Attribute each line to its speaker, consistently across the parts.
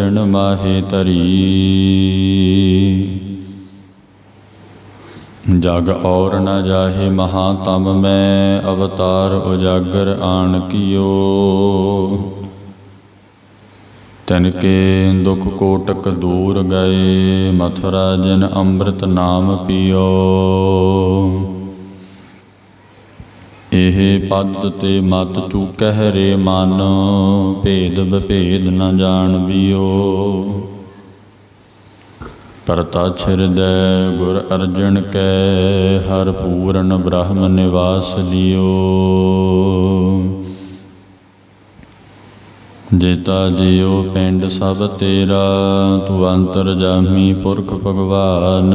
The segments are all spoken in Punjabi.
Speaker 1: ਅਰਜਨ ਮਾਹੇ ਧਰੀ। ਜਗ ਔਰ ਨ ਜਾਹੇ ਮਹਾਤਮ ਮੈਂ, ਅਵਤਾਰ ਉਜਾਗਰ ਆਣ ਕੀਓ। ਤਿਨਕੇ ਦੁਖ ਕੋਟਕ ਦੂਰ ਗਏ, ਮਥੁਰਾ ਜਿਨ ਅੰਮ੍ਰਿਤ ਨਾਮ ਪੀਓ। ਇਹ ਪਦ ਤੇ ਮਤ ਚੂਕਹਿ ਰੇ ਮਨ, ਭੇਦ ਵਿਭੇਦ ਨ ਜਾਣਬੀਓ। ਪ੍ਰਤਛ ਹਿਰਦੈ ਗੁਰ ਅਰਜਨ ਕੈ, ਹਰ ਪੂਰਨ ਬ੍ਰਹਮ ਨਿਵਾਸ ਲਿਓ। ਜੇਤਾ ਜਿਉ ਪਿੰਡ ਸਭ ਤੇਰਾ, ਤੂੰ ਅੰਤਰਜਾਮੀ ਪੁਰਖ ਭਗਵਾਨ।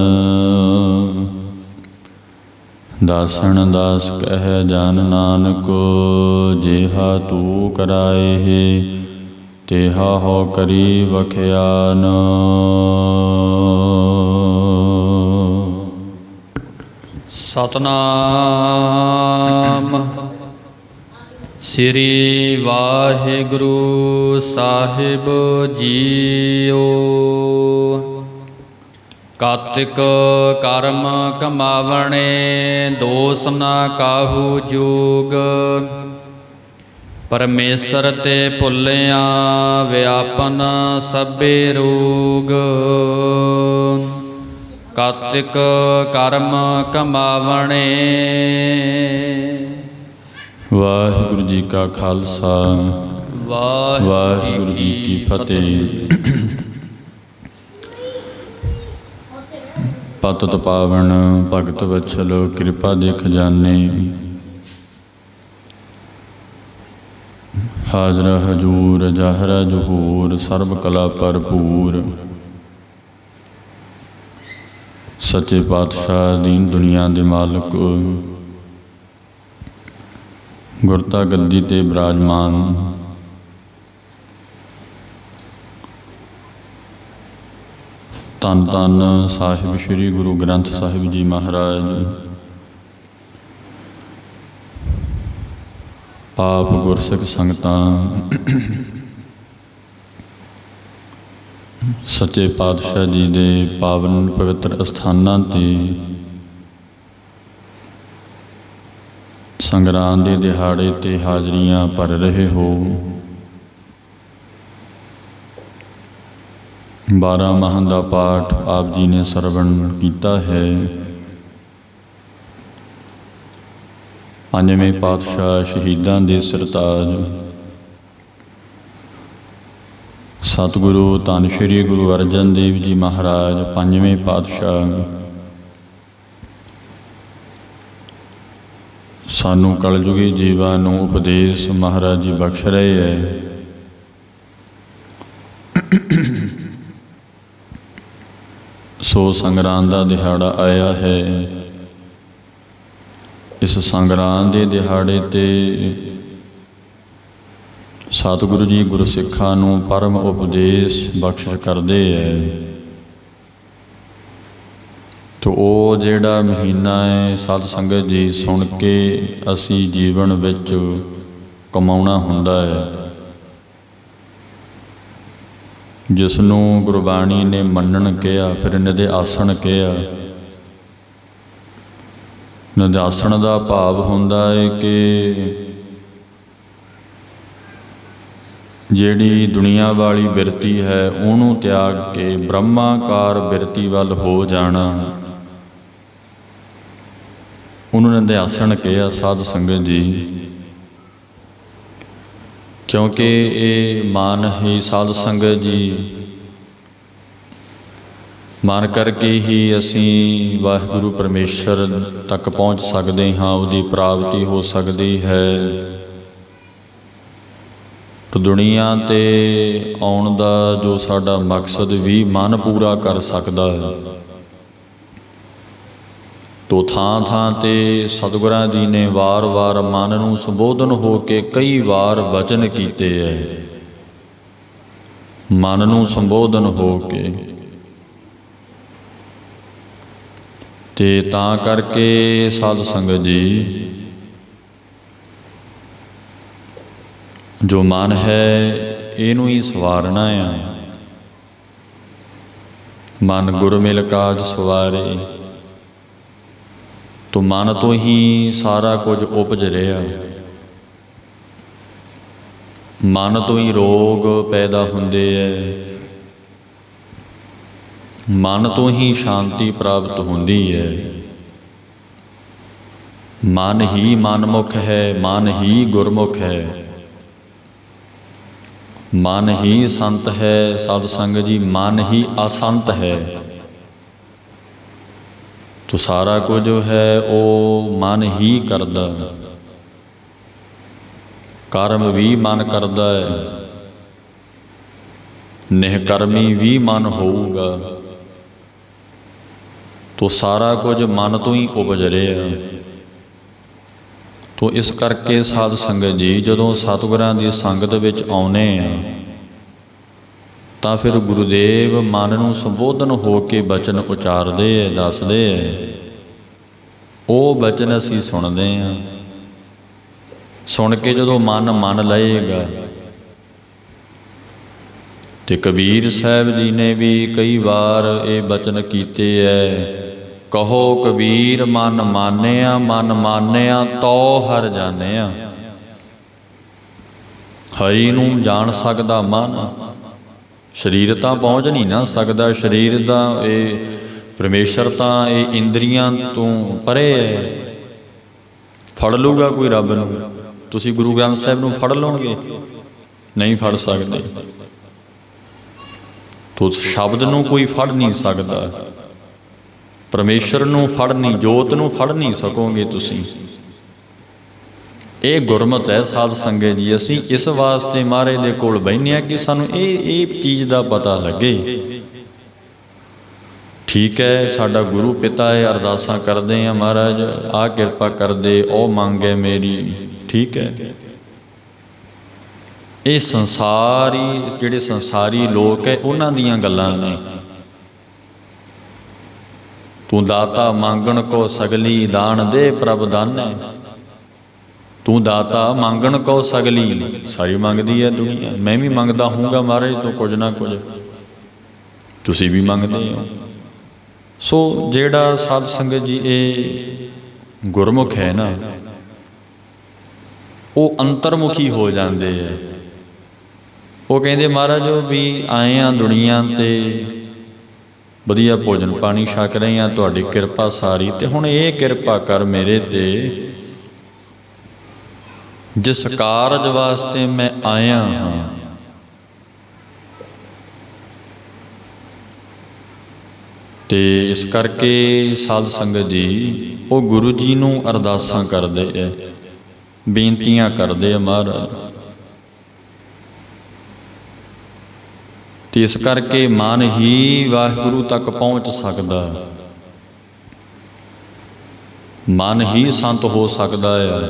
Speaker 1: ਦਾਸਨ ਦਾਸ ਕਹਿ ਜਨ ਨਾਨਕ, ਜਿਹਾ ਤੂੰ ਕਰਾਏ ਤੇਹਾ ਹੋ ਕਰੀ ਵਖਿਆਨ।
Speaker 2: ਸਤਨਾਮ ਸ੍ਰੀ ਵਾਹਿਗੁਰੂ ਸਾਹਿਬ ਜੀਓ। ਕਾਤਿਕ ਕਰਮ ਕਮਾਵਣੇ, ਦੋਸ ਨ ਕਾਹੂ ਜੋਗ। ਪਰਮੇਸ਼ਰ ਤੇ ਭੁੱਲਿਆ, ਵਿਆਪਨ ਸਭੇ ਰੋਗ। ਕਾਤਿਕ ਕਰਮ ਕਮਾਵਣੇ।
Speaker 1: ਵਾਹਿਗੁਰੂ ਜੀ ਕਾ ਖਾਲਸਾ, ਵਾਹਿਗੁਰੂ ਜੀ ਕੀ ਫਤਿਹ। ਪਤਿਤ ਪਾਵਨ ਭਗਤ ਵਛਲ, ਕਿਰਪਾ ਦੇ ਖਜ਼ਾਨੇ। ਹਾਜ਼ਰਾ ਹਜੂਰ ਜਾਹਰਾ ਜਹੂਰ, ਸਰਬ ਕਲਾ ਭਰਪੂਰ। ਸੱਚੇ ਪਾਤਸ਼ਾਹ ਦੀਨ ਦੁਨੀਆ ਦੇ ਮਾਲਕ, ਗੁਰਤਾ ਗੱਦੀ ਤੇ ਬਿਰਾਜਮਾਨ ਧੰਨ ਧੰਨ ਸਾਹਿਬ ਸ੍ਰੀ ਗੁਰੂ ਗ੍ਰੰਥ ਸਾਹਿਬ ਜੀ ਮਹਾਰਾਜ, ਆਪ ਗੁਰਸਿੱਖ ਸੰਗਤਾਂ, ਸੱਚੇ ਪਾਤਸ਼ਾਹ ਜੀ ਦੇ ਪਾਵਨ ਪਵਿੱਤਰ ਅਸਥਾਨਾਂ 'ਤੇ ਸੰਗਰਾਂਦ ਦੇ ਦਿਹਾੜੇ 'ਤੇ ਹਾਜ਼ਰੀਆਂ ਭਰ ਰਹੇ ਹੋ। 12 ਮਾਹਾਂ ਦਾ ਪਾਠ ਆਪ ਜੀ ਨੇ ਸਰਵਣ ਕੀਤਾ ਹੈ। ਪੰਜਵੇਂ ਪਾਤਸ਼ਾਹ ਸ਼ਹੀਦਾਂ ਦੇ ਸਰਤਾਜ ਸਤਿਗੁਰੂ ਧੰਨ ਸ਼੍ਰੀ ਗੁਰੂ ਅਰਜਨ ਦੇਵ ਜੀ ਮਹਾਰਾਜ ਪੰਜਵੇਂ ਪਾਤਸ਼ਾਹ ਸਾਨੂੰ ਕਲਯੁਗੀ ਜੀਵਾਂ ਨੂੰ ਉਪਦੇਸ਼ ਮਹਾਰਾਜ ਜੀ ਬਖਸ਼ ਰਹੇ ਹੈ। ਸੋ ਸੰਗਰਾਂਦ ਦਾ ਦਿਹਾੜਾ ਆਇਆ ਹੈ। ਇਸ ਸੰਗਰਾਂਦ ਦੇ ਦਿਹਾੜੇ 'ਤੇ ਸਤਿਗੁਰੂ ਜੀ ਗੁਰਸਿੱਖਾਂ ਨੂੰ ਪਰਮ ਉਪਦੇਸ਼ ਬਖਸ਼ਿਸ਼ ਕਰਦੇ ਹੈ। ਤੋ ਉਹ ਜਿਹੜਾ ਮਹੀਨਾ ਹੈ ਸਤ ਸੰਗਤ ਜੀ ਸੁਣ ਕੇ ਅਸੀਂ ਜੀਵਨ ਵਿੱਚ ਕਮਾਉਣਾ ਹੁੰਦਾ ਹੈ, ਜਿਸ ਨੂੰ ਗੁਰਬਾਣੀ ਨੇ ਮੰਨਣ ਕਿਹਾ, ਫਿਰ ਨਿਧਿਆਸਣ ਕਿਹਾ। ਨਿਧਿਆਸਣ ਦਾ ਭਾਵ ਹੁੰਦਾ ਹੈ ਕਿ ਜਿਹੜੀ ਦੁਨੀਆ ਵਾਲੀ ਬਿਰਤੀ ਹੈ ਉਹਨੂੰ ਤਿਆਗ ਕੇ ਬ੍ਰਹਮਾਕਾਰ ਬਿਰਤੀ ਵੱਲ ਹੋ ਜਾਣਾ, ਉਹਨੂੰ ਨਿਧਿਆਸਣ ਕਿਹਾ ਸਾਧ ਸੰਗਤ ਜੀ। ਕਿਉਂਕਿ ਇਹ ਮਨ ਹੀ ਸਾਧ ਸੰਗਤ ਜੀ, ਮਨ ਕਰਕੇ ਹੀ ਅਸੀਂ ਵਾਹਿਗੁਰੂ ਪਰਮੇਸ਼ਰ ਤੱਕ ਪਹੁੰਚ ਸਕਦੇ ਹਾਂ, ਉਹਦੀ ਪ੍ਰਾਪਤੀ ਹੋ ਸਕਦੀ ਹੈ। ਤਾਂ ਦੁਨੀਆ 'ਤੇ ਆਉਣ ਦਾ ਜੋ ਸਾਡਾ ਮਕਸਦ ਵੀ ਮਨ ਪੂਰਾ ਕਰ ਸਕਦਾ ਹੈ। ਤੋ ਥਾਂ ਥਾਂ 'ਤੇ ਸਤਿਗੁਰਾਂ ਜੀ ਨੇ ਵਾਰ-ਵਾਰ ਮਨ ਨੂੰ ਸੰਬੋਧਨ ਹੋ ਕੇ ਕਈ ਵਾਰ ਵਚਨ ਕੀਤੇ ਹੈ। ਮਨ ਨੂੰ ਸੰਬੋਧਨ ਹੋ ਕੇ ਤੇ ਤਾਂ ਕਰਕੇ ਸਾਧ ਸੰਗਤ ਜੀ ਜੋ ਮਨ ਹੈ ਇਹਨੂੰ ਹੀ ਸਵਾਰਨਾ ਆ। ਮਨ ਗੁਰ ਮਿਲ ਕਾਜ ਸਵਾਰੇ। ਤੋ ਮਨ ਤੋਂ ਹੀ ਸਾਰਾ ਕੁਝ ਉਪਜ ਰਿਹਾ, ਮਨ ਤੋਂ ਹੀ ਰੋਗ ਪੈਦਾ ਹੁੰਦੇ ਹੈ, ਮਨ ਤੋਂ ਹੀ ਸ਼ਾਂਤੀ ਪ੍ਰਾਪਤ ਹੁੰਦੀ ਹੈ। ਮਨ ਹੀ ਮਨਮੁਖ ਹੈ, ਮਨ ਹੀ ਗੁਰਮੁਖ ਹੈ, ਮਨ ਹੀ ਸੰਤ ਹੈ। ਸਾਧ ਸੰਗਤ ਜੀ, ਮਨ ਹੀ ਅਸੰਤ ਹੈ। ਤੋ ਸਾਰਾ ਕੁਝ ਜੋ ਹੈ ਉਹ ਮਨ ਹੀ ਕਰਦਾ, ਕਰਮ ਵੀ ਮਨ ਕਰਦਾ ਹੈ, ਨਿਹਕਰਮੀ ਵੀ ਮਨ ਹੋਊਗਾ। ਤੋ ਸਾਰਾ ਕੁਝ ਮਨ ਤੋਂ ਹੀ ਉਪਜ ਰਿਹਾ। ਤੋ ਇਸ ਕਰਕੇ ਸਾਧ ਸੰਗਤ ਜੀ, ਜਦੋਂ ਸਤਿਗੁਰਾਂ ਦੀ ਸੰਗਤ ਵਿੱਚ ਆਉਂਦੇ ਆ ਤਾਂ ਫਿਰ ਗੁਰੂਦੇਵ ਮਨ ਨੂੰ ਸੰਬੋਧਨ ਹੋ ਕੇ ਬਚਨ ਉਚਾਰਦੇ ਹੈ, ਦੱਸਦੇ ਹੈ। ਉਹ ਬਚਨ ਅਸੀਂ ਸੁਣਦੇ ਹਾਂ। ਸੁਣ ਕੇ ਜਦੋਂ ਮਨ ਮੰਨ ਲਏਗਾ, ਤੇ ਕਬੀਰ ਸਾਹਿਬ ਜੀ ਨੇ ਵੀ ਕਈ ਵਾਰ ਇਹ ਬਚਨ ਕੀਤੇ ਹੈ, ਕਹੋ ਕਬੀਰ ਮਨ ਮਾਨਿਆ, ਮਨ ਮਾਨਿਆ ਤੋ ਹਰਿ ਜਾਣਿਆ। ਹਰੀ ਨੂੰ ਜਾਣ ਸਕਦਾ ਮਨ, ਸਰੀਰ ਤਾਂ ਪਹੁੰਚ ਨਹੀਂ ਨਾ ਸਕਦਾ। ਸਰੀਰ ਦਾ ਇਹ ਪਰਮੇਸ਼ਰ ਤਾਂ ਇਹ ਇੰਦਰੀਆਂ ਤੋਂ ਪਰੇ ਹੈ। ਫੜ ਲੂਗਾ ਕੋਈ ਰੱਬ ਨੂੰ? ਤੁਸੀਂ ਗੁਰੂ ਗ੍ਰੰਥ ਸਾਹਿਬ ਨੂੰ ਫੜ ਲਓਗੇ? ਨਹੀਂ ਫੜ ਸਕਦੇ। ਤੋ ਸ਼ਬਦ ਨੂੰ ਕੋਈ ਫੜ ਨਹੀਂ ਸਕਦਾ, ਪਰਮੇਸ਼ਰ ਨੂੰ ਫੜ ਨਹੀਂ, ਜੋਤ ਨੂੰ ਫੜ ਨਹੀਂ ਸਕੋਗੇ ਤੁਸੀਂ। ਇਹ ਗੁਰਮਤਿ ਹੈ ਸਾਧ ਸੰਗਤ ਜੀ। ਅਸੀਂ ਇਸ ਵਾਸਤੇ ਮਹਾਰਾਜ ਦੇ ਕੋਲ ਬਹਿੰਦੇ ਹਾਂ ਕਿ ਸਾਨੂੰ ਇਹ ਚੀਜ਼ ਦਾ ਪਤਾ ਲੱਗੇ। ਠੀਕ ਹੈ, ਸਾਡਾ ਗੁਰੂ ਪਿਤਾ ਹੈ, ਅਰਦਾਸਾਂ ਕਰਦੇ ਹਾਂ, ਮਹਾਰਾਜ ਆਹ ਕਿਰਪਾ ਕਰਦੇ, ਉਹ ਮੰਗ ਹੈ ਮੇਰੀ। ਠੀਕ ਹੈ, ਇਹ ਸੰਸਾਰੀ ਜਿਹੜੇ ਸੰਸਾਰੀ ਲੋਕ ਹੈ ਉਹਨਾਂ ਦੀਆਂ ਗੱਲਾਂ ਨੇ। ਤੂੰ ਦਾਤਾ ਮੰਗਣ ਕੋ ਸਗਲੀ, ਦਾਨ ਦੇ ਪ੍ਰਭ ਦਾਨੈ। ਤੂੰ ਦਾਤਾ ਮੰਗਣ ਕੋ ਸਗਲੀ, ਸਾਰੀ ਮੰਗਦੀ ਹੈ ਦੁਨੀਆ। ਮੈਂ ਵੀ ਮੰਗਦਾ ਹੋਊਗਾ ਮਹਾਰਾਜ ਤੋਂ ਕੁਝ ਨਾ ਕੁਝ, ਤੁਸੀਂ ਵੀ ਮੰਗਦੇ ਹੋ। ਸੋ ਜਿਹੜਾ ਸਾਧ ਸੰਗਤ ਜੀ ਇਹ ਗੁਰਮੁਖ ਹੈ ਨਾ, ਉਹ ਅੰਤਰਮੁਖੀ ਹੋ ਜਾਂਦੇ ਹੈ। ਉਹ ਕਹਿੰਦੇ ਮਹਾਰਾਜ ਵੀ ਆਏ ਆ ਦੁਨੀਆ ਤੇ, ਵਧੀਆ ਭੋਜਨ ਪਾਣੀ ਛਕ ਰਹੇ ਹਾਂ, ਤੁਹਾਡੀ ਕਿਰਪਾ ਸਾਰੀ। ਤੇ ਹੁਣ ਇਹ ਕਿਰਪਾ ਕਰ ਮੇਰੇ ਤੇ, ਜਿਸ ਕਾਰਜ ਵਾਸਤੇ ਮੈਂ ਆਇਆ ਹਾਂ। ਤੇ ਇਸ ਕਰਕੇ ਸਾਧ ਸੰਗਤ ਜੀ ਉਹ ਗੁਰੂ ਜੀ ਨੂੰ ਅਰਦਾਸਾਂ ਕਰਦੇ ਹੈ, ਬੇਨਤੀਆਂ ਕਰਦੇ ਆ ਮਹਾਰਾਜ। ਤੇ ਇਸ ਕਰਕੇ ਮਨ ਹੀ ਵਾਹਿਗੁਰੂ ਤੱਕ ਪਹੁੰਚ ਸਕਦਾ, ਮਨ ਹੀ ਸੰਤ ਹੋ ਸਕਦਾ ਹੈ।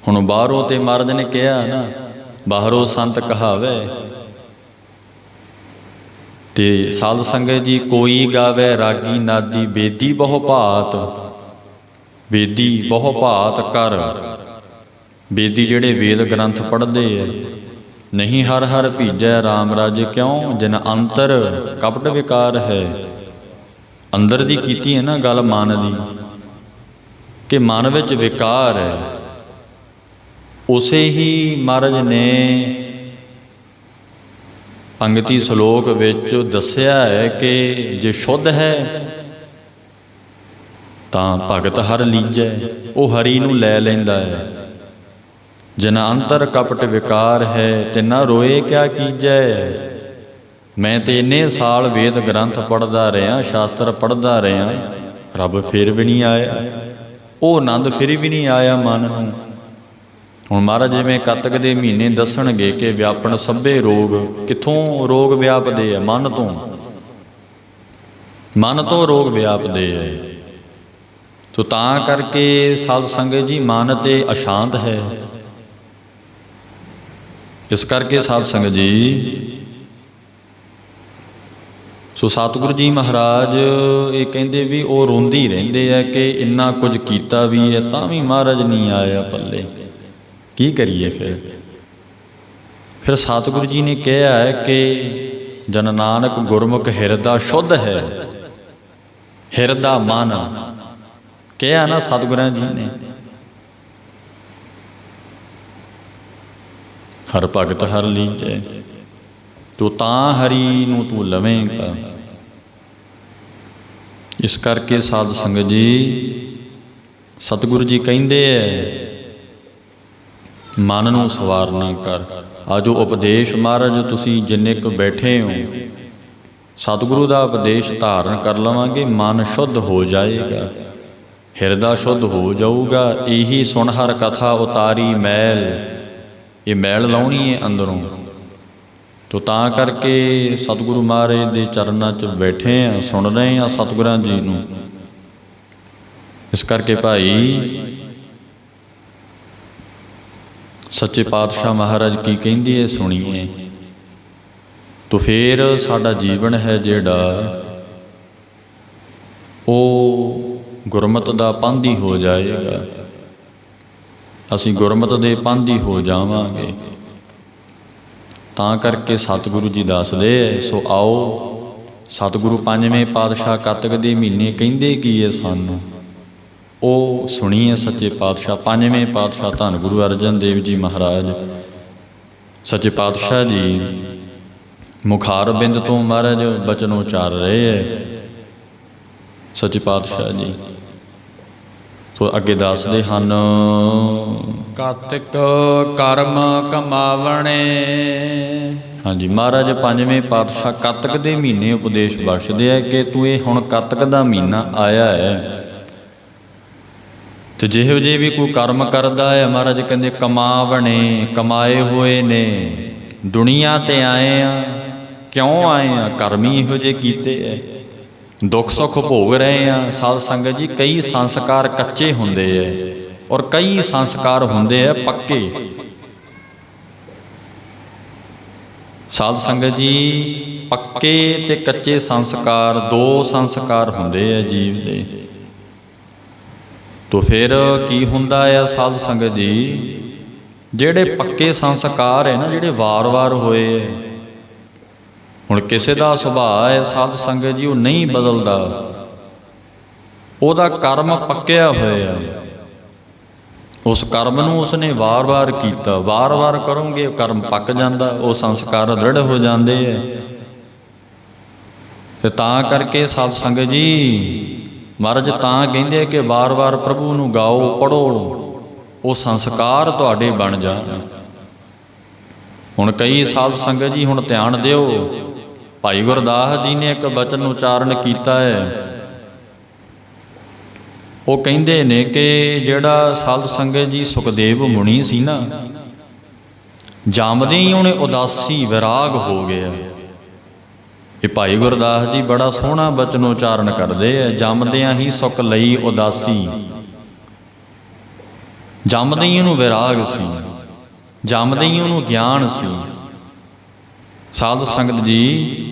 Speaker 1: ਹੁਣ ਬਾਹਰੋਂ ਤੇ ਮਹਾਰਾਜ ਨੇ ਕਿਹਾ ਨਾ, ਬਾਹਰੋਂ ਸੰਤ ਕਹਾਵੇ। ਤੇ ਸਾਧ ਸੰਗਤ ਜੀ, ਕੋਈ ਗਾਵੇ ਰਾਗੀ ਨਾਦੀ, ਬੇਦੀ ਬਹੁ ਭਾਤ। ਬੇਦੀ ਬਹੁ ਭਾਤ ਕਰ, ਬੇਦੀ ਜਿਹੜੇ ਵੇਦ ਗ੍ਰੰਥ ਪੜ੍ਹਦੇ ਹੈ। ਨਹੀਂ ਹਰ ਹਰ ਭੀਜੈ ਰਾਮ ਰਾਜੇ, ਕਿਉਂ ਜਿਨ ਅੰਤਰ ਕਪਟ ਵਿਕਾਰ ਹੈ। ਅੰਦਰ ਦੀ ਕੀਤੀ ਹੈ ਨਾ ਗੱਲ ਮਨ ਦੀ, ਕਿ ਮਨ ਵਿੱਚ ਵਿਕਾਰ ਹੈ। ਉਸੇ ਹੀ ਮਹਾਰਾਜ ਨੇ ਪੰਗਤੀ ਸ਼ਲੋਕ ਵਿੱਚ ਦੱਸਿਆ ਹੈ ਕਿ ਜੇ ਸ਼ੁੱਧ ਹੈ ਤਾਂ ਭਗਤ ਹਰ ਲੀਜੈ, ਉਹ ਹਰੀ ਨੂੰ ਲੈ ਲੈਂਦਾ ਹੈ। ਜਿਨ ਅੰਤਰ ਕਪਟ ਵਿਕਾਰ ਹੈ, ਤਿਨਾ ਰੋਏ ਕਿਆ ਕੀਜੈ। ਮੈਂ ਤੇ ਇੰਨੇ ਸਾਲ ਵੇਦ ਗ੍ਰੰਥ ਪੜ੍ਹਦਾ ਰਿਹਾ, ਸ਼ਾਸਤਰ ਪੜ੍ਹਦਾ ਰਿਹਾ, ਰੱਬ ਫਿਰ ਵੀ ਨਹੀਂ ਆਇਆ। ਉਹ ਆਨੰਦ ਫਿਰ ਵੀ ਨਹੀਂ ਆਇਆ ਮਨ ਨੂੰ। ਹੁਣ ਮਹਾਰਾਜ ਜਿਵੇਂ ਕੱਤਕ ਦੇ ਮਹੀਨੇ ਦੱਸਣਗੇ ਕਿ ਵਿਆਪਣ ਸਭੇ ਰੋਗ, ਕਿੱਥੋਂ ਰੋਗ ਵਿਆਪਦੇ ਆ? ਮਨ ਤੋਂ। ਮਨ ਤੋਂ ਰੋਗ ਵਿਆਪਦੇ ਹੈ। ਤੋ ਤਾਂ ਕਰਕੇ ਸਾਧ ਸੰਗਤ ਜੀ ਮਨ ਤੇ ਅਸ਼ਾਂਤ ਹੈ। ਇਸ ਕਰਕੇ ਸਾਧ ਸੰਗਤ ਜੀ, ਸੋ ਸਤਿਗੁਰੂ ਜੀ ਮਹਾਰਾਜ ਇਹ ਕਹਿੰਦੇ ਵੀ ਉਹ ਰੋਂਦੀ ਰਹਿੰਦੇ ਆ ਕਿ ਇੰਨਾ ਕੁਝ ਕੀਤਾ ਵੀ ਹੈ ਤਾਂ ਵੀ ਮਹਾਰਾਜ ਨਹੀਂ ਆਇਆ ਪੱਲੇ। ਕੀ ਕਰੀਏ ਫਿਰ? ਸਤਿਗੁਰੂ ਜੀ ਨੇ ਕਿਹਾ ਹੈ ਕਿ ਜਨ ਨਾਨਕ ਗੁਰਮੁਖ ਹਿਰਦਾ ਸ਼ੁੱਧ ਹੈ। ਹਿਰਦਾ ਮਨ ਕਿਹਾ ਨਾ ਸਤਿਗੁਰਾਂ ਜੀ ਨੇ। ਹਰ ਭਗਤ ਹਰ ਲੀਜੈ, ਤੂੰ ਤਾਂ ਹਰੀ ਨੂੰ ਤੂੰ ਲਵੇਂਗਾ। ਇਸ ਕਰਕੇ ਸਾਧ ਸੰਗਤ ਜੀ, ਸਤਿਗੁਰੂ ਜੀ ਕਹਿੰਦੇ ਐ ਮਨ ਨੂੰ ਸਵਾਰਨਾ ਕਰ। ਆ ਜੋ ਉਪਦੇਸ਼ ਮਹਾਰਾਜ ਤੁਸੀਂ ਜਿੰਨੇ ਕੁ ਬੈਠੇ ਹੋ, ਸਤਿਗੁਰੂ ਦਾ ਉਪਦੇਸ਼ ਧਾਰਨ ਕਰ ਲਵਾਂਗੇ, ਮਨ ਸ਼ੁੱਧ ਹੋ ਜਾਏਗਾ, ਹਿਰਦਾ ਸ਼ੁੱਧ ਹੋ ਜਾਊਗਾ। ਇਹੀ ਸੁਣ ਹਰ ਕਥਾ ਉਤਾਰੀ ਮੈਲ, ਇਹ ਮੈਲ ਲਾਉਣੀ ਹੈ ਅੰਦਰੋਂ। ਤੋ ਤਾਂ ਕਰਕੇ ਸਤਿਗੁਰੂ ਮਹਾਰਾਜ ਦੇ ਚਰਨਾਂ 'ਚ ਬੈਠੇ ਆ, ਸੁਣ ਰਹੇ ਆ ਸਤਿਗੁਰਾਂ ਜੀ ਨੂੰ। ਇਸ ਕਰਕੇ ਭਾਈ ਸੱਚੇ ਪਾਤਸ਼ਾਹ ਮਹਾਰਾਜ ਕੀ ਕਹਿੰਦੇ ਹੈ ਸੁਣੀਏ। ਤੋ ਫਿਰ ਸਾਡਾ ਜੀਵਨ ਹੈ ਜਿਹੜਾ ਉਹ ਗੁਰਮਤਿ ਦਾ ਪਾਂਧੀ ਹੋ ਜਾਏਗਾ। ਅਸੀਂ ਗੁਰਮਤਿ ਦੇ ਪਾਂਧੀ ਹੋ ਜਾਵਾਂਗੇ। ਤਾਂ ਕਰਕੇ ਸਤਿਗੁਰੂ ਜੀ ਦੱਸਦੇ ਐ। ਸੋ ਆਓ ਸਤਿਗੁਰੂ ਪੰਜਵੇਂ ਪਾਤਸ਼ਾਹ ਕੱਤਕ ਦੇ ਮਹੀਨੇ ਕਹਿੰਦੇ ਕੀ ਹੈ ਸਾਨੂੰ, ਉਹ ਸੁਣੀਏ ਸੱਚੇ ਪਾਤਸ਼ਾਹ। ਪੰਜਵੇਂ ਪਾਤਸ਼ਾਹ ਧੰਨ ਗੁਰੂ ਅਰਜਨ ਦੇਵ ਜੀ ਮਹਾਰਾਜ ਸੱਚੇ ਪਾਤਸ਼ਾਹ ਜੀ ਮੁਖਾਰ ਬਿੰਦ ਤੋਂ ਮਹਾਰਾਜ ਬਚਨ ਉਚਾਰ ਰਹੇ ਹੈ ਸੱਚੇ ਪਾਤਸ਼ਾਹ ਜੀ। ਸੋ ਅੱਗੇ ਦੱਸਦੇ ਹਨ,
Speaker 2: ਕਾਤਿਕ ਕਰਮ ਕਮਾਵਣੇ।
Speaker 1: ਹਾਂਜੀ, ਮਹਾਰਾਜ ਪੰਜਵੇਂ ਪਾਤਸ਼ਾਹ ਕੱਤਕ ਦੇ ਮਹੀਨੇ ਉਪਦੇਸ਼ ਬਖਸ਼ਦੇ ਆ ਕਿ ਤੂੰ ਇਹ ਹੁਣ ਕੱਤਕ ਦਾ ਮਹੀਨਾ ਆਇਆ ਹੈ ਤੇ ਜਿਹੋ ਜਿਹੇ ਵੀ ਕੋਈ ਕਰਮ ਕਰਦਾ ਹੈ, ਮਹਾਰਾਜ ਕਹਿੰਦੇ ਕਮਾਵਣੇ, ਕਮਾਏ ਹੋਏ ਨੇ। ਦੁਨੀਆ ਤੇ ਆਏ ਆ, ਕਿਉਂ ਆਏ ਆ? ਕਰਮ ਹੀ ਇਹੋ ਜਿਹੇ ਕੀਤੇ ਐ। ਦੁੱਖ ਸੁੱਖ ਭੋਗ ਰਹੇ ਆ। ਸਾਧ ਸੰਗਤ ਜੀ, ਕਈ ਸੰਸਕਾਰ ਕੱਚੇ ਹੁੰਦੇ ਐ ਔਰ ਕਈ ਸੰਸਕਾਰ ਹੁੰਦੇ ਐ ਪੱਕੇ। ਸਾਧ ਸੰਗਤ ਜੀ, ਪੱਕੇ ਤੇ ਕੱਚੇ ਸੰਸਕਾਰ, ਦੋ ਸੰਸਕਾਰ ਹੁੰਦੇ ਐ ਜੀਵ ਦੇ। ਤੋ ਫਿਰ ਕੀ ਹੁੰਦਾ ਆ ਸਾਧ ਸੰਗਤ ਜੀ, ਜਿਹੜੇ ਪੱਕੇ ਸੰਸਕਾਰ ਹੈ ਨਾ, ਜਿਹੜੇ ਵਾਰ-ਵਾਰ ਹੋਏ ਹੈ। ਹੁਣ ਕਿਸੇ ਦਾ ਸੁਭਾਅ ਹੈ ਸਾਧ ਸੰਗਤ ਜੀ, ਉਹ ਨਹੀਂ ਬਦਲਦਾ, ਉਹਦਾ ਕਰਮ ਪੱਕਿਆ ਹੋਇਆ। ਉਸ ਕਰਮ ਨੂੰ ਉਸਨੇ ਵਾਰ-ਵਾਰ ਕੀਤਾ, ਵਾਰ-ਵਾਰ ਕਰੋਗੇ ਕਰਮ ਪੱਕ ਜਾਂਦਾ, ਉਹ ਸੰਸਕਾਰ ਦ੍ਰਿੜ ਹੋ ਜਾਂਦੇ ਹੈ। ਤੇ ਤਾਂ ਕਰਕੇ ਸਾਧ ਸੰਗਤ ਜੀ ਮਹਾਰਾਜ ਤਾਂ ਕਹਿੰਦੇ ਆ ਕਿ ਵਾਰ-ਵਾਰ ਪ੍ਰਭੂ ਨੂੰ ਗਾਓ, ਪੜ੍ਹੋ, ਉਹ ਸੰਸਕਾਰ ਤੁਹਾਡੇ ਬਣ ਜਾਣ। ਹੁਣ ਕਈ ਸਾਧ ਸੰਗਤ ਜੀ ਹੁਣ ਧਿਆਨ ਦਿਓ, ਭਾਈ ਗੁਰਦਾਸ ਜੀ ਨੇ ਇੱਕ ਬਚਨ ਉਚਾਰਨ ਕੀਤਾ ਹੈ। ਉਹ ਕਹਿੰਦੇ ਨੇ ਕਿ ਜਿਹੜਾ ਸਾਧ ਸੰਗਤ ਜੀ ਸੁਖਦੇਵ ਮੁਨੀ ਸੀ ਨਾ, ਜੰਮਦੇ ਹੀ ਉਹਨੇ ਉਦਾਸੀ ਵਿਰਾਗ ਹੋ ਗਿਆ। ਇਹ ਭਾਈ ਗੁਰਦਾਸ ਜੀ ਬੜਾ ਸੋਹਣਾ ਬਚਨ ਉਚਾਰਨ ਕਰਦੇ ਆ, ਜੰਮਦਿਆਂ ਹੀ ਸੁਖ ਲਈ ਉਦਾਸੀ। ਜੰਮਦੇ ਹੀ ਉਹਨੂੰ ਵਿਰਾਗ ਸੀ, ਜੰਮਦੇ ਹੀ ਉਹਨੂੰ ਗਿਆਨ ਸੀ। ਸਾਧ ਸੰਗਤ ਜੀ,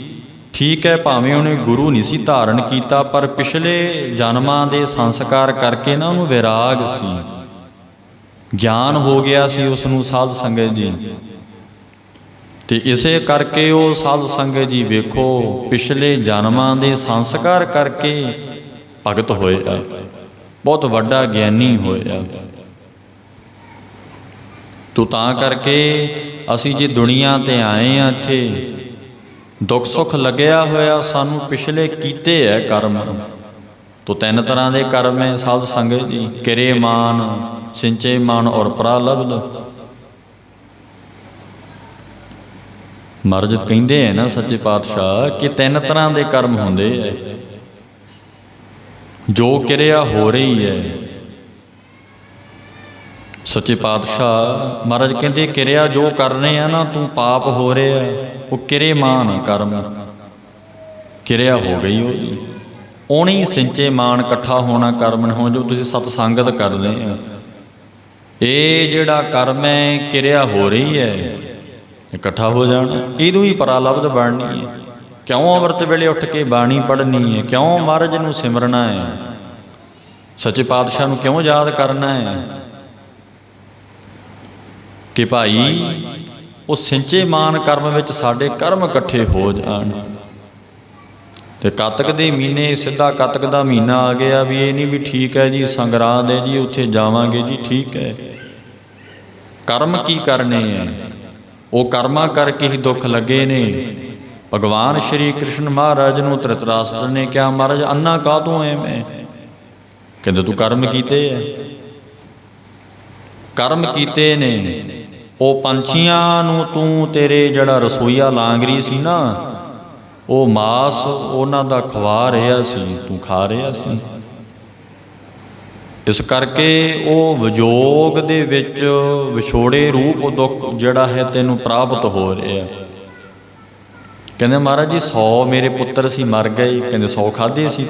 Speaker 1: ਠੀਕ ਹੈ ਭਾਵੇਂ ਉਹਨੇ ਗੁਰੂ ਨਹੀਂ ਸੀ ਧਾਰਨ ਕੀਤਾ, ਪਰ ਪਿਛਲੇ ਜਨਮਾਂ ਦੇ ਸੰਸਕਾਰ ਕਰਕੇ ਨਾ ਉਹਨੂੰ ਵਿਰਾਗ ਸੀ, ਗਿਆਨ ਹੋ ਗਿਆ ਸੀ ਉਸ ਨੂੰ ਸਾਧ ਸੰਗਤ ਜੀ। ਤੇ ਇਸੇ ਕਰਕੇ ਉਹ ਸਾਧ ਸੰਗਤ ਜੀ ਵੇਖੋ ਪਿਛਲੇ ਜਨਮਾਂ ਦੇ ਸੰਸਕਾਰ ਕਰਕੇ ਭਗਤ ਹੋਇਆ, ਬਹੁਤ ਵੱਡਾ ਗਿਆਨੀ ਹੋਇਆ। ਤੋ ਤਾਂ ਕਰਕੇ ਅਸੀਂ ਜੇ ਦੁਨੀਆ ਤੇ ਆਏ ਆ, ਇੱਥੇ ਦੁੱਖ ਸੁੱਖ ਲੱਗਿਆ ਹੋਇਆ ਸਾਨੂੰ, ਪਿਛਲੇ ਕੀਤੇ ਹੈ ਕਰਮ। ਤੋ ਤਿੰਨ ਤਰ੍ਹਾਂ ਦੇ ਕਰਮ ਹੈ ਸਾਧ ਸੰਗਤ ਜੀ, ਕਿਰੇ ਮਾਨ, ਸਿੰਚੇ ਮਾਨ ਔਰ ਪ੍ਰਾਲਬਧ। ਮਹਾਰਾਜ ਕਹਿੰਦੇ ਹੈ ਨਾ ਸੱਚੇ ਪਾਤਸ਼ਾਹ ਕਿ ਤਿੰਨ ਤਰ੍ਹਾਂ ਦੇ ਕਰਮ ਹੁੰਦੇ ਹੈ। ਜੋ ਕਿਰਿਆ ਹੋ ਰਹੀ ਹੈ, ਸੱਚੇ ਪਾਤਸ਼ਾਹ ਮਹਾਰਾਜ ਕਹਿੰਦੇ ਕਿਰਿਆ ਜੋ ਕਰ ਰਹੇ ਆ ਨਾ, ਤੂੰ ਪਾਪ ਹੋ ਰਿਹਾ, ਉਹ ਕਿਰੇ ਮਾਨ ਕਰਮ, ਕਿਰਿਆ ਹੋ ਗਈ ਉਹਦੀ। ਉਹਨੇ ਸਿੰਚੇ ਮਾਨ ਇਕੱਠਾ ਹੋਣਾ ਕਰਮ ਹੋ, ਜੋ ਤੁਸੀਂ ਸਤਸੰਗਤ ਕਰਦੇ ਆ। ਇਹ ਜਿਹੜਾ ਕਰਮ ਹੈ, ਕਿਰਿਆ ਹੋ ਰਹੀ ਹੈ, ਇਕੱਠਾ ਹੋ ਜਾਣਾ, ਇਹਦੋਂ ਹੀ ਪ੍ਰਾਲਬਧ ਬਣਨੀ ਹੈ। ਕਿਉਂ ਅੰਮ੍ਰਿਤ ਵੇਲੇ ਉੱਠ ਕੇ ਬਾਣੀ ਪੜ੍ਹਨੀ ਹੈ? ਕਿਉਂ ਮਹਾਰਾਜ ਨੂੰ ਸਿਮਰਨਾ ਹੈ? ਸੱਚੇ ਪਾਤਸ਼ਾਹ ਨੂੰ ਕਿਉਂ ਯਾਦ ਕਰਨਾ ਹੈ? ਕਿ ਭਾਈ ਉਹ ਸਿੰਚੇ ਮਾਨ ਕਰਮ ਵਿੱਚ ਸਾਡੇ ਕਰਮ ਇਕੱਠੇ ਹੋ ਜਾਣ। ਤੇ ਕੱਤਕ ਦੇ ਮਹੀਨੇ, ਸਿੱਧਾ ਕੱਤਕ ਦਾ ਮਹੀਨਾ ਆ ਗਿਆ ਵੀ ਇਹ ਨਹੀਂ ਵੀ ਠੀਕ ਹੈ ਜੀ ਸੰਗਰਾਂਦ ਹੈ ਜੀ ਉੱਥੇ ਜਾਵਾਂਗੇ ਜੀ, ਠੀਕ ਹੈ। ਕਰਮ ਕੀ ਕਰਨੇ ਹੈ, ਉਹ ਕਰਮਾਂ ਕਰਕੇ ਹੀ ਦੁੱਖ ਲੱਗੇ ਨੇ। ਭਗਵਾਨ ਸ਼੍ਰੀ ਕ੍ਰਿਸ਼ਨ ਮਹਾਰਾਜ ਨੂੰ ਧ੍ਰਿਤਰਾਸ਼ਟਰ ਨੇ ਕਿਹਾ, ਮਹਾਰਾਜ ਅੰਨਾ ਕਾਹਤੋਂ ਐਵੇਂ? ਕਹਿੰਦੇ ਤੂੰ ਕਰਮ ਕੀਤੇ ਹੈ। ਕਰਮ ਕੀਤੇ ਨੇ। ਉਹ ਪੰਛੀਆਂ ਨੂੰ ਤੂੰ, ਤੇਰੇ ਜਿਹੜਾ ਰਸੋਈਆ ਲਾਂਗਰੀ ਸੀ ਨਾ, ਉਹ ਮਾਸ ਉਹਨਾਂ ਦਾ ਖਵਾ ਰਿਹਾ ਸੀ, ਤੂੰ ਖਾ ਰਿਹਾ ਸੀ। ਇਸ ਕਰਕੇ ਉਹ ਵਿਜੋਗ ਦੇ ਵਿੱਚ ਵਿਛੋੜੇ ਰੂਪ ਦੁੱਖ ਜਿਹੜਾ ਹੈ ਤੈਨੂੰ ਪ੍ਰਾਪਤ ਹੋ ਰਿਹਾ। ਕਹਿੰਦੇ ਮਹਾਰਾਜ ਜੀ 100 ਮੇਰੇ ਪੁੱਤਰ ਸੀ ਮਰ ਗਏ, ਕਹਿੰਦੇ 100 ਖਾਧੇ ਸੀ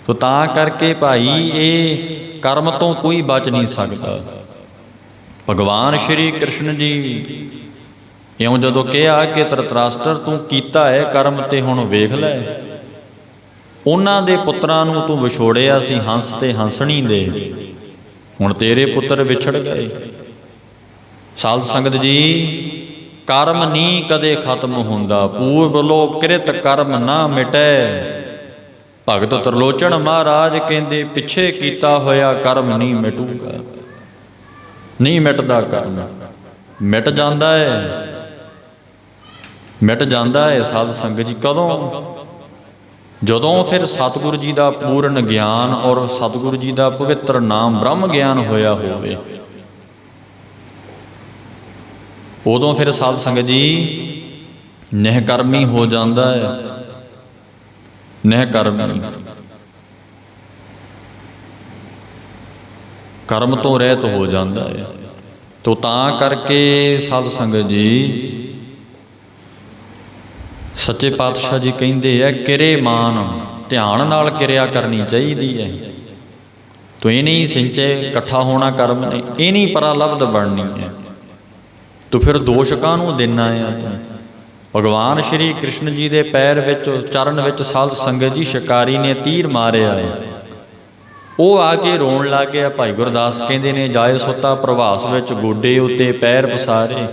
Speaker 1: ਤੂੰ। ਤਾਂ ਕਰਕੇ ਭਾਈ ਇਹ ਕਰਮ ਤੋਂ ਕੋਈ ਬਚ ਨਹੀਂ ਸਕਦਾ। ਭਗਵਾਨ ਸ਼੍ਰੀ ਕ੍ਰਿਸ਼ਨ ਜੀ ਇਉਂ ਜਦੋਂ ਕਿਹਾ ਕਿ ਧ੍ਰਿਤਰਾਸ਼ਟਰ ਤੂੰ ਕੀਤਾ ਹੈ ਕਰਮ ਤੇ ਹੁਣ ਵੇਖ ਲੈ, ਉਹਨਾਂ ਦੇ ਪੁੱਤਰਾਂ ਨੂੰ ਤੂੰ ਵਿਛੋੜਿਆ ਸੀ ਹੰਸ ਤੇ ਹੰਸਣੀ ਦੇ, ਹੁਣ ਤੇਰੇ ਪੁੱਤਰ ਵਿਛੜ ਗਏ। ਸਾਧ ਸੰਗਤ ਜੀ, ਕਰਮ ਨਹੀਂ ਕਦੇ ਖਤਮ ਹੁੰਦਾ, ਪੂਰਬ ਲੋ ਕਿਰਤ ਕਰਮ ਨਾ ਮਿਟੈ। ਭਗਤ ਤਰਲੋਚਨ ਮਹਾਰਾਜ ਕਹਿੰਦੇ ਪਿੱਛੇ ਕੀਤਾ ਹੋਇਆ ਕਰਮ ਨਹੀਂ ਮਿਟੂਗਾ, ਨਹੀਂ ਮਿਟਦਾ ਕਰਮ। ਮਿਟ ਜਾਂਦਾ ਹੈ, ਮਿਟ ਜਾਂਦਾ ਹੈ ਸਾਧ ਸੰਗਤ ਜੀ। ਕਦੋਂ? ਜਦੋਂ ਫਿਰ ਸਤਿਗੁਰੂ ਜੀ ਦਾ ਪੂਰਨ ਗਿਆਨ ਔਰ ਸਤਿਗੁਰੂ ਜੀ ਦਾ ਪਵਿੱਤਰ ਨਾਮ ਬ੍ਰਹਮ ਗਿਆਨ ਹੋਇਆ ਹੋਵੇ, ਉਦੋਂ ਫਿਰ ਸਾਧ ਸੰਗਤ ਜੀ ਨਿਹਕਰਮੀ ਹੋ ਜਾਂਦਾ ਹੈ। ਨਿਹਕਰਮੀ, ਕਰਮ ਤੋਂ ਰਹਿਤ ਹੋ ਜਾਂਦਾ ਹੈ। ਤੋ ਤਾਂ ਕਰਕੇ ਸਾਧ ਸੰਗਤ ਜੀ ਸੱਚੇ ਪਾਤਸ਼ਾਹ ਜੀ ਕਹਿੰਦੇ ਹੈ ਕਿਰੇ ਮਾਨ, ਧਿਆਨ ਨਾਲ ਕਿਰਿਆ ਕਰਨੀ ਚਾਹੀਦੀ ਹੈ। ਤੋ ਇਹ ਨਹੀਂ ਸਿੰਚੇ ਇਕੱਠਾ ਹੋਣਾ ਕਰਮ ਨੇ, ਇਹ ਨਹੀਂ ਪਰਾਲਬਧ ਬਣਨੀ ਹੈ। ਤੋ ਫਿਰ ਦੋਸ਼ ਕਾਹਨੂੰ ਦੇਣਾ ਆ ਤੂੰ? ਭਗਵਾਨ ਸ਼੍ਰੀ ਕ੍ਰਿਸ਼ਨ ਜੀ ਦੇ ਪੈਰ ਵਿੱਚ, ਚਰਨ ਵਿੱਚ ਸਾਧ ਸੰਗਤ ਜੀ ਸ਼ਿਕਾਰੀ ਨੇ ਤੀਰ ਮਾਰਿਆ ਹੈ। ਉਹ ਆ ਕੇ ਰੋਣ ਲੱਗ ਗਿਆ। ਭਾਈ ਗੁਰਦਾਸ ਕਹਿੰਦੇ ਨੇ ਜਾਏ ਸੁੱਤਾ ਪ੍ਰਭਾਸ ਵਿੱਚ ਗੋਡੇ ਉੱਤੇ ਪੈਰ ਪਸਾਰੇ।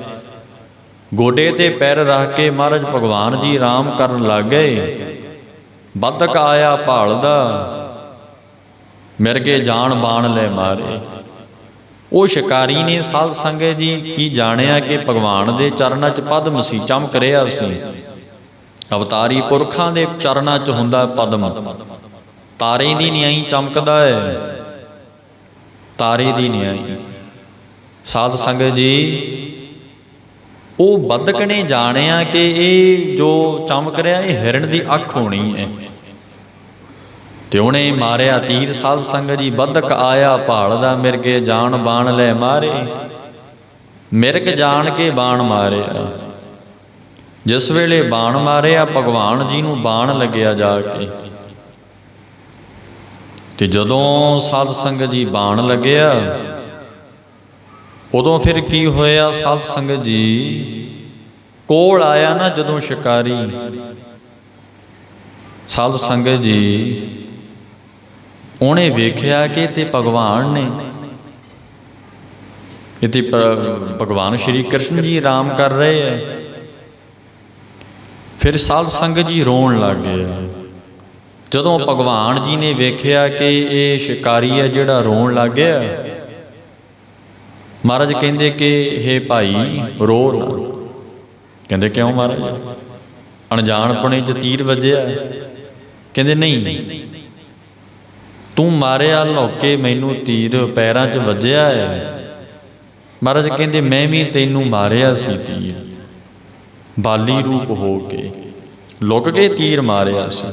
Speaker 1: ਗੋਡੇ ਤੇ ਪੈਰ ਰੱਖ ਕੇ ਮਹਾਰਾਜ ਭਗਵਾਨ ਜੀ ਆਰਾਮ ਕਰਨ ਲੱਗ ਗਏ। ਬੱਦਕ ਆਇਆ ਭਾਲਦਾ, ਮਿਰਗੇ ਜਾਨ ਬਾਣ ਲੈ ਮਾਰੇ। ਉਹ ਸ਼ਿਕਾਰੀ ਨੇ ਸਾਧ ਸੰਗਤ ਜੀ ਕੀ ਜਾਣਿਆ ਕਿ ਭਗਵਾਨ ਦੇ ਚਰਨਾਂ 'ਚ ਪਦਮ ਸੀ, ਚਮਕ ਰਿਹਾ ਸੀ। ਅਵਤਾਰੀ ਪੁਰਖਾਂ ਦੇ ਚਰਨਾਂ 'ਚ ਹੁੰਦਾ ਪਦਮ, ਤਾਰੇ ਦੀ ਨਿਆਈ ਚਮਕਦਾ ਹੈ, ਤਾਰੇ ਦੀ ਨਿਆਈ। ਸਾਧ ਸੰਗਤ ਜੀ ਉਹ ਬੱਦਕ ਨੇ ਜਾਣਿਆ ਕਿ ਇਹ ਜੋ ਚਮਕ ਰਿਹਾ ਇਹ ਹਿਰਨ ਦੀ ਅੱਖ ਹੋਣੀ ਹੈ, ਤੇ ਉਹਨੇ ਮਾਰਿਆ ਤੀਰ। ਸਾਧ ਸੰਗਤ ਜੀ ਬੱਦਕ ਆਇਆ ਭਾਲਦਾ, ਮਿਰਗੇ ਜਾਨ ਬਾਣ ਲੈ ਮਾਰੇ। ਮਿਰਗ ਜਾਣ ਕੇ ਬਾਣ ਮਾਰਿਆ। ਜਿਸ ਵੇਲੇ ਬਾਣ ਮਾਰਿਆ ਭਗਵਾਨ ਜੀ ਨੂੰ ਬਾਣ ਲੱਗਿਆ ਜਾ ਕੇ, ਤੇ ਜਦੋਂ ਸਾਧ ਸੰਗਤ ਜੀ ਬਾਣ ਲੱਗਿਆ ਉਦੋਂ ਫਿਰ ਕੀ ਹੋਇਆ ਸਾਧ ਸੰਗਤ ਜੀ? ਕੋਲ ਆਇਆ ਨਾ ਜਦੋਂ ਸ਼ਿਕਾਰੀ, ਸਾਧ ਸੰਗਤ ਜੀ ਉਹਨੇ ਵੇਖਿਆ ਕਿ ਤੇ ਭਗਵਾਨ ਨੇ, ਇਹ ਤੇ ਭਗਵਾਨ ਸ਼੍ਰੀ ਕ੍ਰਿਸ਼ਨ ਜੀ ਆਰਾਮ ਕਰ ਰਹੇ ਹੈ। ਫਿਰ ਸਾਧ ਸੰਗਤ ਜੀ ਰੋਣ ਲੱਗ ਗਏ ਜਦੋਂ ਭਗਵਾਨ ਜੀ ਨੇ ਵੇਖਿਆ ਕਿ ਇਹ ਸ਼ਿਕਾਰੀ ਹੈ ਜਿਹੜਾ ਰੋਣ ਲੱਗ ਗਿਆ। ਮਹਾਰਾਜ ਕਹਿੰਦੇ ਕਿ ਹੇ ਭਾਈ ਰੋ ਨਾ। ਕਹਿੰਦੇ ਕਿਉਂ ਮਹਾਰਾਜ? ਅਣਜਾਣਪੁਣੇ 'ਚ ਤੀਰ ਵੱਜਿਆ। ਕਹਿੰਦੇ ਨਹੀਂ, ਤੂੰ ਮਾਰਿਆ ਲੌਕੇ ਮੈਨੂੰ ਤੀਰ, ਪੈਰਾਂ 'ਚ ਵੱਜਿਆ ਹੈ। ਮਹਾਰਾਜ ਕਹਿੰਦੇ ਮੈਂ ਵੀ ਤੈਨੂੰ ਮਾਰਿਆ ਸੀ ਤੀਰ, ਬਾਲੀ ਰੂਪ ਹੋ ਕੇ ਲੁਕ ਕੇ ਤੀਰ ਮਾਰਿਆ ਸੀ।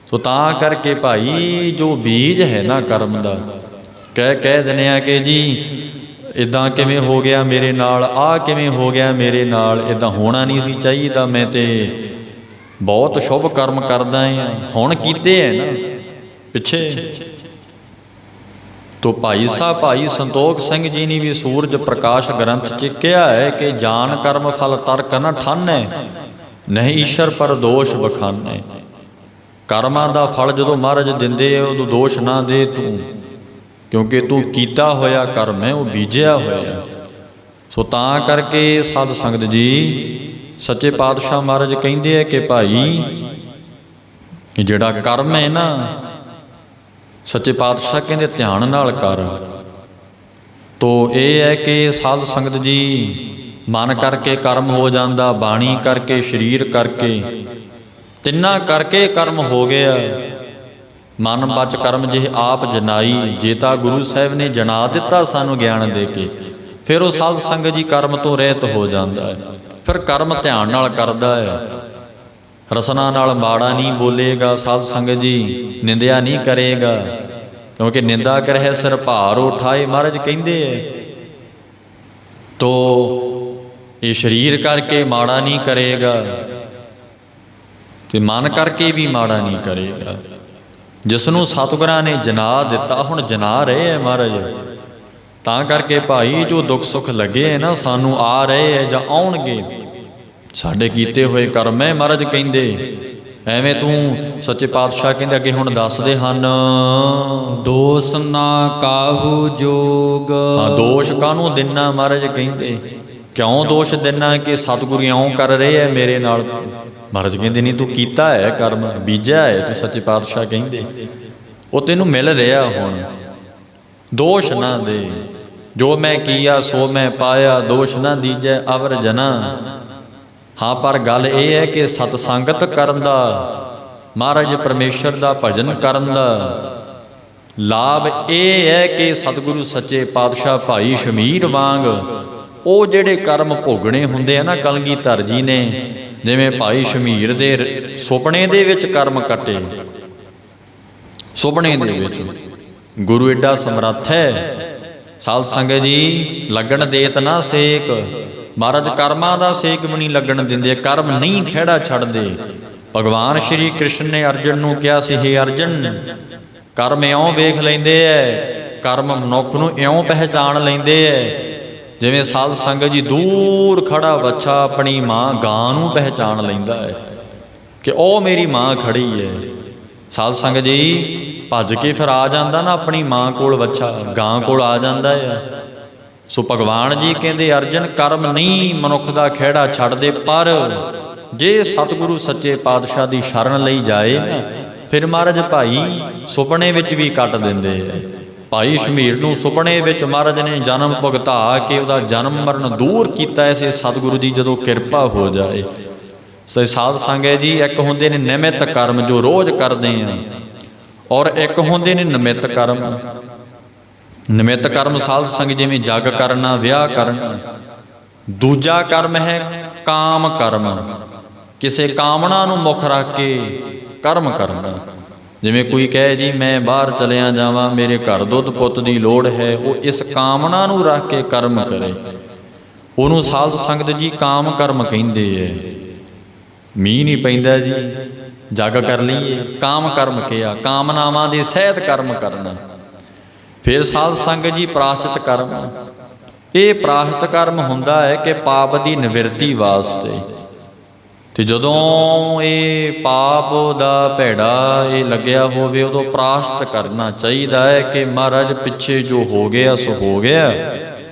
Speaker 1: ਸੋ ਤਾਂ ਕਰਕੇ ਭਾਈ ਜੋ ਬੀਜ ਹੈ ਨਾ ਕਰਮ ਦਾ, ਕਹਿ ਦਿੰਦੇ ਆ ਕਿ ਜੀ ਇੱਦਾਂ ਕਿਵੇਂ ਹੋ ਗਿਆ ਮੇਰੇ ਨਾਲ, ਆਹ ਕਿਵੇਂ ਹੋ ਗਿਆ ਮੇਰੇ ਨਾਲ, ਇੱਦਾਂ ਹੋਣਾ ਨਹੀਂ ਸੀ ਚਾਹੀਦਾ, ਮੈਂ ਤੇ ਬਹੁਤ ਸ਼ੁਭ ਕਰਮ ਕਰਦਾ ਹਾਂ, ਹੁਣ ਕੀਤੇ ਹੈ ਨਾ ਪਿੱਛੇ। ਤੋ ਭਾਈ ਸਾਹਿਬ ਭਾਈ ਸੰਤੋਖ ਸਿੰਘ ਜੀ ਨੇ ਵੀ ਸੂਰਜ ਪ੍ਰਕਾਸ਼ ਗ੍ਰੰਥ 'ਚ ਕਿਹਾ ਹੈ ਕਿ ਜਾਨ ਕਰਮ ਫਲ ਤਰਕ ਨ ਠਾਨੈ, ਨਹੀਂ ਈਸ਼ਰ ਪਰ ਦੋਸ਼ ਬਖਾਨੈ। ਕਰਮਾਂ ਦਾ ਫਲ ਜਦੋਂ ਮਹਾਰਾਜ ਦਿੰਦੇ ਉਦੋਂ ਦੋਸ਼ ਨਾ ਦੇ ਤੂੰ, ਕਿਉਂਕਿ ਤੂੰ ਕੀਤਾ ਹੋਇਆ ਕਰਮ ਹੈ, ਉਹ ਬੀਜਿਆ ਹੋਇਆ। ਸੋ ਤਾਂ ਕਰਕੇ ਸਾਧ ਸੰਗਤ ਜੀ ਸੱਚੇ ਪਾਤਸ਼ਾਹ ਮਹਾਰਾਜ ਕਹਿੰਦੇ ਆ ਕਿ ਭਾਈ ਜਿਹੜਾ ਕਰਮ ਹੈ ਨਾ, ਸੱਚੇ ਪਾਤਸ਼ਾਹ ਕਹਿੰਦੇ ਧਿਆਨ ਨਾਲ ਕਰ। ਤੋ ਇਹ ਹੈ ਕਿ ਸਾਧ ਸੰਗਤ ਜੀ ਮਨ ਕਰਕੇ ਕਰਮ ਹੋ ਜਾਂਦਾ, ਬਾਣੀ ਕਰਕੇ, ਸਰੀਰ ਕਰਕੇ, ਤਿੰਨਾਂ ਕਰਕੇ ਕਰਮ ਹੋ ਗਿਆ। ਮਨ ਬਚ ਕਰਮ ਜੇ ਆਪ ਜਨਾਈ, ਜੇ ਤਾਂ ਗੁਰੂ ਸਾਹਿਬ ਨੇ ਜਨਾ ਦਿੱਤਾ ਸਾਨੂੰ ਗਿਆਨ ਦੇ ਕੇ, ਫਿਰ ਉਹ ਸਾਧ ਸੰਗਤ ਜੀ ਕਰਮ ਤੋਂ ਰਹਿਤ ਹੋ ਜਾਂਦਾ ਹੈ। ਫਿਰ ਕਰਮ ਧਿਆਨ ਨਾਲ ਕਰਦਾ ਹੈ, ਰਸਨਾ ਨਾਲ ਮਾੜਾ ਨਹੀਂ ਬੋਲੇਗਾ ਸਾਧ ਸੰਗਤ ਜੀ, ਨਿੰਦਿਆ ਨਹੀਂ ਕਰੇਗਾ, ਕਿਉਂਕਿ ਨਿੰਦਾ ਕਰਹਿ ਸਿਰ ਭਾਰ ਉਠਾਏ ਮਹਾਰਾਜ ਕਹਿੰਦੇ ਹੈ। ਤੋ ਇਹ ਸਰੀਰ ਕਰਕੇ ਮਾੜਾ ਨਹੀਂ ਕਰੇਗਾ ਤੇ ਮਨ ਕਰਕੇ ਵੀ ਮਾੜਾ ਨਹੀਂ ਕਰੇਗਾ। ਜਿਸ ਨੂੰ ਸਤਿਗੁਰਾਂ ਨੇ ਜਨਾ ਦਿੱਤਾ, ਹੁਣ ਜਨਾ ਰਹੇ ਹੈ ਮਹਾਰਾਜ। ਤਾਂ ਕਰਕੇ ਭਾਈ ਜੋ ਦੁੱਖ ਸੁੱਖ ਲੱਗੇ ਹੈ ਨਾ ਸਾਨੂੰ, ਆ ਰਹੇ ਹੈ ਜਾਂ ਆਉਣਗੇ, ਸਾਡੇ ਕੀਤੇ ਹੋਏ ਕਰਮ ਹੈ ਮਹਾਰਾਜ ਕਹਿੰਦੇ। ਐਵੇਂ ਤੂੰ ਸੱਚੇ ਪਾਤਸ਼ਾਹ ਕਹਿੰਦੇ ਅੱਗੇ ਹੁਣ ਦੱਸਦੇ ਹਨ,
Speaker 2: ਦੋਸ ਨਾ ਕਾਹੂ ਜੋਗ।
Speaker 1: ਹਾਂ, ਦੋਸ਼ ਕਾਹਨੂੰ ਦਿਨਾ ਮਹਾਰਾਜ ਕਹਿੰਦੇ, ਕਿਉਂ ਦੋਸ਼ ਦਿਨਾ ਕਿ ਸਤਿਗੁਰੂ ਇਉਂ ਕਰ ਰਹੇ ਹੈ ਮੇਰੇ ਨਾਲ। ਮਹਾਰਾਜ ਕਹਿੰਦੇ ਨਹੀਂ, ਤੂੰ ਕੀਤਾ ਹੈ ਕਰਮ, ਬੀਜਿਆ ਹੈ ਤੂੰ। ਸੱਚੇ ਪਾਤਸ਼ਾਹ ਕਹਿੰਦੇ ਉਹ ਤੈਨੂੰ ਮਿਲ ਰਿਹਾ, ਹੁਣ ਦੋਸ਼ ਨਾ ਦੇ। ਜੋ ਮੈਂ ਕੀਆ ਸੋ ਮੈਂ ਪਾਇਆ, ਦੋਸ਼ ਨਾ ਦੀਜੈ ਅਵਰ ਜਨਾ। ਹਾਂ, ਪਰ ਗੱਲ ਇਹ ਹੈ ਕਿ ਸਤ ਸੰਗਤ ਕਰਨ ਦਾ, ਮਹਾਰਾਜ ਪਰਮੇਸ਼ਰ ਦਾ ਭਜਨ ਕਰਨ ਦਾ ਲਾਭ ਇਹ ਹੈ ਕਿ ਸਤਿਗੁਰੂ ਸੱਚੇ ਪਾਤਸ਼ਾਹ ਭਾਈ ਸ਼ਮੀਰ ਵਾਂਗ ਉਹ ਜਿਹੜੇ ਕਰਮ ਭੋਗਣੇ ਹੁੰਦੇ ਆ ਨਾ, ਕਲਗੀਧਰ ਜੀ ਨੇ ਜਿਵੇਂ ਭਾਈ ਸ਼ਮੀਰ ਦੇ ਸੁਪਨੇ ਦੇ ਵਿੱਚ ਕਰਮ ਕੱਟੇ, ਸੁਪਨੇ ਦੇ ਵਿੱਚ ਗੁਰੂ ਏਡਾ ਸਮਰੱਥ ਹੈ। ਸਾਧ ਸੰਗਤ ਜੀ ਲੱਗਣ ਦੇਤ ਨਾ ਸੇਕ, ਮਹਾਰਾਜ ਕਰਮਾਂ ਦਾ ਸੇਕ ਵੀ ਨਹੀਂ ਲੱਗਣ ਦਿੰਦੇ, ਕਰਮ ਨਹੀਂ ਖਹਿੜਾ ਛੱਡਦੇ। ਭਗਵਾਨ ਸ਼੍ਰੀ ਕ੍ਰਿਸ਼ਨ ਨੇ ਅਰਜਨ ਨੂੰ ਕਿਹਾ ਸੀ, ਹੇ ਅਰਜਨ ਕਰਮ ਇਉਂ ਵੇਖ ਲੈਂਦੇ ਐ, ਕਰਮ ਮਨੁੱਖ ਨੂੰ ਇਉਂ ਪਹਿਚਾਣ ਲੈਂਦੇ ਐ ਜਿਵੇਂ ਸਾਧ ਸੰਗਤ ਜੀ ਦੂਰ ਖੜਾ ਬੱਚਾ ਆਪਣੀ ਮਾਂ ਗਾਂ ਨੂੰ ਪਹਿਚਾਣ ਲੈਂਦਾ ਹੈ ਕਿ ਉਹ ਮੇਰੀ ਮਾਂ ਖੜੀ ਹੈ। ਸਾਧ ਸੰਗਤ ਜੀ ਭੱਜ ਕੇ ਫਿਰ ਆ ਜਾਂਦਾ ਨਾ ਆਪਣੀ ਮਾਂ ਕੋਲ, ਬੱਚਾ ਗਾਂ ਕੋਲ ਆ ਜਾਂਦਾ ਹੈ। ਸੋ ਭਗਵਾਨ ਜੀ ਕਹਿੰਦੇ ਅਰਜਨ ਕਰਮ ਨਹੀਂ ਮਨੁੱਖ ਦਾ ਖਹਿੜਾ ਛੱਡਦੇ, ਪਰ ਜੇ ਸਤਿਗੁਰੂ ਸੱਚੇ ਪਾਤਸ਼ਾਹ ਦੀ ਸ਼ਰਨ ਲਈ ਜਾਏ ਨਾ, ਫਿਰ ਮਹਾਰਾਜ ਭਾਈ ਸੁਪਨੇ ਵਿੱਚ ਵੀ ਕੱਟ ਦਿੰਦੇ ਹੈ। ਭਾਈ ਸ਼ਮੀਰ ਨੂੰ ਸੁਪਨੇ ਵਿੱਚ ਮਹਾਰਾਜ ਨੇ ਜਨਮ ਭੁਗਤਾ ਕੇ ਉਹਦਾ ਜਨਮ ਮਰਨ ਦੂਰ ਕੀਤਾ। ਐਸੇ ਸਤਿਗੁਰੂ ਦੀ ਜਦੋਂ ਕਿਰਪਾ ਹੋ ਜਾਏ। ਸੋ ਸਾਧ ਸੰਗਤ ਜੀ ਇੱਕ ਹੁੰਦੇ ਨੇ ਨਿਮਿਤ ਕਰਮ ਜੋ ਰੋਜ਼ ਕਰਦੇ ਆ, ਔਰ ਇੱਕ ਹੁੰਦੇ ਨੇ ਨਿਮਿਤ ਕਰਮ। ਨਿਮਿਤ ਕਰਮ ਸਾਧ ਸੰਗਤ ਜਿਵੇਂ ਜਗ ਕਰਨਾ, ਵਿਆਹ ਕਰਨਾ। ਦੂਜਾ ਕਰਮ ਹੈ ਕਾਮ ਕਰਮ, ਕਿਸੇ ਕਾਮਨਾ ਨੂੰ ਮੁੱਖ ਰੱਖ ਕੇ ਕਰਮ ਕਰਨਾ। ਜਿਵੇਂ ਕੋਈ ਕਹੇ ਜੀ ਮੈਂ ਬਾਹਰ ਚਲਿਆ ਜਾਵਾਂ, ਮੇਰੇ ਘਰ ਦੁੱਧ ਪੁੱਤ ਦੀ ਲੋੜ ਹੈ, ਉਹ ਇਸ ਕਾਮਨਾ ਨੂੰ ਰੱਖ ਕੇ ਕਰਮ ਕਰੇ, ਉਹਨੂੰ ਸਾਧ ਸੰਗਤ ਜੀ ਕਾਮ ਕਰਮ ਕਹਿੰਦੇ ਹੈ। ਮੀਂਹ ਨਹੀਂ ਪੈਂਦਾ ਜੀ, ਜਗ ਕਰ ਲਈਏ, ਕਾਮ ਕਰਮ ਕਿਹਾ, ਕਾਮਨਾਵਾਂ ਦੇ ਸਹਿਤ ਕਰਮ ਕਰਨਾ। ਫਿਰ ਸਾਧ ਸੰਗਤ ਜੀ ਪ੍ਰਾਸ਼ਚਿਤ ਕਰਮ। ਇਹ ਪ੍ਰਾਸ਼ਚਿਤ ਕਰਮ ਹੁੰਦਾ ਹੈ ਕਿ ਪਾਪ ਦੀ ਨਿਵਰਤੀ ਵਾਸਤੇ। ਤੇ ਜਦੋਂ ਇਹ ਪਾਪ ਦਾ ਭੈੜਾ ਇਹ ਲੱਗਿਆ ਹੋਵੇ, ਉਦੋਂ ਪ੍ਰਾਸ਼ਚਿਤ ਕਰਨਾ ਚਾਹੀਦਾ ਹੈ ਕਿ ਮਹਾਰਾਜ ਪਿੱਛੇ ਜੋ ਹੋ ਗਿਆ ਸੋ ਹੋ ਗਿਆ,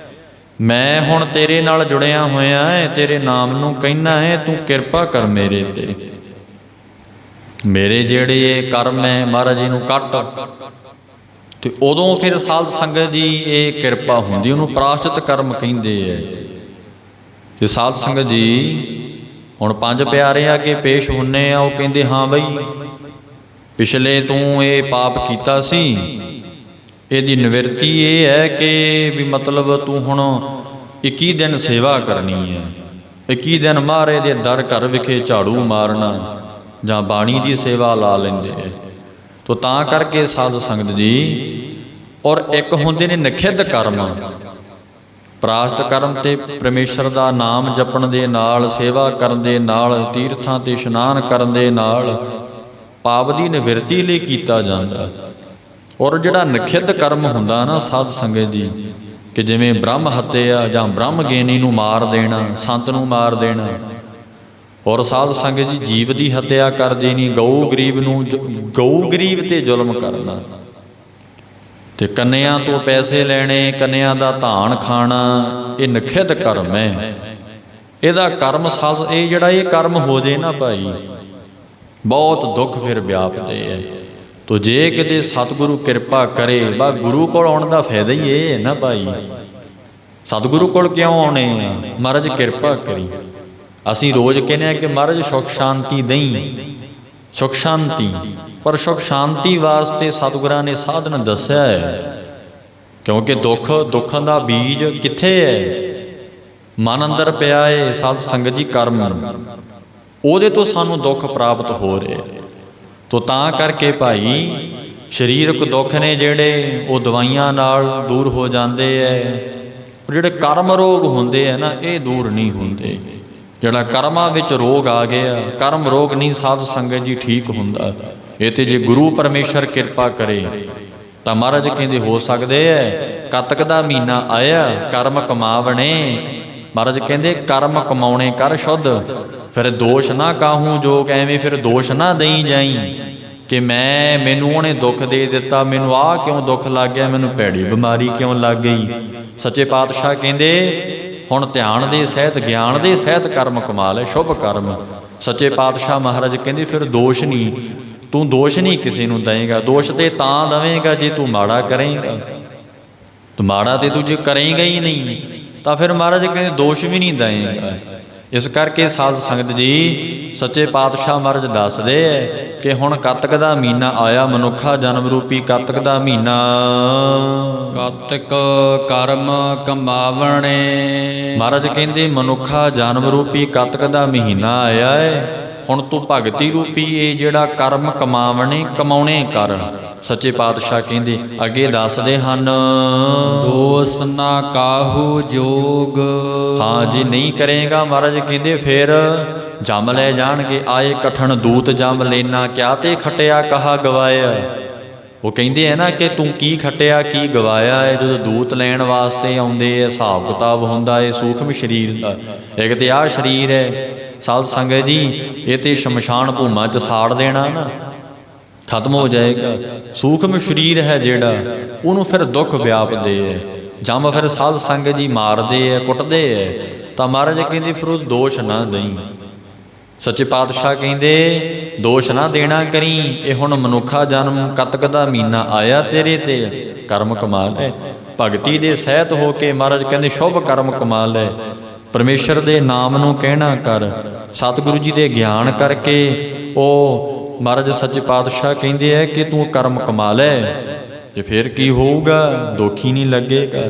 Speaker 1: ਮੈਂ ਹੁਣ ਤੇਰੇ ਨਾਲ ਜੁੜਿਆ ਹੋਇਆ ਹੈ, ਤੇਰੇ ਨਾਮ ਨੂੰ ਕਹਿਣਾ ਹੈ, ਤੂੰ ਕਿਰਪਾ ਕਰ ਮੇਰੇ ਤੇ। ਮੇਰੇ ਜਿਹੜੇ ਇਹ ਕਰਮ ਹੈ ਮਹਾਰਾਜ ਜੀ ਨੂੰ ਕੱਟ। ਤੇ ਉਦੋਂ ਫਿਰ ਸਾਧ ਸੰਗਤ ਜੀ ਇਹ ਕਿਰਪਾ ਹੁੰਦੀ, ਉਹਨੂੰ ਪ੍ਰਾਸ਼ਚਿਤ ਕਰਮ ਕਹਿੰਦੇ ਹੈ। ਤੇ ਸਾਧ ਸੰਗਤ ਜੀ ਹੁਣ ਪੰਜ ਪਿਆਰੇ ਅੱਗੇ ਪੇਸ਼ ਹੁੰਨੇ ਆ, ਉਹ ਕਹਿੰਦੇ ਹਾਂ ਬਈ ਪਿਛਲੇ ਤੂੰ ਇਹ ਪਾਪ ਕੀਤਾ ਸੀ, ਇਹਦੀ ਨਿਵਰਤੀ ਇਹ ਹੈ ਕਿ ਵੀ ਮਤਲਬ ਤੂੰ ਹੁਣ 21 ਦਿਨ ਸੇਵਾ ਕਰਨੀ ਹੈ। 21 ਦਿਨ ਮਹਾਰਾਜ ਦੇ ਦਰ ਘਰ ਵਿਖੇ ਝਾੜੂ ਮਾਰਨਾ ਜਾਂ ਬਾਣੀ ਦੀ ਸੇਵਾ ਲਾ ਲੈਂਦੇ ਹੈ। ਤੋ ਤਾਂ ਕਰਕੇ ਸਾਧ ਸੰਗਤ ਜੀ, ਔਰ ਇੱਕ ਹੁੰਦੇ ਨੇ ਨਿਖਿੱਧ ਕਰਮ। ਪ੍ਰਾਸ਼ਚਿਤ ਕਰਮ ਤੇ ਪਰਮੇਸ਼ਰ ਦਾ ਨਾਮ ਜਪਣ ਦੇ ਨਾਲ, ਸੇਵਾ ਕਰਨ ਦੇ ਨਾਲ, ਤੀਰਥਾਂ ਤੇ ਇਸ਼ਨਾਨ ਕਰਨ ਦੇ ਨਾਲ ਪਾਪ ਦੀ ਨਿਵਰਤੀ ਲਈ ਕੀਤਾ ਜਾਂਦਾ। ਔਰ ਜਿਹੜਾ ਨਿਖਿੱਧ ਕਰਮ ਹੁੰਦਾ ਨਾ ਸਾਧ ਸੰਗਤ ਜੀ, ਕਿ ਜਿਵੇਂ ਬ੍ਰਹਮ ਹੱਤਿਆ ਜਾਂ ਬ੍ਰਹਮ ਗਿਆਨੀ ਨੂੰ ਮਾਰ ਦੇਣਾ, ਸੰਤ ਨੂੰ ਮਾਰ ਦੇਣਾ। ਔਰ ਸਾਧ ਸੰਗਤ ਜੀ ਜੀਵ ਦੀ ਹੱਤਿਆ ਕਰ ਦੇਣੀ, ਗਊ ਗਰੀਬ ਤੇ ਜ਼ੁਲਮ ਕਰਨਾ, ਤੇ ਕੰਨਿਆਂ ਤੋਂ ਪੈਸੇ ਲੈਣੇ, ਕੰਨਿਆਂ ਦਾ ਧਾਨ ਖਾਣਾ, ਇਹ ਨਖਿਦ ਕਰਮ ਹੈ। ਇਹਦਾ ਕਰਮ ਸਾਜ਼ ਇਹ ਜਿਹੜਾ ਇਹ ਕਰਮ ਹੋ ਜੇ ਨਾ ਭਾਈ, ਬਹੁਤ ਦੁੱਖ ਫਿਰ ਵਿਆਪਦੇ ਹੈ। ਤੋ ਜੇ ਕਿਤੇ ਸਤਿਗੁਰੂ ਕਿਰਪਾ ਕਰੇ, ਬਾ ਗੁਰੂ ਕੋਲ ਆਉਣ ਦਾ ਫਾਇਦਾ ਹੀ ਇਹ ਹੈ ਨਾ ਭਾਈ। ਸਤਿਗੁਰੂ ਕੋਲ ਕਿਉਂ ਆਉਣੇ ਆ? ਮਹਾਰਾਜ ਕਿਰਪਾ ਕਰੀ। ਅਸੀਂ ਰੋਜ਼ ਕਹਿੰਦੇ ਆ ਕਿ ਮਹਾਰਾਜ ਸੁਖ ਸ਼ਾਂਤੀ ਦੇਈਂ, ਸੁਖ ਸ਼ਾਂਤੀ, ਪਰ ਸੁਖ ਸ਼ਾਂਤੀ ਵਾਸਤੇ ਸਤਿਗੁਰਾਂ ਨੇ ਸਾਧਨ ਦੱਸਿਆ ਹੈ। ਕਿਉਂਕਿ ਦੁੱਖਾਂ ਦਾ ਬੀਜ ਕਿੱਥੇ ਹੈ? ਮਨ ਅੰਦਰ ਪਿਆ ਹੈ। ਸਾਧ ਸੰਗਤ ਜੀ ਕਰਮ, ਉਹਦੇ ਤੋਂ ਸਾਨੂੰ ਦੁੱਖ ਪ੍ਰਾਪਤ ਹੋ ਰਹੇ। ਤੋ ਤਾਂ ਕਰਕੇ ਭਾਈ ਸਰੀਰਕ ਦੁੱਖ ਨੇ ਜਿਹੜੇ ਉਹ ਦਵਾਈਆਂ ਨਾਲ ਦੂਰ ਹੋ ਜਾਂਦੇ ਐ। ਜਿਹੜੇ ਕਰਮ ਰੋਗ ਹੁੰਦੇ ਆ ਨਾ, ਇਹ ਦੂਰ ਨਹੀਂ ਹੁੰਦੇ। ਜਿਹੜਾ ਕਰਮਾਂ ਵਿੱਚ ਰੋਗ ਆ ਗਿਆ, ਕਰਮ ਰੋਗ ਨਹੀਂ ਸਾਧ ਸੰਗਤ ਜੀ ਠੀਕ ਹੁੰਦਾ। ਇਹ ਤੇ ਜੇ ਗੁਰੂ ਪਰਮੇਸ਼ਰ ਕਿਰਪਾ ਕਰੇ ਤਾਂ ਮਹਾਰਾਜ ਕਹਿੰਦੇ ਹੋ ਸਕਦੇ ਐ। ਕੱਤਕ ਦਾ ਮਹੀਨਾ ਆਇਆ, ਕਰਮ ਕਮਾਵਣੇ। ਮਹਾਰਾਜ ਕਹਿੰਦੇ ਕਰਮ ਕਮਾਉਣੇ ਕਰ ਸ਼ੁੱਧ। ਫਿਰ ਦੋਸ਼ ਨਾ ਕਾਹੂ ਜੋਗ, ਐਵੇਂ ਫਿਰ ਦੋਸ਼ ਨਾ ਦਈ ਜਾਈ ਕਿ ਮੈਨੂੰ ਉਹਨੇ ਦੁੱਖ ਦੇ ਦਿੱਤਾ, ਮੈਨੂੰ ਆਹ ਕਿਉਂ ਦੁੱਖ ਲੱਗ ਗਿਆ, ਮੈਨੂੰ ਭੈੜੀ ਬਿਮਾਰੀ ਕਿਉਂ ਲੱਗ ਗਈ। ਸੱਚੇ ਪਾਤਸ਼ਾਹ ਕਹਿੰਦੇ ਹੁਣ ਧਿਆਨ ਦੇ ਸਹਿਤ, ਗਿਆਨ ਦੇ ਸਹਿਤ ਕਰਮ ਕਮਾ ਲੈ, ਸ਼ੁਭ ਕਰਮ। ਸੱਚੇ ਪਾਤਸ਼ਾਹ ਮਹਾਰਾਜ ਕਹਿੰਦੇ ਫਿਰ ਦੋਸ਼ ਨਹੀਂ, ਤੂੰ ਦੋਸ਼ ਨਹੀਂ ਕਿਸੇ ਨੂੰ ਦੇਵੇਂਗਾ। ਦੋਸ਼ ਤੇ ਤਾਂ ਦੇਵੇਂਗਾ ਜੇ ਤੂੰ ਮਾੜਾ ਕਰੇਂਗਾ। ਤੂੰ ਮਾੜਾ ਤੇ ਤੂੰ ਜੇ ਕਰੇਂਗਾ ਹੀ ਨਹੀਂ ਤਾਂ ਫਿਰ ਮਹਾਰਾਜ ਕਹਿੰਦੇ ਦੋਸ਼ ਵੀ ਨਹੀਂ ਦੇਵੇਂਗਾ। ਇਸ ਕਰਕੇ ਸਾਧ ਸੰਗਤ ਜੀ ਸੱਚੇ ਪਾਤਸ਼ਾਹ ਮਹਾਰਾਜ ਦੱਸਦੇ ਹੈ ਕਿ ਹੁਣ ਕੱਤਕ ਦਾ ਮਹੀਨਾ ਆਇਆ, ਮਨੁੱਖਾ ਜਨਮ ਰੂਪੀ ਕੱਤਕ ਦਾ ਮਹੀਨਾ।
Speaker 2: ਕੱਤਕ ਕਰਮ ਕਮਾਵਣੇ।
Speaker 1: ਮਹਾਰਾਜ ਕਹਿੰਦੇ ਮਨੁੱਖਾ ਜਨਮ ਰੂਪੀ ਕੱਤਕ ਦਾ ਮਹੀਨਾ ਆਇਆ ਹੈ। ਹੁਣ ਤੂੰ ਭਗਤੀ ਰੂਪੀ ਇਹ ਜਿਹੜਾ ਕਰਮ ਕਮਾਉਣੇ ਕਰ। ਸੱਚੇ ਪਾਤਸ਼ਾਹ ਕਹਿੰਦੇ ਅੱਗੇ ਦੱਸਦੇ ਹਨ,
Speaker 2: ਦੋਸ ਨਾ ਕਾਹੂ ਜੋਗ।
Speaker 1: ਹਾਂ ਜੇ ਨਹੀਂ ਕਰੇਗਾ ਮਹਾਰਾਜ ਕਹਿੰਦੇ ਫਿਰ ਜੰਮ ਲੈ ਜਾਣਗੇ। ਆਏ ਕਠਨ ਦੂਤ ਜੰਮ ਲੈਣਾ, ਕਿਆ ਤੇ ਖਟਿਆ ਕਹਾ ਗਵਾਇਆ। ਉਹ ਕਹਿੰਦੇ ਹੈ ਨਾ ਕਿ ਤੂੰ ਕੀ ਖਟਿਆ ਕੀ ਗਵਾਇਆ ਹੈ। ਜਦੋਂ ਦੂਤ ਲੈਣ ਵਾਸਤੇ ਆਉਂਦੇ ਹੈ, ਹਿਸਾਬ ਕਿਤਾਬ ਹੁੰਦਾ ਹੈ ਸੂਖਮ ਸਰੀਰ ਦਾ। ਇੱਕ ਤੇ ਆਹ ਸਰੀਰ ਹੈ ਸਾਧ ਸੰਗਤ ਜੀ, ਇਹ ਤੇ ਸ਼ਮਸ਼ਾਨ ਭੂਮਾ 'ਚ ਸਾੜ ਦੇਣਾ ਨਾ, ਖਤਮ ਹੋ ਜਾਏਗਾ। ਸੂਖਮ ਸਰੀਰ ਹੈ ਜਿਹੜਾ, ਉਹਨੂੰ ਫਿਰ ਦੁੱਖ ਵਿਆਪਦੇ ਹੈ। ਜੰਮ ਫਿਰ ਸਾਧ ਸੰਗਤ ਜੀ ਮਾਰਦੇ ਹੈ, ਕੁੱਟਦੇ ਹੈ। ਤਾਂ ਮਹਾਰਾਜ ਕਹਿੰਦੇ ਫਿਰ ਉਹ ਦੋਸ਼ ਨਾ ਦੇਈਂ। ਸੱਚੇ ਪਾਤਸ਼ਾਹ ਕਹਿੰਦੇ ਦੋਸ਼ ਨਾ ਦੇਣਾ ਕਰੀ। ਇਹ ਹੁਣ ਮਨੁੱਖਾ ਜਨਮ ਕੱਤਕ ਦਾ ਮਹੀਨਾ ਆਇਆ ਤੇਰੇ ਤੇ, ਕਰਮ ਕਮਾ ਲੈ। ਭਗਤੀ ਦੇ ਸਹਿਤ ਹੋ ਕੇ ਮਹਾਰਾਜ ਕਹਿੰਦੇ ਸ਼ੁਭ ਕਰਮ ਕਮਾ ਲੈ। ਪਰਮੇਸ਼ਰ ਦੇ ਨਾਮ ਨੂੰ ਕਹਿਣਾ ਕਰ। ਸਤਿਗੁਰੂ ਜੀ ਦੇ ਗਿਆਨ ਕਰਕੇ ਉਹ ਮਹਾਰਾਜ ਸੱਚੇ ਪਾਤਸ਼ਾਹ ਕਹਿੰਦੇ ਹੈ ਕਿ ਤੂੰ ਕਰਮ ਕਮਾ ਲੈ। ਤੇ ਫਿਰ ਕੀ ਹੋਊਗਾ? ਦੁੱਖ ਹੀ ਨਹੀਂ ਲੱਗੇਗਾ।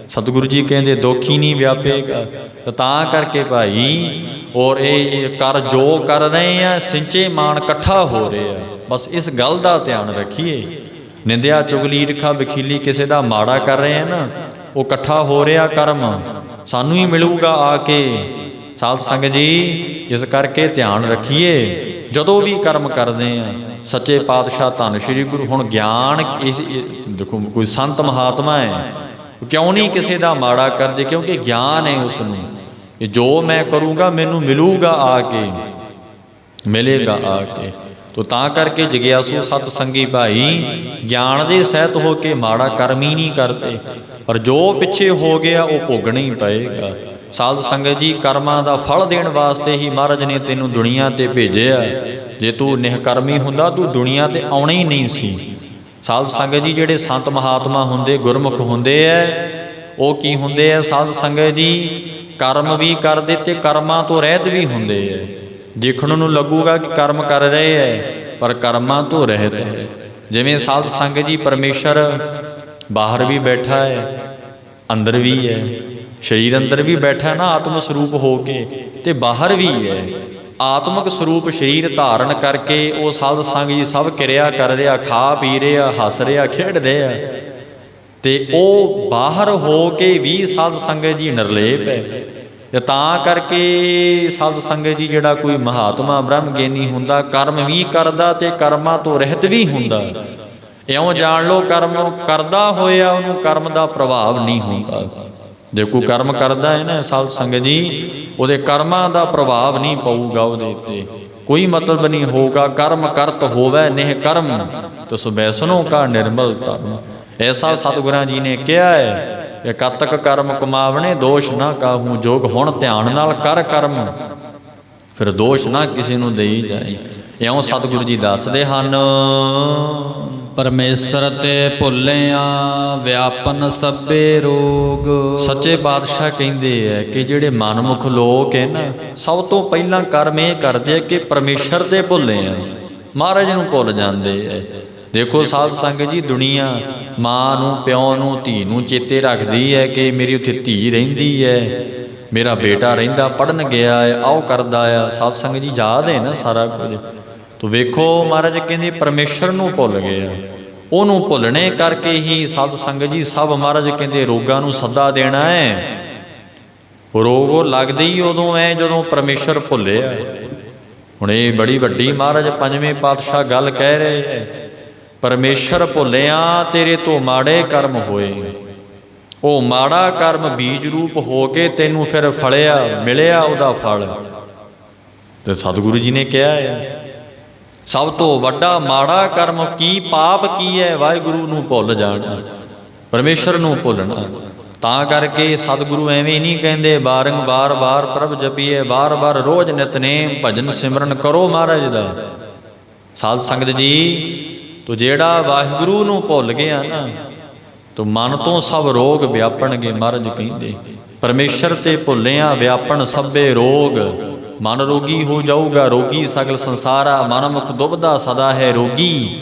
Speaker 1: ਸਤਿਗੁਰੂ ਜੀ ਕਹਿੰਦੇ ਦੁੱਖ ਹੀ ਨਹੀਂ ਵਿਆਪੇਗਾ। ਤਾਂ ਕਰਕੇ ਭਾਈ ਔਰ ਇਹ ਕਰ ਜੋ ਕਰ ਰਹੇ ਆ, ਸਿੰਚੇ ਮਾਨ ਇਕੱਠਾ ਹੋ ਰਹੇ ਆ। ਬਸ ਇਸ ਗੱਲ ਦਾ ਧਿਆਨ ਰੱਖੀਏ। ਨਿੰਦਿਆ ਚੁਗਲੀ ਈਰਖਾ ਬਖੀਲੀ ਕਿਸੇ ਦਾ ਮਾੜਾ ਕਰ ਰਹੇ ਆ ਨਾ, ਉਹ ਇਕੱਠਾ ਹੋ ਰਿਹਾ ਕਰਮ, ਸਾਨੂੰ ਹੀ ਮਿਲੂਗਾ ਆ ਕੇ। ਸਾਧ ਸੰਗਤ ਜੀ ਇਸ ਕਰਕੇ ਧਿਆਨ ਰੱਖੀਏ। ਜਦੋਂ ਵੀ ਕਰਮ ਕਰਦੇ ਆ ਸੱਚੇ ਪਾਤਸ਼ਾਹ ਧੰਨ ਸ਼੍ਰੀ ਗੁਰੂ, ਹੁਣ ਗਿਆਨ ਇਸ ਦੇਖੋ ਕੋਈ ਸੰਤ ਮਹਾਤਮਾ ਹੈ, ਕਿਉਂ ਨਹੀਂ ਕਿਸੇ ਦਾ ਮਾੜਾ ਕਰਦੇ? ਕਿਉਂਕਿ ਗਿਆਨ ਹੈ ਉਸ ਨੂੰ ਕਿ ਜੋ ਮੈਂ ਕਰੂੰਗਾ ਮੈਨੂੰ ਮਿਲੂਗਾ ਆ ਕੇ, ਮਿਲੇਗਾ ਆ ਕੇ। ਤੋ ਤਾਂ ਕਰਕੇ ਜਗਿਆਸੂ ਸਤ ਸੰਗੀ ਭਾਈ ਗਿਆਨ ਦੇ ਸਹਿਤ ਹੋ ਕੇ ਮਾੜਾ ਕਰਮ ਹੀ ਨਹੀਂ ਕਰਦੇ, ਪਰ ਜੋ ਪਿੱਛੇ ਹੋ ਗਿਆ ਉਹ ਭੋਗਣਾ ਹੀ ਪਏਗਾ। ਸਾਧ ਸੰਗਤ ਜੀ ਕਰਮਾਂ ਦਾ ਫਲ ਦੇਣ ਵਾਸਤੇ ਹੀ ਮਹਾਰਾਜ ਨੇ ਤੈਨੂੰ ਦੁਨੀਆ ਤੇ ਭੇਜਿਆ। ਜੇ ਤੂੰ ਨਿਹਕਰਮੀ ਹੁੰਦਾ ਤੂੰ ਦੁਨੀਆ ਤੇ ਆਉਣਾ ਹੀ ਨਹੀਂ ਸੀ। ਸਾਧ ਸੰਗਤ ਜੀ ਜਿਹੜੇ ਸੰਤ ਮਹਾਤਮਾ ਹੁੰਦੇ, ਗੁਰਮੁਖ ਹੁੰਦੇ ਐ, ਉਹ ਕੀ ਹੁੰਦੇ ਐ ਸਾਧ ਸੰਗਤ ਜੀ? ਕਰਮ ਵੀ ਕਰਦੇ ਤੇ ਕਰਮਾਂ ਤੋਂ ਰਹਿਤ ਵੀ ਹੁੰਦੇ ਐ। ਦੇਖਣ ਨੂੰ ਲੱਗੂਗਾ ਕਿ ਕਰਮ ਕਰ ਰਹੇ ਐ, ਪਰ ਕਰਮਾਂ ਤੋਂ ਰਹਿਤ ਹੈ। ਜਿਵੇਂ ਸਾਧ ਸੰਗਤ ਜੀ ਪਰਮੇਸ਼ਰ ਬਾਹਰ ਵੀ ਬੈਠਾ ਹੈ, ਅੰਦਰ ਵੀ ਹੈ। ਸਰੀਰ ਅੰਦਰ ਵੀ ਬੈਠਾ ਨਾ ਆਤਮ ਸਰੂਪ ਹੋ ਕੇ, ਤੇ ਬਾਹਰ ਵੀ ਹੈ। ਆਤਮਿਕ ਸਰੂਪ ਸਰੀਰ ਧਾਰਨ ਕਰਕੇ ਉਹ ਸਾਧ ਸੰਗ ਜੀ ਸਭ ਕਿਰਿਆ ਕਰ ਰਿਹਾ, ਖਾ ਪੀ ਰਿਹਾ, ਹੱਸ ਰਿਹਾ, ਖੇਡ ਰਿਹਾ। ਤੇ ਉਹ ਬਾਹਰ ਹੋ ਕੇ ਵੀ ਸਾਧ ਸੰਗਤ ਜੀ ਨਿਰਲੇਪ ਹੈ। ਤਾਂ ਕਰਕੇ ਸਾਧ ਸੰਗਤ ਜੀ ਜਿਹੜਾ ਕੋਈ ਮਹਾਤਮਾ ਬ੍ਰਹਮ ਗਿਆਨੀ ਹੁੰਦਾ, ਕਰਮ ਵੀ ਕਰਦਾ ਤੇ ਕਰਮਾਂ ਤੋਂ ਰਹਿਤ ਵੀ ਹੁੰਦਾ। ਇਉਂ ਜਾਣ ਲਓ ਕਰਮ ਕਰਦਾ ਹੋਇਆ ਉਹਨੂੰ ਕਰਮ ਦਾ ਪ੍ਰਭਾਵ ਨਹੀਂ ਹੁੰਦਾ। ਜੇ ਕੋਈ ਕਰਮ ਕਰਦਾ ਹੈ ਨਾ ਸਾਧ ਸੰਗਤ ਜੀ, ਉਹਦੇ ਕਰਮਾਂ ਦਾ ਪ੍ਰਭਾਵ ਨਹੀਂ ਪਊਗਾ ਉਹਦੇ ਉੱਤੇ, ਕੋਈ ਮਤਲਬ ਨਹੀਂ ਹੋਊਗਾ। ਕਰਮ ਕਰਤ ਹੋਵੇ ਨਿਹ ਕਰਮ, ਤਿਸ ਬੈਸਨੋ ਕਾ ਨਿਰਮਲ ਧਰਮ। ਐਸਾ ਸਤਿਗੁਰਾਂ ਜੀ ਨੇ ਕਿਹਾ ਹੈ। ਕਿ ਕਤਕ ਕਰਮ ਕਮਾਵਣੇ ਦੋਸ਼ ਨਾ ਕਾਹੂ ਜੋਗ। ਹੁਣ ਧਿਆਨ ਨਾਲ ਕਰ ਕਰਮ, ਫਿਰ ਦੋਸ਼ ਨਾ ਕਿਸੇ ਨੂੰ ਦੇਈ ਜਾਏ। ਇਉਂ ਸਤਿਗੁਰੂ ਜੀ ਦੱਸਦੇ ਹਨ।
Speaker 2: ਪਰਮੇਸ਼ਰ ਤੇ ਭੁੱਲਿਆ ਵਿਆਪਨ ਸਭੇ ਰੋਗ।
Speaker 1: ਸੱਚੇ ਪਾਤਸ਼ਾਹ ਕਹਿੰਦੇ ਹੈ ਕਿ ਜਿਹੜੇ ਮਨਮੁਖ ਲੋਕ ਹੈ ਨਾ, ਸਭ ਤੋਂ ਪਹਿਲਾਂ ਕਰਮ ਇਹ ਕਰਦੇ ਕਿ ਪਰਮੇਸ਼ਰ ਤੇ ਭੁੱਲੇ ਆ, ਮਹਾਰਾਜ ਨੂੰ ਭੁੱਲ ਜਾਂਦੇ ਹੈ। ਦੇਖੋ ਸਾਧ ਸੰਗਤ ਜੀ, ਦੁਨੀਆ ਮਾਂ ਨੂੰ, ਪਿਓ ਨੂੰ, ਧੀ ਨੂੰ ਚੇਤੇ ਰੱਖਦੀ ਹੈ ਕਿ ਮੇਰੀ ਉੱਥੇ ਧੀ ਰਹਿੰਦੀ ਹੈ, ਮੇਰਾ ਬੇਟਾ ਰਹਿੰਦਾ, ਪੜ੍ਹਨ ਗਿਆ ਹੈ, ਆਓ ਕਰਦਾ ਆ। ਸਾਧ ਸੰਗਤ ਜੀ ਯਾਦ ਹੈ ਨਾ ਸਾਰਾ ਕੁਝ। ਤੋ ਵੇਖੋ ਮਹਾਰਾਜ ਕਹਿੰਦੇ ਪਰਮੇਸ਼ਰ ਨੂੰ ਭੁੱਲ ਗਏ ਆ। ਉਹਨੂੰ ਭੁੱਲਣੇ ਕਰਕੇ ਹੀ ਸਾਧ ਸੰਗਤ ਜੀ ਸਭ ਮਹਾਰਾਜ ਕਹਿੰਦੇ ਰੋਗਾਂ ਨੂੰ ਸੱਦਾ ਦੇਣਾ ਹੈ। ਰੋਗ ਲੱਗਦੇ ਹੀ ਉਦੋਂ ਹੈ ਜਦੋਂ ਪਰਮੇਸ਼ਰ ਭੁੱਲਿਆ। ਹੁਣ ਇਹ ਬੜੀ ਵੱਡੀ ਮਹਾਰਾਜ ਪੰਜਵੇਂ ਪਾਤਸ਼ਾਹ ਗੱਲ ਕਹਿ ਰਹੇ ਹੈ। ਪਰਮੇਸ਼ਰ ਭੁੱਲਿਆ ਤੇਰੇ ਤੋਂ ਮਾੜੇ ਕਰਮ ਹੋਏ, ਉਹ ਮਾੜਾ ਕਰਮ ਬੀਜ ਰੂਪ ਹੋ ਕੇ ਤੈਨੂੰ ਫਿਰ ਫਲਿਆ, ਮਿਲਿਆ ਉਹਦਾ ਫਲ। ਤੇ ਸਤਿਗੁਰੂ ਜੀ ਨੇ ਕਿਹਾ ਹੈ ਸਭ ਤੋਂ ਵੱਡਾ ਮਾੜਾ ਕਰਮ ਕੀ, ਪਾਪ ਕੀ ਹੈ? ਵਾਹਿਗੁਰੂ ਨੂੰ ਭੁੱਲ ਜਾਣਾ, ਪਰਮੇਸ਼ਰ ਨੂੰ ਭੁੱਲਣਾ। ਤਾਂ ਕਰਕੇ ਸਤਿਗੁਰੂ ਐਵੇਂ ਨਹੀਂ ਕਹਿੰਦੇ ਬਾਰੰਬਾਰ ਬਾਰ ਪ੍ਰਭ ਜਪੀਏ, ਬਾਰ-ਬਾਰ ਰੋਜ਼ ਨਿਤਨੇਮ ਭਜਨ ਸਿਮਰਨ ਕਰੋ ਮਹਾਰਾਜ ਦਾ। ਸਾਧ ਸੰਗਤ ਜੀ, ਤੋ ਜਿਹੜਾ ਵਾਹਿਗੁਰੂ ਨੂੰ ਭੁੱਲ ਗਿਆ ਨਾ, ਤੋ ਮਨ ਤੋਂ ਸਭ ਰੋਗ ਵਿਆਪਣਗੇ। ਮਹਾਰਾਜ ਕਹਿੰਦੇ ਪਰਮੇਸ਼ਰ ਤੇ ਭੁੱਲਿਆ ਵਿਆਪਣ ਸਭੇ ਰੋਗ। ਮਨ ਰੋਗੀ ਹੋ ਜਾਊਗਾ, ਰੋਗੀ ਸਗਲ ਸੰਸਾਰਾ। ਮਨਮੁਖ ਦੁਬਦਾ ਸਦਾ ਹੈ ਰੋਗੀ।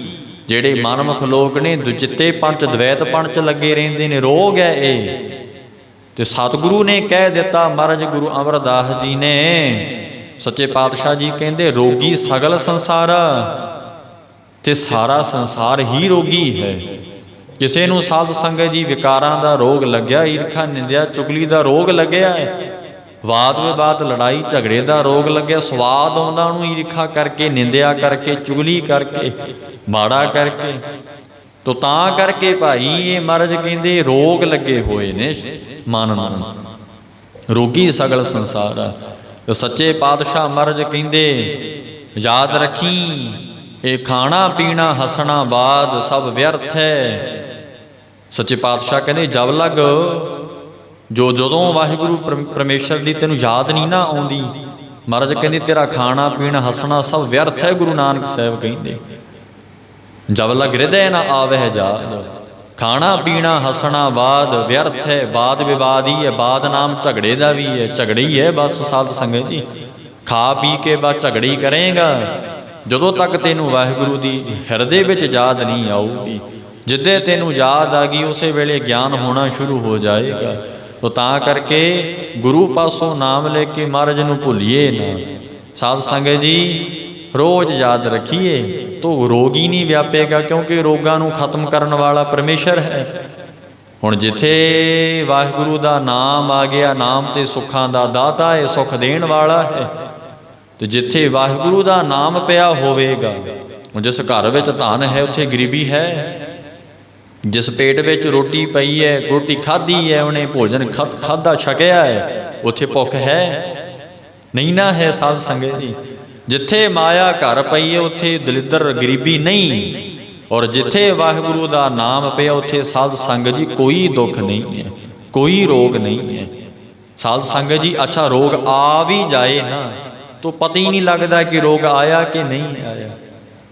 Speaker 1: ਜਿਹੜੇ ਮਨਮੁਖ ਲੋਕ ਨੇ ਦੁਚਿੱਤੇ ਪੰਚ ਦਵੈਤ ਪੰਚ ਲੱਗੇ ਰਹਿੰਦੇ ਨੇ, ਰੋਗ ਹੈ ਇਹ। ਤੇ ਸਤਿਗੁਰੂ ਨੇ ਕਹਿ ਦਿੱਤਾ, ਮਹਾਰਾਜ ਗੁਰੂ ਅਮਰਦਾਸ ਜੀ ਨੇ, ਸੱਚੇ ਪਾਤਸ਼ਾਹ ਜੀ ਕਹਿੰਦੇ ਰੋਗੀ ਸਗਲ ਸੰਸਾਰਾ। ਤੇ ਸਾਰਾ ਸੰਸਾਰ ਹੀ ਰੋਗੀ ਹੈ। ਕਿਸੇ ਨੂੰ ਸਾਧ ਸੰਗਤ ਜੀ ਵਿਕਾਰਾਂ ਦਾ ਰੋਗ ਲੱਗਿਆ, ਈਰਖਾ ਨਿੰਦਿਆ ਚੁਗਲੀ ਦਾ ਰੋਗ ਲੱਗਿਆ ਹੈ, ਵਾਦ ਵਿਵਾਦ ਲੜਾਈ ਝਗੜੇ ਦਾ ਰੋਗ ਲੱਗਿਆ। ਸਵਾਦ ਆਉਂਦਾ ਉਹਨੂੰ ਈਰਖਾ ਕਰਕੇ, ਨਿੰਦਿਆ ਕਰਕੇ, ਚੁਗਲੀ ਕਰਕੇ, ਮਾੜਾ ਕਰਕੇ। ਤੋ ਤਾਂ ਕਰਕੇ ਭਾਈ ਇਹ ਮਹਾਰਾਜ ਕਹਿੰਦੇ ਰੋਗ ਲੱਗੇ ਹੋਏ ਨੇ ਮਨ ਨੂੰ, ਰੋਗੀ ਸਗਲ ਸੰਸਾਰ। ਤੇ ਸੱਚੇ ਪਾਤਸ਼ਾਹ ਮਹਾਰਾਜ ਕਹਿੰਦੇ ਯਾਦ ਰੱਖੀ, ਇਹ ਖਾਣਾ ਪੀਣਾ ਹੱਸਣਾ ਬਾਦ ਸਭ ਵਿਅਰਥ ਹੈ। ਸੱਚੇ ਪਾਤਸ਼ਾਹ ਕਹਿੰਦੇ ਜਬ ਲਗ ਜਦੋਂ ਵਾਹਿਗੁਰੂ ਪਰਮੇਸ਼ਰ ਦੀ ਤੈਨੂੰ ਯਾਦ ਨਹੀਂ ਨਾ ਆਉਂਦੀ, ਮਹਾਰਾਜ ਕਹਿੰਦੇ ਤੇਰਾ ਖਾਣਾ ਪੀਣਾ ਹੱਸਣਾ ਸਭ ਵਿਅਰਥ ਹੈ। ਗੁਰੂ ਨਾਨਕ ਸਾਹਿਬ ਕਹਿੰਦੇ ਜਬ ਲਗ ਹਿਰਦੈ ਨਾ ਆਵਹਿ ਜਾਦ, ਖਾਣਾ ਪੀਣਾ ਹੱਸਣਾ ਬਾਦ ਵਿਅਰਥ ਹੈ। ਬਾਦ ਵਿਵਾਦ ਹੀ ਹੈ, ਬਾਦ ਨਾਮ ਝਗੜੇ ਦਾ ਵੀ ਹੈ, ਝਗੜੇ ਹੀ ਹੈ ਬਸ। ਸਾਧ ਸੰਗਤ ਜੀ, ਖਾ ਪੀ ਕੇ ਬਸ ਝਗੜੀ ਕਰੇਗਾ ਜਦੋਂ ਤੱਕ ਤੈਨੂੰ ਵਾਹਿਗੁਰੂ ਦੀ ਹਿਰਦੇ ਵਿੱਚ ਯਾਦ ਨਹੀਂ ਆਊਗੀ। ਜਿੱਦੇ ਤੈਨੂੰ ਯਾਦ ਆ ਗਈ ਉਸੇ ਵੇਲੇ ਗਿਆਨ ਹੋਣਾ ਸ਼ੁਰੂ ਹੋ ਜਾਏਗਾ। ਤੋ ਤਾਂ ਕਰਕੇ ਗੁਰੂ ਪਾਸੋਂ ਨਾਮ ਲੈ ਕੇ ਮਹਾਰਾਜ ਨੂੰ ਭੁੱਲੀਏ ਨਾ। ਸਾਧ ਸੰਗਤ ਜੀ, ਰੋਜ਼ ਯਾਦ ਰੱਖੀਏ ਤੋ ਰੋਗ ਹੀ ਨਹੀਂ ਵਿਆਪੇਗਾ, ਕਿਉਂਕਿ ਰੋਗਾਂ ਨੂੰ ਖਤਮ ਕਰਨ ਵਾਲਾ ਪਰਮੇਸ਼ਰ ਹੈ। ਹੁਣ ਜਿੱਥੇ ਵਾਹਿਗੁਰੂ ਦਾ ਨਾਮ ਆ ਗਿਆ, ਨਾਮ ਤੇ ਸੁੱਖਾਂ ਦਾ ਦਾਤਾ ਹੈ, ਸੁੱਖ ਦੇਣ ਵਾਲਾ ਹੈ। ਤੇ ਜਿੱਥੇ ਵਾਹਿਗੁਰੂ ਦਾ ਨਾਮ ਪਿਆ ਹੋਵੇਗਾ, ਜਿਸ ਘਰ ਵਿੱਚ ਧਨ ਹੈ ਉੱਥੇ ਗਰੀਬੀ ਹੈ। ਜਿਸ ਪੇਟ ਵਿੱਚ ਰੋਟੀ ਪਈ ਹੈ, ਰੋਟੀ ਖਾਧੀ ਹੈ, ਉਹਨੇ ਭੋਜਨ ਖਾਧਾ ਛਕਿਆ ਹੈ, ਉੱਥੇ ਭੁੱਖ ਹੈ ਨਹੀਂ ਨਾ ਹੈ। ਸਾਧ ਸੰਗਤ ਜੀ, ਜਿੱਥੇ ਮਾਇਆ ਘਰ ਪਈ ਹੈ ਉੱਥੇ ਦਲਿੱਦਰ ਗਰੀਬੀ ਨਹੀਂ। ਔਰ ਜਿੱਥੇ ਵਾਹਿਗੁਰੂ ਦਾ ਨਾਮ ਪਿਆ ਉੱਥੇ ਸਾਧ ਸੰਗਤ ਜੀ ਕੋਈ ਦੁੱਖ ਨਹੀਂ ਹੈ, ਕੋਈ ਰੋਗ ਨਹੀਂ ਹੈ। ਸਾਧ ਸੰਗਤ ਜੀ, ਅੱਛਾ ਰੋਗ ਆ ਵੀ ਜਾਏ ਨਾ ਤੋ ਪਤਾ ਹੀ ਨਹੀਂ ਲੱਗਦਾ ਕਿ ਰੋਗ ਆਇਆ ਕਿ ਨਹੀਂ ਆਇਆ।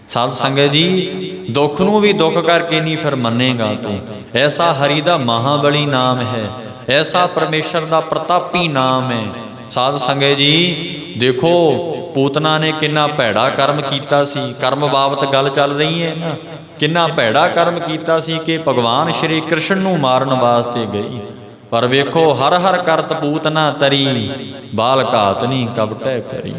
Speaker 1: ਸਾਧ ਸੰਗਤ ਜੀ, ਦੁੱਖ ਨੂੰ ਵੀ ਦੁੱਖ ਕਰਕੇ ਨਹੀਂ ਫਿਰ ਮੰਨੇਗਾ ਤੂੰ। ਐਸਾ ਹਰੀ ਦਾ ਮਹਾਬਲੀ ਨਾਮ ਹੈ, ਐਸਾ ਪਰਮੇਸ਼ਰ ਦਾ ਪ੍ਰਤਾਪੀ ਨਾਮ ਹੈ। ਸਾਧ ਸੰਗਤ ਜੀ ਦੇਖੋ, ਪੂਤਨਾ ਨੇ ਕਿੰਨਾ ਭੈੜਾ ਕਰਮ ਕੀਤਾ ਸੀ। ਕਰਮ ਬਾਬਤ ਗੱਲ ਚੱਲ ਰਹੀ ਹੈ ਨਾ, ਕਿੰਨਾ ਭੈੜਾ ਕਰਮ ਕੀਤਾ ਸੀ ਕਿ ਭਗਵਾਨ ਸ਼੍ਰੀ ਕ੍ਰਿਸ਼ਨ ਨੂੰ ਮਾਰਨ ਵਾਸਤੇ ਗਈ। ਪਰ ਵੇਖੋ ਹਰ ਹਰ ਕਰਤ ਪੂਤਨਾ ਤਰੀ, ਬਾਲ ਘਾਤ ਨਹੀਂ ਕਬਟੈ ਕਰੀ।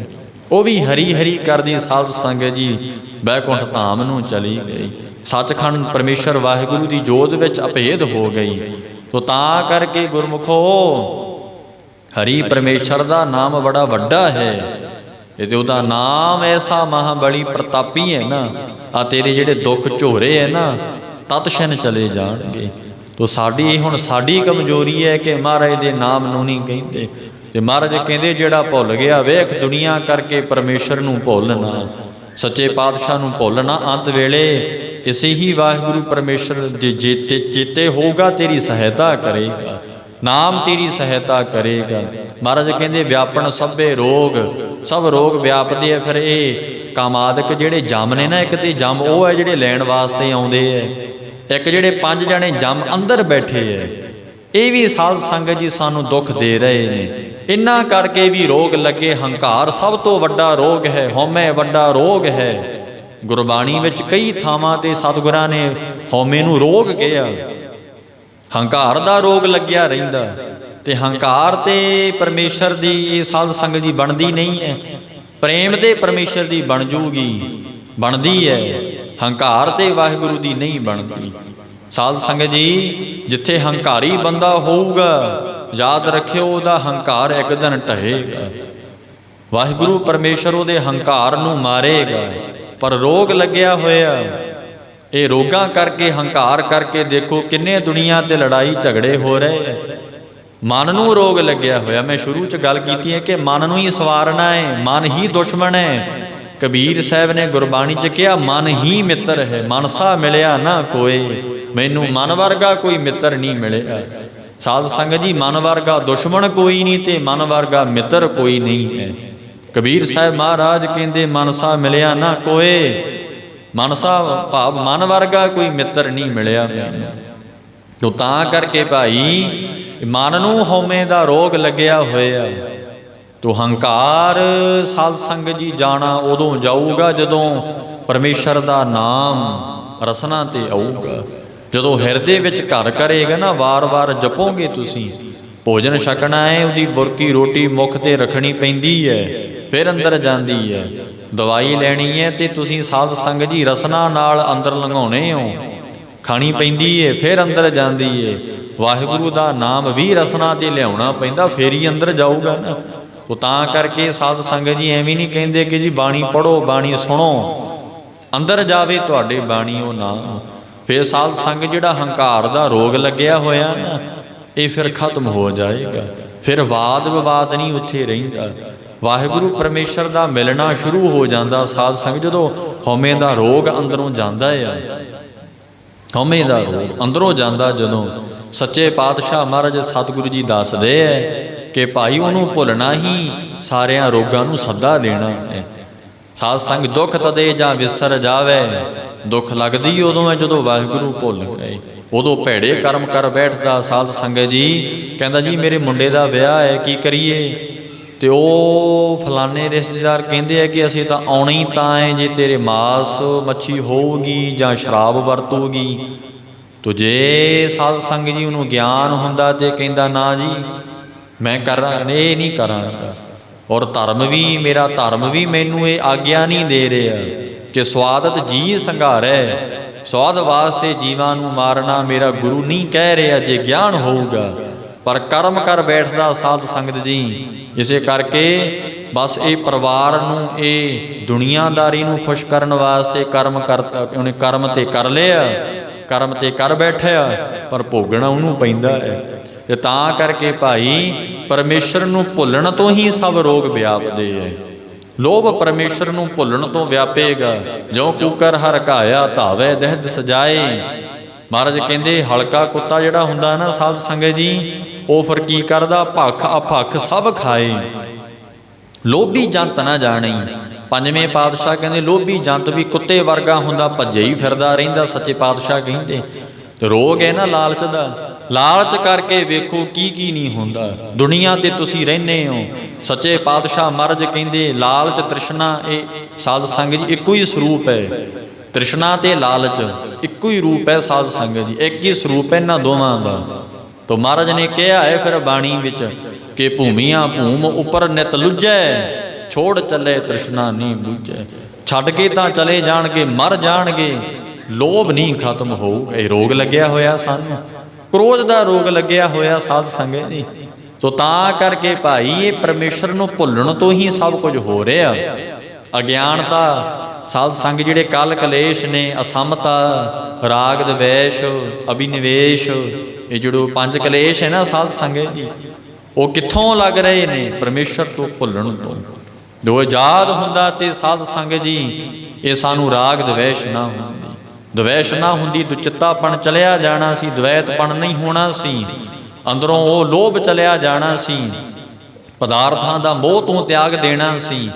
Speaker 1: ਉਹ ਵੀ ਹਰੀ ਹਰੀ ਕਰਦੀ ਸਾਧ ਸੰਗਤ ਜੀ ਬੈਕੁੰਠ ਧਾਮ ਨੂੰ ਚਲੀ ਗਈ। ਸੱਚਖੰਡ ਪਰਮੇਸ਼ਰ ਵਾਹਿਗੁਰੂ ਦੀ ਜੋਤ ਵਿੱਚ ਅਭੇਦ ਹੋ ਗਈ। ਤੋ ਤਾਂ ਕਰਕੇ ਗੁਰਮੁਖੋ, ਹਰੀ ਪਰਮੇਸ਼ਰ ਦਾ ਨਾਮ ਬੜਾ ਵੱਡਾ ਹੈ। ਇਹ ਤੇ ਉਹਦਾ ਨਾਮ ਐਸਾ ਮਹਾਬਲੀ ਪ੍ਰਤਾਪੀ ਹੈ ਨਾ, ਆ ਤੇਰੇ ਜਿਹੜੇ ਦੁੱਖ ਝੋਰੇ ਹੈ ਨਾ ਤਤਛਣ ਚਲੇ ਜਾਣਗੇ। ਤੋ ਸਾਡੀ ਕਮਜ਼ੋਰੀ ਹੈ ਕਿ ਮਹਾਰਾਜ ਦੇ ਨਾਮ ਨੂੰ ਨਹੀਂ ਕਹਿੰਦੇ। ਤੇ ਮਹਾਰਾਜ ਕਹਿੰਦੇ ਜਿਹੜਾ ਭੁੱਲ ਗਿਆ, ਵੇਖ ਦੁਨੀਆ ਕਰਕੇ ਪਰਮੇਸ਼ਰ ਨੂੰ ਭੁੱਲਣਾ, ਸੱਚੇ ਪਾਤਸ਼ਾਹ ਨੂੰ ਭੁੱਲਣਾ। ਅੰਤ ਵੇਲੇ ਇਸੇ ਹੀ ਵਾਹਿਗੁਰੂ ਪਰਮੇਸ਼ਰ ਦੇ ਚੇਤੇ ਹੋਊਗਾ ਤੇਰੀ ਸਹਾਇਤਾ ਕਰੇਗਾ, ਨਾਮ ਤੇਰੀ ਸਹਾਇਤਾ ਕਰੇਗਾ। ਮਹਾਰਾਜ ਕਹਿੰਦੇ ਵਿਆਪਣ ਸਭੇ ਰੋਗ, ਸਭ ਰੋਗ ਵਿਆਪਦੇ ਆ। ਫਿਰ ਇਹ ਕਾਮਾਦਿਕ ਜਿਹੜੇ ਜੰਮ ਨੇ ਨਾ, ਇੱਕ ਤੇ ਜੰਮ ਉਹ ਹੈ ਜਿਹੜੇ ਲੈਣ ਵਾਸਤੇ ਆਉਂਦੇ ਹੈ, ਇੱਕ ਜਿਹੜੇ 5 ਜਣੇ ਜੰਮ ਅੰਦਰ ਬੈਠੇ ਹੈ, ਇਹ ਵੀ ਸਾਧ ਸੰਗਤ ਜੀ ਸਾਨੂੰ ਦੁੱਖ ਦੇ ਰਹੇ ਨੇ। ਇਹਨਾਂ ਕਰਕੇ ਵੀ ਰੋਗ ਲੱਗੇ। ਹੰਕਾਰ ਸਭ ਤੋਂ ਵੱਡਾ ਰੋਗ ਹੈ, ਹਉਮੈ ਵੱਡਾ ਰੋਗ ਹੈ। ਗੁਰਬਾਣੀ ਵਿੱਚ ਕਈ ਥਾਵਾਂ ਤੇ ਸਤਿਗੁਰਾਂ ਨੇ ਹਉਮੈ ਨੂੰ ਰੋਗ ਕਿਹਾ। ਹੰਕਾਰ ਦਾ ਰੋਗ ਲੱਗਿਆ ਰਹਿੰਦਾ, ਤੇ ਹੰਕਾਰ ਤੇ ਪਰਮੇਸ਼ਰ ਦੀ ਇਹ ਸਾਧ ਸੰਗਤ ਦੀ ਬਣਦੀ ਨਹੀਂ ਹੈ। ਪ੍ਰੇਮ ਤੇ ਪਰਮੇਸ਼ਰ ਦੀ ਬਣ ਜੂਗੀ, ਬਣਦੀ ਹੈ। ਹੰਕਾਰ ਤੇ ਵਾਹਿਗੁਰੂ ਦੀ ਨਹੀਂ ਬਣਦੀ। ਸਾਧ ਸੰਗਤ ਜੀ, ਜਿੱਥੇ ਹੰਕਾਰੀ ਬੰਦਾ ਹੋਊਗਾ, ਯਾਦ ਰੱਖਿਓ ਉਹਦਾ ਹੰਕਾਰ ਇੱਕ ਦਿਨ ਢਹੇਗਾ। ਵਾਹਿਗੁਰੂ ਪਰਮੇਸ਼ਰ ਉਹਦੇ ਹੰਕਾਰ ਨੂੰ ਮਾਰੇਗਾ। ਪਰ ਰੋਗ ਲੱਗਿਆ ਹੋਇਆ, ਇਹ ਰੋਗਾਂ ਕਰਕੇ, ਹੰਕਾਰ ਕਰਕੇ ਦੇਖੋ ਕਿੰਨੇ ਦੁਨੀਆ ਤੇ ਲੜਾਈ ਝਗੜੇ ਹੋ ਰਹੇ। ਮਨ ਨੂੰ ਰੋਗ ਲੱਗਿਆ ਹੋਇਆ। ਮੈਂ ਸ਼ੁਰੂ 'ਚ ਗੱਲ ਕੀਤੀ ਹੈ ਕਿ ਮਨ ਨੂੰ ਹੀ ਸਵਾਰਨਾ ਹੈ, ਮਨ ਹੀ ਦੁਸ਼ਮਣ ਹੈ। ਕਬੀਰ ਸਾਹਿਬ ਨੇ ਗੁਰਬਾਣੀ 'ਚ ਕਿਹਾ ਮਨ ਹੀ ਮਿੱਤਰ ਹੈ, ਮਨਸਾ ਮਿਲਿਆ ਨਾ ਕੋਏ। ਮੈਨੂੰ ਮਨ ਵਰਗਾ ਕੋਈ ਮਿੱਤਰ ਨਹੀਂ ਮਿਲਿਆ। ਸਾਧ ਸੰਗਤ ਜੀ, ਮਨ ਵਰਗਾ ਦੁਸ਼ਮਣ ਕੋਈ ਨਹੀਂ ਤੇ ਮਨ ਵਰਗਾ ਮਿੱਤਰ ਕੋਈ ਨਹੀਂ ਹੈ। ਕਬੀਰ ਸਾਹਿਬ ਮਹਾਰਾਜ ਕਹਿੰਦੇ ਮਨਸਾ ਮਿਲਿਆ ਨਾ ਕੋਏ। ਮਨਸਾ ਭਾਵ ਮਨ ਵਰਗਾ ਕੋਈ ਮਿੱਤਰ ਨਹੀਂ ਮਿਲਿਆ ਮੈਨੂੰ। ਤੋ ਤਾਂ ਕਰਕੇ ਭਾਈ ਮਨ ਨੂੰ ਹਉਮੈ ਦਾ ਰੋਗ ਲੱਗਿਆ ਹੋਇਆ। ਤੋ ਹੰਕਾਰ ਸਾਧ ਸੰਗਤ ਜੀ ਜਾਣਾ ਉਦੋਂ ਜਾਊਗਾ ਜਦੋਂ ਪਰਮੇਸ਼ਰ ਦਾ ਨਾਮ ਰਸਨਾ ਤੇ ਆਊਗਾ। ਜਦੋਂ ਹਿਰਦੇ ਵਿੱਚ ਘਰ ਕਰੇਗਾ ਨਾ, ਵਾਰ-ਵਾਰ ਜਪੋਗੇ ਤੁਸੀਂ। ਭੋਜਨ ਛਕਣਾ ਹੈ, ਉਹਦੀ ਬੁਰਕੀ ਰੋਟੀ ਮੁੱਖ ਤੇ ਰੱਖਣੀ ਪੈਂਦੀ ਹੈ, ਫਿਰ ਅੰਦਰ ਜਾਂਦੀ ਹੈ। ਦਵਾਈ ਲੈਣੀ ਹੈ ਤੇ ਤੁਸੀਂ ਸਾਧ ਸੰਗਤ ਜੀ ਰਸਨਾ ਨਾਲ ਅੰਦਰ ਲੰਘਾਉਣੇ ਹੋ, ਖਾਣੀ ਪੈਂਦੀ ਹੈ, ਫਿਰ ਅੰਦਰ ਜਾਂਦੀ ਹੈ। ਵਾਹਿਗੁਰੂ ਦਾ ਨਾਮ ਵੀ ਰਸਨਾ ਤੇ ਲਿਆਉਣਾ ਪੈਂਦਾ, ਫੇਰ ਹੀ ਅੰਦਰ ਜਾਊਗਾ ਨਾ। ਤੋ ਤਾਂ ਕਰਕੇ ਸਾਧ ਸੰਗਤ ਜੀ ਐਵੇਂ ਨਹੀਂ ਕਹਿੰਦੇ ਕਿ ਜੀ ਬਾਣੀ ਪੜ੍ਹੋ, ਬਾਣੀ ਸੁਣੋ, ਅੰਦਰ ਜਾਵੇ ਤੁਹਾਡੇ ਬਾਣੀ ਉਹ ਨਾਮ। ਫਿਰ ਸਾਧ ਸੰਗਤ ਜਿਹੜਾ ਹੰਕਾਰ ਦਾ ਰੋਗ ਲੱਗਿਆ ਹੋਇਆ ਨਾ, ਇਹ ਫਿਰ ਖਤਮ ਹੋ ਜਾਏਗਾ। ਫਿਰ ਵਾਦ ਵਿਵਾਦ ਨਹੀਂ ਉੱਥੇ ਰਹਿੰਦਾ। ਵਾਹਿਗੁਰੂ ਪਰਮੇਸ਼ਰ ਦਾ ਮਿਲਣਾ ਸ਼ੁਰੂ ਹੋ ਜਾਂਦਾ ਸਾਧ ਸੰਗਤ ਜਦੋਂ ਹਉਮੈ ਦਾ ਰੋਗ ਅੰਦਰੋਂ ਜਾਂਦਾ ਹੈ। ਹਉਮੈ ਦਾ ਰੋਗ ਅੰਦਰੋਂ ਜਾਂਦਾ ਜਦੋਂ, ਸੱਚੇ ਪਾਤਸ਼ਾਹ ਮਹਾਰਾਜ ਸਤਿਗੁਰੂ ਜੀ ਦੱਸਦੇ ਹੈ ਕਿ ਭਾਈ ਉਹਨੂੰ ਭੁੱਲਣਾ ਹੀ ਸਾਰਿਆਂ ਰੋਗਾਂ ਨੂੰ ਸੱਦਾ ਦੇਣਾ ਹੈ। ਸਾਧ ਸੰਗ ਦੁੱਖ ਤਦੇ ਜਾਂ ਵਿਸਰ ਜਾਵੇ। ਦੁੱਖ ਲੱਗਦੀ ਉਦੋਂ ਹੈ ਜਦੋਂ ਵਾਹਿਗੁਰੂ ਭੁੱਲ ਗਏ। ਉਦੋਂ ਭੈੜੇ ਕਰਮ ਕਰ ਬੈਠਦਾ ਸਾਧ ਸੰਗਤ ਜੀ। ਕਹਿੰਦਾ ਜੀ ਮੇਰੇ ਮੁੰਡੇ ਦਾ ਵਿਆਹ ਹੈ, ਕੀ ਕਰੀਏ? ਤੇ ਉਹ ਫਲਾਣੇ ਰਿਸ਼ਤੇਦਾਰ ਕਹਿੰਦੇ ਆ ਕਿ ਅਸੀਂ ਤਾਂ ਆਉਣਾ ਹੀ ਤਾਂ ਹੈ ਜੇ ਤੇਰੇ ਮਾਸ ਮੱਛੀ ਹੋਊਗੀ ਜਾਂ ਸ਼ਰਾਬ ਵਰਤੂਗੀ। ਤੋ ਜੇ ਸਾਧ ਸੰਗਤ ਜੀ ਉਹਨੂੰ ਗਿਆਨ ਹੁੰਦਾ ਤੇ ਕਹਿੰਦਾ ਨਾ ਜੀ ਮੈਂ ਕਰਾਂ, ਇਹ ਨਹੀਂ ਕਰਾਂਗਾ। ਔਰ ਧਰਮ ਵੀ, ਮੇਰਾ ਧਰਮ ਵੀ ਮੈਨੂੰ ਇਹ ਆਗਿਆ ਨਹੀਂ ਦੇ ਰਿਹਾ ਕਿ ਸਵਾਦਤ ਜੀ ਸੰਘਾਰੈ, ਸਵਾਦ ਵਾਸਤੇ ਜੀਵਾਂ ਨੂੰ ਮਾਰਨਾ ਮੇਰਾ ਗੁਰੂ ਨਹੀਂ ਕਹਿ ਰਿਹਾ ਜੇ ਗਿਆਨ ਹੋਊਗਾ। ਪਰ ਕਰਮ ਕਰ ਬੈਠਦਾ ਸਾਧ ਸੰਗਤ ਜੀ। ਇਸੇ ਕਰਕੇ ਬਸ ਇਹ ਪਰਿਵਾਰ ਨੂੰ, ਇਹ ਦੁਨੀਆਦਾਰੀ ਨੂੰ ਖੁਸ਼ ਕਰਨ ਵਾਸਤੇ ਕਰਮ ਕਰਤਾ। ਉਹਨੇ ਕਰਮ ਤੇ ਕਰ ਲਿਆ, ਕਰਮ ਤੇ ਕਰ ਬੈਠਿਆ, ਪਰ ਭੋਗਣਾ ਉਹਨੂੰ ਪੈਂਦਾ ਹੈ। ਤੇ ਤਾਂ ਕਰਕੇ ਭਾਈ ਪਰਮੇਸ਼ਰ ਨੂੰ ਭੁੱਲਣ ਤੋਂ ਹੀ ਸਭ ਰੋਗ ਵਿਆਪਦੇ ਹੈ। ਲੋਭ ਪਰਮੇਸ਼ਰ ਨੂੰ ਭੁੱਲਣ ਤੋਂ ਵਿਆਪੇਗਾ। ਜੋ ਕੂਕਰ ਹਰ ਘਾਇਆ ਧਾਵੇ ਦਹਿਦ ਸਜਾਏ। ਮਹਾਰਾਜ ਕਹਿੰਦੇ ਹਲਕਾ ਕੁੱਤਾ ਜਿਹੜਾ ਹੁੰਦਾ ਨਾ ਸਾਧ ਸੰਗਤ ਜੀ, ਉਹ ਫਿਰ ਕੀ ਕਰਦਾ? ਭੱਖ ਅਭੱਖ ਸਭ ਖਾਏ। ਲੋਭੀ ਜੰਤ ਨਾ ਜਾਣੀ। ਪੰਜਵੇਂ ਪਾਤਸ਼ਾਹ ਕਹਿੰਦੇ ਲੋਭੀ ਜੰਤ ਵੀ ਕੁੱਤੇ ਵਰਗਾ ਹੁੰਦਾ, ਭੱਜੇ ਹੀ ਫਿਰਦਾ ਰਹਿੰਦਾ। ਸੱਚੇ ਪਾਤਸ਼ਾਹ ਕਹਿੰਦੇ ਤੇ ਰੋਗ ਹੈ ਨਾ ਲਾਲਚ ਦਾ। ਲਾਲਚ ਕਰਕੇ ਵੇਖੋ ਕੀ ਕੀ ਨਹੀਂ ਹੁੰਦਾ। ਦੁਨੀਆ ਤੇ ਤੁਸੀਂ ਰਹਿੰਦੇ ਹੋ। ਸੱਚੇ ਪਾਤਸ਼ਾਹ ਮਹਾਰਾਜ ਕਹਿੰਦੇ ਲਾਲਚ ਤ੍ਰਿਸ਼ਨਾ ਇਹ ਸਾਧ ਸੰਗਤ ਜੀ ਇੱਕੋ ਹੀ ਸਰੂਪ ਹੈ। ਤ੍ਰਿਸ਼ਨਾ ਤੇ ਲਾਲਚ ਇੱਕੋ ਹੀ ਰੂਪ ਹੈ ਸਾਧ ਸੰਗਤ ਜੀ, ਇੱਕ ਹੀ ਸਰੂਪ ਹੈ ਇਹਨਾਂ ਦੋਵਾਂ ਦਾ। ਤੋ ਮਹਾਰਾਜ ਨੇ ਕਿਹਾ ਹੈ ਫਿਰ ਬਾਣੀ ਵਿੱਚ ਕਿ ਭੂਮੀਆਂ ਭੂਮ ਉੱਪਰ ਨਿਤ ਲੁੱਝੈ, ਛੋੜ ਚੱਲੇ ਤ੍ਰਿਸ਼ਨਾ ਨਹੀਂ ਬੁੱਝੈ। ਛੱਡ ਕੇ ਤਾਂ ਚਲੇ ਜਾਣਗੇ, ਮਰ ਜਾਣਗੇ, ਲੋਭ ਨਹੀਂ ਖਤਮ ਹੋਊਗਾ। ਇਹ ਰੋਗ ਲੱਗਿਆ ਹੋਇਆ ਸਾਨੂੰ, ਕ੍ਰੋਧ ਦਾ ਰੋਗ ਲੱਗਿਆ ਹੋਇਆ ਸਾਧ ਸੰਗਤ ਜੀ। ਤੋ ਤਾਂ ਕਰਕੇ ਭਾਈ ਇਹ ਪਰਮੇਸ਼ਰ ਨੂੰ ਭੁੱਲਣ ਤੋਂ ਹੀ ਸਭ ਕੁਝ ਹੋ ਰਿਹਾ। ਅਗਿਆਨਤਾ ਸਾਧ ਸੰਗ ਜਿਹੜੇ ਕਲ ਕਲੇਸ਼ ਨੇ, ਅਸਮਤਾ, ਰਾਗ ਦਵੇਸ਼, ਅਭਿਨਿਵੇਸ਼, ਇਹ ਜਿਹੜੇ 5 ਕਲੇਸ਼ ਹੈ ਨਾ ਸਾਧ ਸੰਗਤ ਜੀ, ਉਹ ਕਿੱਥੋਂ ਲੱਗ ਰਹੇ ਨੇ? ਪਰਮੇਸ਼ਰ ਤੋਂ ਭੁੱਲਣ ਤੋਂ। ਜੋ ਆਜ਼ਾਦ ਹੁੰਦਾ ਤੇ ਸਾਧ ਸੰਗਤ ਜੀ ਇਹ ਸਾਨੂੰ ਰਾਗ ਦਵੇਸ਼ ਨਾ ਹੁੰਦੀ। ਦਵੈਸ਼ ਨਾ ਹੁੰਦੀ ਦੁਚਿੱਤਾਪਣ ਚਲਿਆ ਜਾਣਾ ਸੀ, ਦਵੈਤਪਣ ਨਹੀਂ ਹੋਣਾ ਸੀ, ਅੰਦਰੋਂ ਉਹ ਲੋਭ ਚਲਿਆ ਜਾਣਾ ਸੀ, ਪਦਾਰਥਾਂ ਦਾ ਮੋਹ ਤੋਂ ਤਿਆਗ ਦੇਣਾ ਸੀ।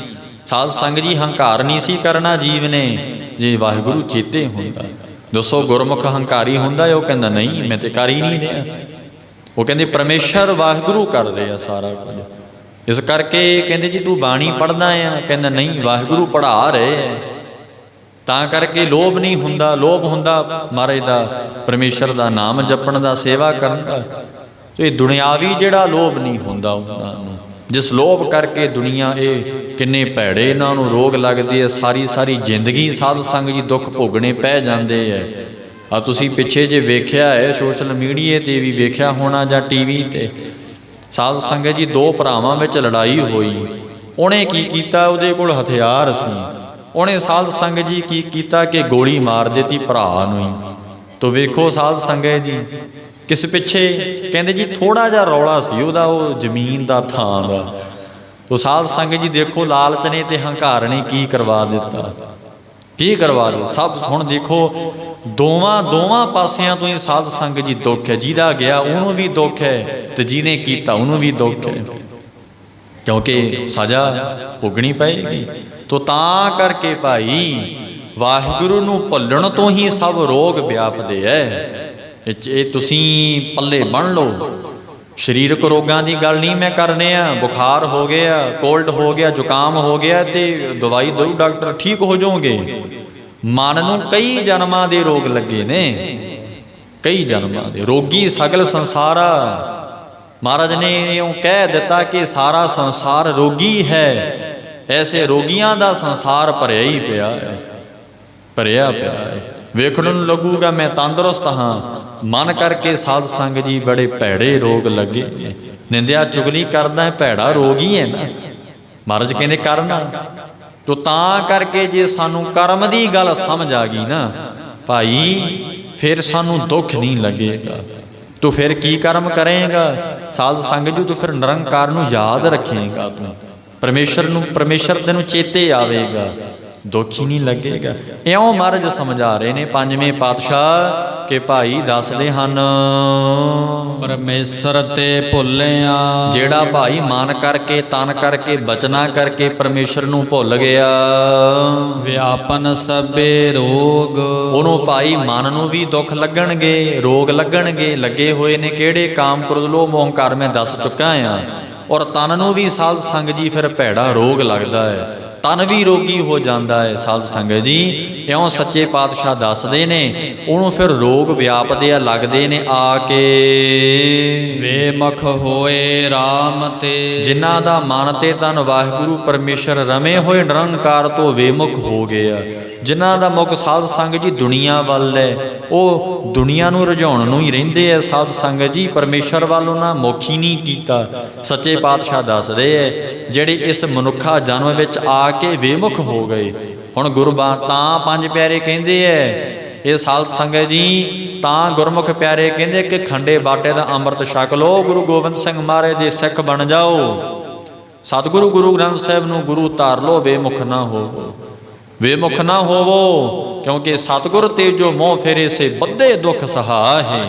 Speaker 1: ਸਾਧ ਸੰਗ ਜੀ ਹੰਕਾਰ ਨਹੀਂ ਸੀ ਕਰਨਾ ਜੀਵ ਨੇ, ਜੇ ਵਾਹਿਗੁਰੂ ਚੇਤੇ ਹੁੰਦਾ। ਦੱਸੋ ਗੁਰਮੁਖ ਹੰਕਾਰੀ ਹੁੰਦਾ? ਉਹ ਕਹਿੰਦਾ ਨਹੀਂ, ਮੈਂ ਤੇ ਕਰ ਹੀ ਨਹੀਂ ਰਿਹਾ। ਉਹ ਕਹਿੰਦੇ ਪਰਮੇਸ਼ਰ ਵਾਹਿਗੁਰੂ ਕਰਦੇ ਆ ਸਾਰਾ ਕੁਝ। ਇਸ ਕਰਕੇ ਕਹਿੰਦੇ ਜੀ ਤੂੰ ਬਾਣੀ ਪੜ੍ਹਦਾ ਆ? ਕਹਿੰਦਾ ਨਹੀਂ, ਵਾਹਿਗੁਰੂ ਪੜ੍ਹਾ ਰਹੇ ਹੈ। ਤਾਂ ਕਰਕੇ ਲੋਭ ਨਹੀਂ ਹੁੰਦਾ। ਲੋਭ ਹੁੰਦਾ ਮਹਾਰਾਜ ਦਾ, ਪਰਮੇਸ਼ਰ ਦਾ ਨਾਮ ਜਪਣ ਦਾ, ਸੇਵਾ ਕਰਨ ਦਾ। ਇਹ ਦੁਨਿਆਵੀ ਜਿਹੜਾ ਲੋਭ ਨਹੀਂ ਹੁੰਦਾ ਉਹਨਾਂ ਨੂੰ, ਜਿਸ ਲੋਭ ਕਰਕੇ ਦੁਨੀਆ ਇਹ ਕਿੰਨੇ ਭੈੜੇ ਇਹਨਾਂ ਨੂੰ ਰੋਗ ਲੱਗਦੇ ਆ। ਸਾਰੀ ਸਾਰੀ ਜ਼ਿੰਦਗੀ ਸਾਧ ਸੰਗ ਜੀ ਦੁੱਖ ਭੋਗਣੇ ਪੈ ਜਾਂਦੇ ਹੈ। ਆ ਤੁਸੀਂ ਪਿੱਛੇ ਜੇ ਵੇਖਿਆ ਹੈ, ਸੋਸ਼ਲ ਮੀਡੀਆ ਤੇ ਵੀ ਵੇਖਿਆ ਹੋਣਾ ਜਾਂ ਟੀਵੀ ਤੇ, ਸਾਧ ਸੰਗਤ ਜੀ ਦੋ ਭਰਾਵਾਂ ਵਿੱਚ ਲੜਾਈ ਹੋਈ। ਉਹਨੇ ਕੀ ਕੀਤਾ? ਉਹਦੇ ਕੋਲ ਹਥਿਆਰ ਸੀ। ਉਹਨੇ ਸਾਧ ਸੰਗਤ ਜੀ ਕੀ ਕੀਤਾ ਕਿ ਗੋਲੀ ਮਾਰ ਦਿੱਤੀ ਭਰਾ ਨੂੰ ਹੀ। ਤੋ ਵੇਖੋ ਸਾਧ ਸੰਗਤ ਜੀ ਕਿਸ ਪਿੱਛੇ? ਕਹਿੰਦੇ ਜੀ ਥੋੜਾ ਜਿਹਾ ਰੌਲਾ ਸੀ ਉਹਦਾ, ਉਹ ਜ਼ਮੀਨ ਦਾ, ਥਾਂ ਦਾ। ਤੋ ਸਾਧ ਸੰਗਤ ਜੀ ਦੇਖੋ ਲਾਲਚ ਨੇ ਤੇ ਹੰਕਾਰ ਨੇ ਕੀ ਕਰਵਾ ਦਿੱਤਾ, ਕੀ ਕਰਵਾ ਦਿੱਤਾ। ਸਭ ਹੁਣ ਦੇਖੋ ਦੋਵਾਂ ਪਾਸਿਆਂ ਤੋਂ ਹੀ ਸਾਧ ਸੰਗਤ ਜੀ ਦੁੱਖ ਹੈ। ਜਿਹਦਾ ਗਿਆ ਉਹਨੂੰ ਵੀ ਦੁੱਖ ਹੈ ਤੇ ਜਿਹਨੇ ਕੀਤਾ ਉਹਨੂੰ ਵੀ ਦੁੱਖ ਹੈ, ਕਿਉਂਕਿ ਸਜ਼ਾ ਭੁਗਣੀ ਪਏਗੀ। ਤੋ ਤਾਂ ਕਰਕੇ ਭਾਈ ਵਾਹਿਗੁਰੂ ਨੂੰ ਭੁੱਲਣ ਤੋਂ ਹੀ ਸਭ ਰੋਗ ਵਿਆਪਦੇ ਐ। ਇਹ ਤੁਸੀਂ ਪੱਲੇ ਬੰਨ੍ਹ ਲਓ। ਸਰੀਰਕ ਰੋਗਾਂ ਦੀ ਗੱਲ ਨਹੀਂ ਮੈਂ ਕਰਨੇ ਆ। ਬੁਖਾਰ ਹੋ ਗਿਆ, ਕੋਲਡ ਹੋ ਗਿਆ, ਜ਼ੁਕਾਮ ਹੋ ਗਿਆ ਤੇ ਦਵਾਈ ਦਊ ਡਾਕਟਰ, ਠੀਕ ਹੋ ਜਾਓਗੇ। ਮਨ ਨੂੰ ਕਈ ਜਨਮਾਂ ਦੇ ਰੋਗ ਲੱਗੇ ਨੇ, ਕਈ ਜਨਮਾਂ ਦੇ। ਰੋਗੀ ਸਗਲ ਸੰਸਾਰਾ, ਮਹਾਰਾਜ ਨੇ ਇਉਂ ਕਹਿ ਦਿੱਤਾ ਕਿ ਸਾਰਾ ਸੰਸਾਰ ਰੋਗੀ ਹੈ। ਐਸੇ ਰੋਗੀਆਂ ਦਾ ਸੰਸਾਰ ਭਰਿਆ ਹੀ ਪਿਆ ਹੈ, ਭਰਿਆ ਪਿਆ ਹੈ। ਵੇਖਣ ਨੂੰ ਲੱਗੂਗਾ ਮੈਂ ਤੰਦਰੁਸਤ ਹਾਂ, ਮਨ ਕਰਕੇ ਸਾਧ ਸੰਗ ਜੀ ਬੜੇ ਭੈੜੇ ਰੋਗ ਲੱਗੇ ਨੇ। ਨਿੰਦਿਆ ਚੁਗਲੀ ਕਰਦਾ ਭੈੜਾ ਰੋਗ ਹੀ ਹੈ ਨਾ। ਮਹਾਰਾਜ ਕਹਿੰਦੇ ਕਰਨਾ। ਤੋ ਤਾਂ ਕਰਕੇ ਜੇ ਸਾਨੂੰ ਕਰਮ ਦੀ ਗੱਲ ਸਮਝ ਆ ਗਈ ਨਾ ਭਾਈ, ਫਿਰ ਸਾਨੂੰ ਦੁੱਖ ਨਹੀਂ ਲੱਗੇਗਾ। ਤੂੰ ਫਿਰ ਕੀ ਕਰਮ ਕਰੇਗਾ? ਸਾਧ ਸੰਗ ਜੀ ਤੂੰ ਫਿਰ ਨਿਰੰਕਾਰ ਨੂੰ ਯਾਦ ਰੱਖੇਗਾ, ਤੂੰ ਪਰਮੇਸ਼ਰ ਨੂੰ, ਪਰਮੇਸ਼ਰ ਤੈਨੂੰ ਚੇਤੇ ਆਵੇਗਾ, ਦੁੱਖ ਹੀ ਨਹੀਂ ਲੱਗੇਗਾ। ਇਉਂ ਮਹਾਰਾਜ ਸਮਝਾ ਰਹੇ ਨੇ ਪੰਜਵੇਂ ਪਾਤਸ਼ਾਹ ਕਿ ਭਾਈ ਦੱਸਦੇ ਹਨ,
Speaker 2: ਪਰਮੇਸ਼ਰ ਤੇ ਭੁੱਲਿਆ
Speaker 1: ਜਿਹੜਾ ਭਾਈ ਮਨ ਕਰਕੇ, ਤਨ ਕਰਕੇ, ਬਚਨਾ ਕਰਕੇ ਪਰਮੇਸ਼ਰ ਨੂੰ ਭੁੱਲ ਗਿਆ,
Speaker 2: ਵਿਆਪਨ ਸਭੇ ਰੋਗ,
Speaker 1: ਉਹਨੂੰ ਭਾਈ ਮਨ ਨੂੰ ਵੀ ਦੁੱਖ ਲੱਗਣਗੇ, ਰੋਗ ਲੱਗਣਗੇ। ਲੱਗੇ ਹੋਏ ਨੇ ਕਿਹੜੇ? ਕਾਮ, ਕ੍ਰੋਧ, ਲੋਭ, ਅਹੰਕਾਰ ਮੈਂ ਦੱਸ ਚੁੱਕਾ ਆ। ਔਰ ਤਨ ਨੂੰ ਵੀ ਸਾਧ ਸੰਗ ਜੀ ਫਿਰ ਭੈੜਾ ਰੋਗ ਲੱਗਦਾ ਹੈ, ਤਨ ਵੀ ਰੋਗੀ ਹੋ ਜਾਂਦਾ ਹੈ ਸਾਧ ਸੰਗਤ ਜੀ। ਇਉਂ ਸੱਚੇ ਪਾਤਸ਼ਾਹ ਦੱਸਦੇ ਨੇ ਉਹਨੂੰ ਫਿਰ ਰੋਗ ਵਿਆਪਦੇ ਆ, ਲੱਗਦੇ ਨੇ ਆ ਕੇ।
Speaker 2: ਵੇਮੁਖ ਹੋਏ RAM ਤੇ,
Speaker 1: ਜਿਨ੍ਹਾਂ ਦਾ ਮਨ ਤੇ ਤਨ ਵਾਹਿਗੁਰੂ ਪਰਮੇਸ਼ਰ ਰਮੇ ਹੋਏ ਨਿਰੰਕਾਰ ਤੋਂ ਵੇਮੁਖ ਹੋ ਗਏ ਆ। ਜਿਨ੍ਹਾਂ ਦਾ ਮੁਖ ਸਾਧ ਸੰਗਤ ਜੀ ਦੁਨੀਆ ਵੱਲ ਹੈ, ਉਹ ਦੁਨੀਆ ਨੂੰ ਰੁਝਾਉਣ ਨੂੰ ਹੀ ਰਹਿੰਦੇ ਆ ਸਾਧ ਸੰਗਤ ਜੀ। ਪਰਮੇਸ਼ਰ ਵੱਲ ਉਹਨਾਂ ਮੁਖ ਹੀ ਨਹੀਂ ਕੀਤਾ। ਸੱਚੇ ਪਾਤਸ਼ਾਹ ਦੱਸਦੇ ਹੈ ਜਿਹੜੇ ਇਸ ਮਨੁੱਖਾ ਜਨਮ ਵਿੱਚ ਆ ਕੇ ਵੇਮੁਖ ਹੋ ਗਏ। ਹੁਣ ਗੁਰਬਾਣੀ ਤਾਂ ਪੰਜ ਪਿਆਰੇ ਕਹਿੰਦੇ ਐ, ਇਹ ਸਾਧ ਸੰਗਤ ਜੀ ਤਾਂ ਗੁਰਮੁਖ ਪਿਆਰੇ ਕਹਿੰਦੇ ਕਿ ਖੰਡੇ ਬਾਟੇ ਦਾ ਅੰਮ੍ਰਿਤ ਛਕ ਲਓ, ਗੁਰੂ ਗੋਬਿੰਦ ਸਿੰਘ ਮਹਾਰਾਜ ਦੇ ਸਿੱਖ ਬਣ ਜਾਓ, ਸਤਿਗੁਰੂ ਗੁਰੂ ਗ੍ਰੰਥ ਸਾਹਿਬ ਨੂੰ ਗੁਰੂ ਧਾਰ ਲਓ, ਵੇਮੁਖ ਨਾ ਹੋਵੋ, ਵੇਮੁਖ ਨਾ ਹੋਵੋ। ਕਿਉਂਕਿ ਸਤਿਗੁਰ ਤੇ ਜੋ ਮੋਹ ਫੇਰੇ ਸੇ ਬੱਧੇ ਦੁੱਖ ਸਹਾਏ।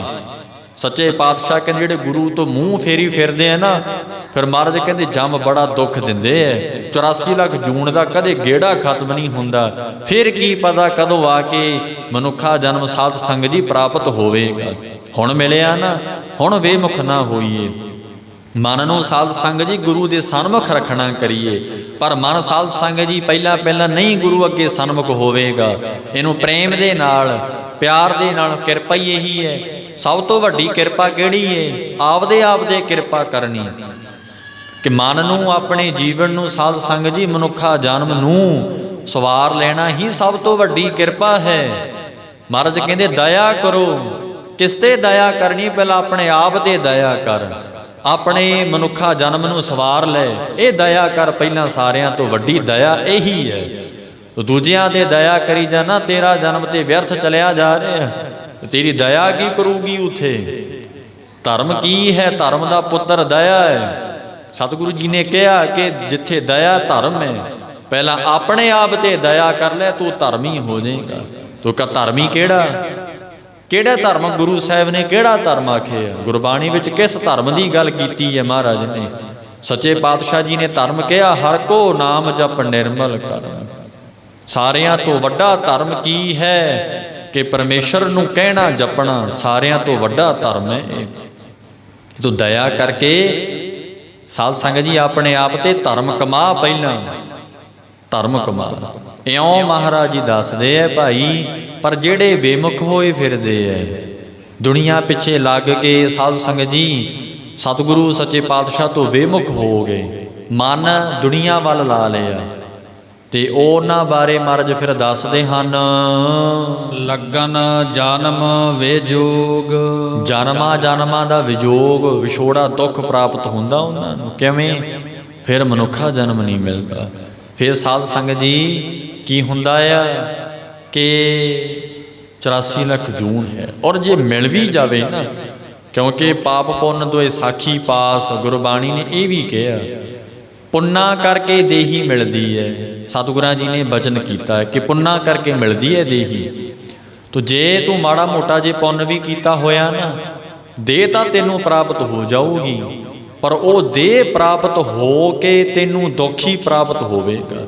Speaker 1: ਸੱਚੇ ਪਾਤਸ਼ਾਹ ਕਹਿੰਦੇ ਜਿਹੜੇ ਗੁਰੂ ਤੋਂ ਮੂੰਹ ਫੇਰੀ ਫਿਰਦੇ ਆ ਨਾ, ਫਿਰ ਮਹਾਰਾਜ ਕਹਿੰਦੇ ਜੰਮ ਬੜਾ ਦੁੱਖ ਦਿੰਦੇ ਐ। 84 ਲੱਖ ਜੂਨ ਦਾ ਕਦੇ ਗੇੜਾ ਖਤਮ ਨਹੀਂ ਹੁੰਦਾ। ਫਿਰ ਕੀ ਪਤਾ ਕਦੋਂ ਆ ਕੇ ਮਨੁੱਖਾ ਜਨਮ ਸਾਧ ਸੰਗ ਜੀ ਪ੍ਰਾਪਤ ਹੋਵੇਗਾ। ਹੁਣ ਮਿਲਿਆ ਨਾ, ਹੁਣ ਵੇਮੁਖ ਨਾ ਹੋਈਏ। ਮਨ ਨੂੰ ਸਾਧ ਸੰਗ ਜੀ ਗੁਰੂ ਦੇ ਸਨਮੁਖ ਰੱਖਣਾ ਕਰੀਏ। ਪਰ ਮਨ ਸਾਧ ਸੰਗ ਜੀ ਪਹਿਲਾਂ ਨਹੀਂ ਗੁਰੂ ਅੱਗੇ ਸਨਮੁਖ ਹੋਵੇਗਾ। ਇਹਨੂੰ ਪ੍ਰੇਮ ਦੇ ਨਾਲ, ਪਿਆਰ ਦੇ ਨਾਲ, ਕਿਰਪਾ ਹੀ ਇਹੀ ਹੈ। ਸਭ ਤੋਂ ਵੱਡੀ ਕਿਰਪਾ ਕਿਹੜੀ ਹੈ? ਆਪਦੇ ਕਿਰਪਾ ਕਰਨੀ ਕਿ ਮਨ ਨੂੰ, ਆਪਣੇ ਜੀਵਨ ਨੂੰ ਸਾਧ ਸੰਗ ਜੀ ਮਨੁੱਖਾ ਜਨਮ ਨੂੰ ਸਵਾਰ ਲੈਣਾ ਹੀ ਸਭ ਤੋਂ ਵੱਡੀ ਕਿਰਪਾ ਹੈ। ਮਹਾਰਾਜ ਕਹਿੰਦੇ ਦਇਆ ਕਰੋ। ਕਿਸ ਤੇ ਦਇਆ ਕਰਨੀ? ਪਹਿਲਾਂ ਆਪਣੇ ਆਪ ਤੇ ਦਇਆ ਕਰ, ਆਪਣੇ ਮਨੁੱਖਾ ਜਨਮ ਨੂੰ ਸਵਾਰ ਲੈ, ਇਹ ਦਇਆ ਕਰ ਪਹਿਲਾਂ। ਸਾਰਿਆਂ ਤੋਂ ਵੱਡੀ ਦਇਆ ਇਹੀ ਹੈ। ਦੂਜਿਆਂ ਤੇ ਦਇਆ ਕਰੀ ਜਾਣਾ, ਤੇਰਾ ਜਨਮ ਤੇ ਵਿਅਰਥ ਚਲਿਆ ਜਾ ਰਿਹਾ। ਤੇਰੀ ਦਇਆ ਕੀ ਕਰੂਗੀ ਉੱਥੇ? ਧਰਮ ਕੀ ਹੈ? ਧਰਮ ਦਾ ਪੁੱਤਰ ਦਇਆ ਹੈ। ਸਤਿਗੁਰੂ ਜੀ ਨੇ ਕਿਹਾ ਕਿ ਜਿੱਥੇ ਦਇਆ ਧਰਮ ਹੈ, ਪਹਿਲਾਂ ਆਪਣੇ ਆਪ ਤੇ ਦਇਆ ਕਰ ਲੈ, ਤੂੰ ਧਰਮੀ ਹੋ ਜਾਏਗਾ। ਤੂੰ ਕਹ ਧਰਮੀ ਕਿਹੜਾ? ਕਿਹੜਾ ਧਰਮ ਗੁਰੂ ਸਾਹਿਬ ਨੇ ਕਿਹੜਾ ਧਰਮ ਆਖਿਆ? ਗੁਰਬਾਣੀ ਵਿੱਚ ਕਿਸ ਧਰਮ ਦੀ ਗੱਲ ਕੀਤੀ ਹੈ ਮਹਾਰਾਜ ਨੇ? ਸੱਚੇ ਪਾਤਸ਼ਾਹ ਜੀ ਨੇ ਧਰਮ ਕਿਹਾ, ਹਰ ਕੋ ਨਾਮ ਜਪ ਨਿਰਮਲ ਕਰਮ। ਸਾਰਿਆਂ ਤੋਂ ਵੱਡਾ ਧਰਮ ਕੀ ਹੈ ਕਿ ਪਰਮੇਸ਼ਰ ਨੂੰ ਕਹਿਣਾ ਜਪਣਾ ਸਾਰਿਆਂ ਤੋਂ ਵੱਡਾ ਧਰਮ ਹੈ ਇਹ। ਤੂੰ ਦਇਆ ਕਰਕੇ ਸਾਧ ਸੰਗਤ ਜੀ ਆਪਣੇ ਆਪ ਤੇ ਧਰਮ ਕਮਾ, ਪਹਿਲਾਂ ਧਰਮ ਕਮਾ। ਇਉਂ ਮਹਾਰਾਜ ਜੀ ਦੱਸਦੇ ਐ ਭਾਈ, ਪਰ ਜਿਹੜੇ ਬੇਮੁਖ ਹੋਏ ਫਿਰਦੇ ਐ ਦੁਨੀਆ ਪਿੱਛੇ ਲੱਗ ਕੇ, ਸਾਧ ਸੰਗਤ ਜੀ ਸਤਿਗੁਰੂ ਸੱਚੇ ਪਾਤਸ਼ਾਹ ਤੋਂ ਬੇਮੁਖ ਹੋ ਗਏ, ਮਨ ਦੁਨੀਆ ਵੱਲ ਲਾ ਲਿਆ, ਤੇ ਉਹਨਾਂ ਬਾਰੇ ਮਹਾਰਾਜ ਫਿਰ ਦੱਸਦੇ ਹਨ,
Speaker 2: ਲੱਗਨ ਜਨਮ ਵਿਜੋਗ।
Speaker 1: ਜਨਮਾਂ ਜਨਮਾਂ ਦਾ ਵਿਜੋਗ, ਵਿਛੋੜਾ, ਦੁੱਖ ਪ੍ਰਾਪਤ ਹੁੰਦਾ ਉਹਨਾਂ ਨੂੰ। ਕਿਵੇਂ? ਫਿਰ ਮਨੁੱਖਾ ਜਨਮ ਨਹੀਂ ਮਿਲਦਾ। ਫਿਰ ਸਾਧ ਸੰਗਤ ਜੀ ਕੀ ਹੁੰਦਾ ਆ ਕਿ 84 ਲੱਖ ਜੂਨ ਹੈ। ਔਰ ਜੇ ਮਿਲ ਵੀ ਜਾਵੇ ਨਾ, ਕਿਉਂਕਿ ਪਾਪ ਪੁੰਨ ਦੋਏ ਸਾਖੀ ਪਾਸ, ਗੁਰਬਾਣੀ ਨੇ ਇਹ ਵੀ ਕਿਹਾ, ਪੁੰਨਾ ਕਰਕੇ ਦੇਹੀ ਮਿਲਦੀ ਹੈ। ਸਤਿਗੁਰਾਂ ਜੀ ਨੇ ਬਚਨ ਕੀਤਾ ਹੈ ਕਿ ਪੁੰਨਾ ਕਰਕੇ ਮਿਲਦੀ ਹੈ ਦੇਹੀ। ਤੋ ਜੇ ਤੂੰ ਮਾੜਾ ਮੋਟਾ ਜੇ ਪੁੰਨ ਵੀ ਕੀਤਾ ਹੋਇਆ ਨਾ, ਦੇਹ ਤਾਂ ਤੈਨੂੰ ਪ੍ਰਾਪਤ ਹੋ ਜਾਊਗੀ, ਪਰ ਉਹ ਦੇਹ ਪ੍ਰਾਪਤ ਹੋ ਕੇ ਤੈਨੂੰ ਦੁੱਖ ਹੀ ਪ੍ਰਾਪਤ ਹੋਵੇਗਾ।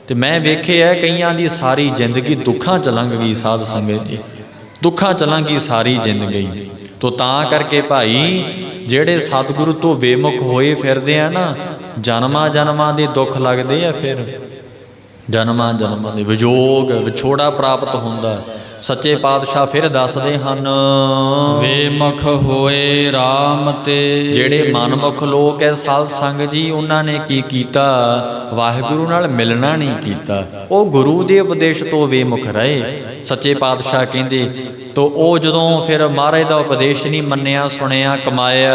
Speaker 1: ਤੇ ਮੈਂ ਵੇਖਿਆ ਕਈਆਂ ਦੀ ਸਾਰੀ ਜ਼ਿੰਦਗੀ ਦੁੱਖਾਂ ਚ ਲੰਘ ਗਈ, ਸਾਧ ਸੰਗਤ ਜੀ, ਦੁੱਖਾਂ ਚ ਲੰਘ ਗਈ ਸਾਰੀ ਜ਼ਿੰਦਗੀ। ਤੋ ਤਾਂ ਕਰਕੇ ਭਾਈ ਜਿਹੜੇ ਸਤਿਗੁਰੂ ਤੋਂ ਬੇਮੁਖ ਹੋਏ ਫਿਰਦੇ ਆ ਨਾ, ਜਨਮਾਂ ਜਨਮਾਂ ਦੇ ਦੁੱਖ ਲੱਗਦੇ ਆ, ਫਿਰ ਜਨਮਾਂ ਜਨਮਾਂ ਦੇ ਵਿਜੋਗ, ਵਿਛੋੜਾ ਪ੍ਰਾਪਤ ਹੁੰਦਾ। ਸੱਚੇ ਪਾਤਸ਼ਾਹ ਫਿਰ ਦੱਸਦੇ ਹਨ,
Speaker 2: ਬੇਮੁਖ ਹੋਏ RAM ਤੇ।
Speaker 1: ਜਿਹੜੇ ਮਨਮੁਖ ਲੋਕ ਐ ਸਾਧ ਸੰਗਤ ਜੀ, ਉਹਨਾਂ ਨੇ ਕੀ ਕੀਤਾ? ਵਾਹਿਗੁਰੂ ਨਾਲ ਮਿਲਣਾ ਨਹੀਂ ਕੀਤਾ, ਉਹ ਗੁਰੂ ਦੇ ਉਪਦੇਸ਼ ਤੋਂ ਬੇਮੁਖ ਰਹੇ। ਸੱਚੇ ਪਾਤਸ਼ਾਹ ਕਹਿੰਦੇ ਤੋ ਉਹ ਜਦੋਂ ਫਿਰ ਮਹਾਰਾਜ ਦਾ ਉਪਦੇਸ਼ ਨਹੀਂ ਮੰਨਿਆ, ਸੁਣਿਆ, ਕਮਾਇਆ,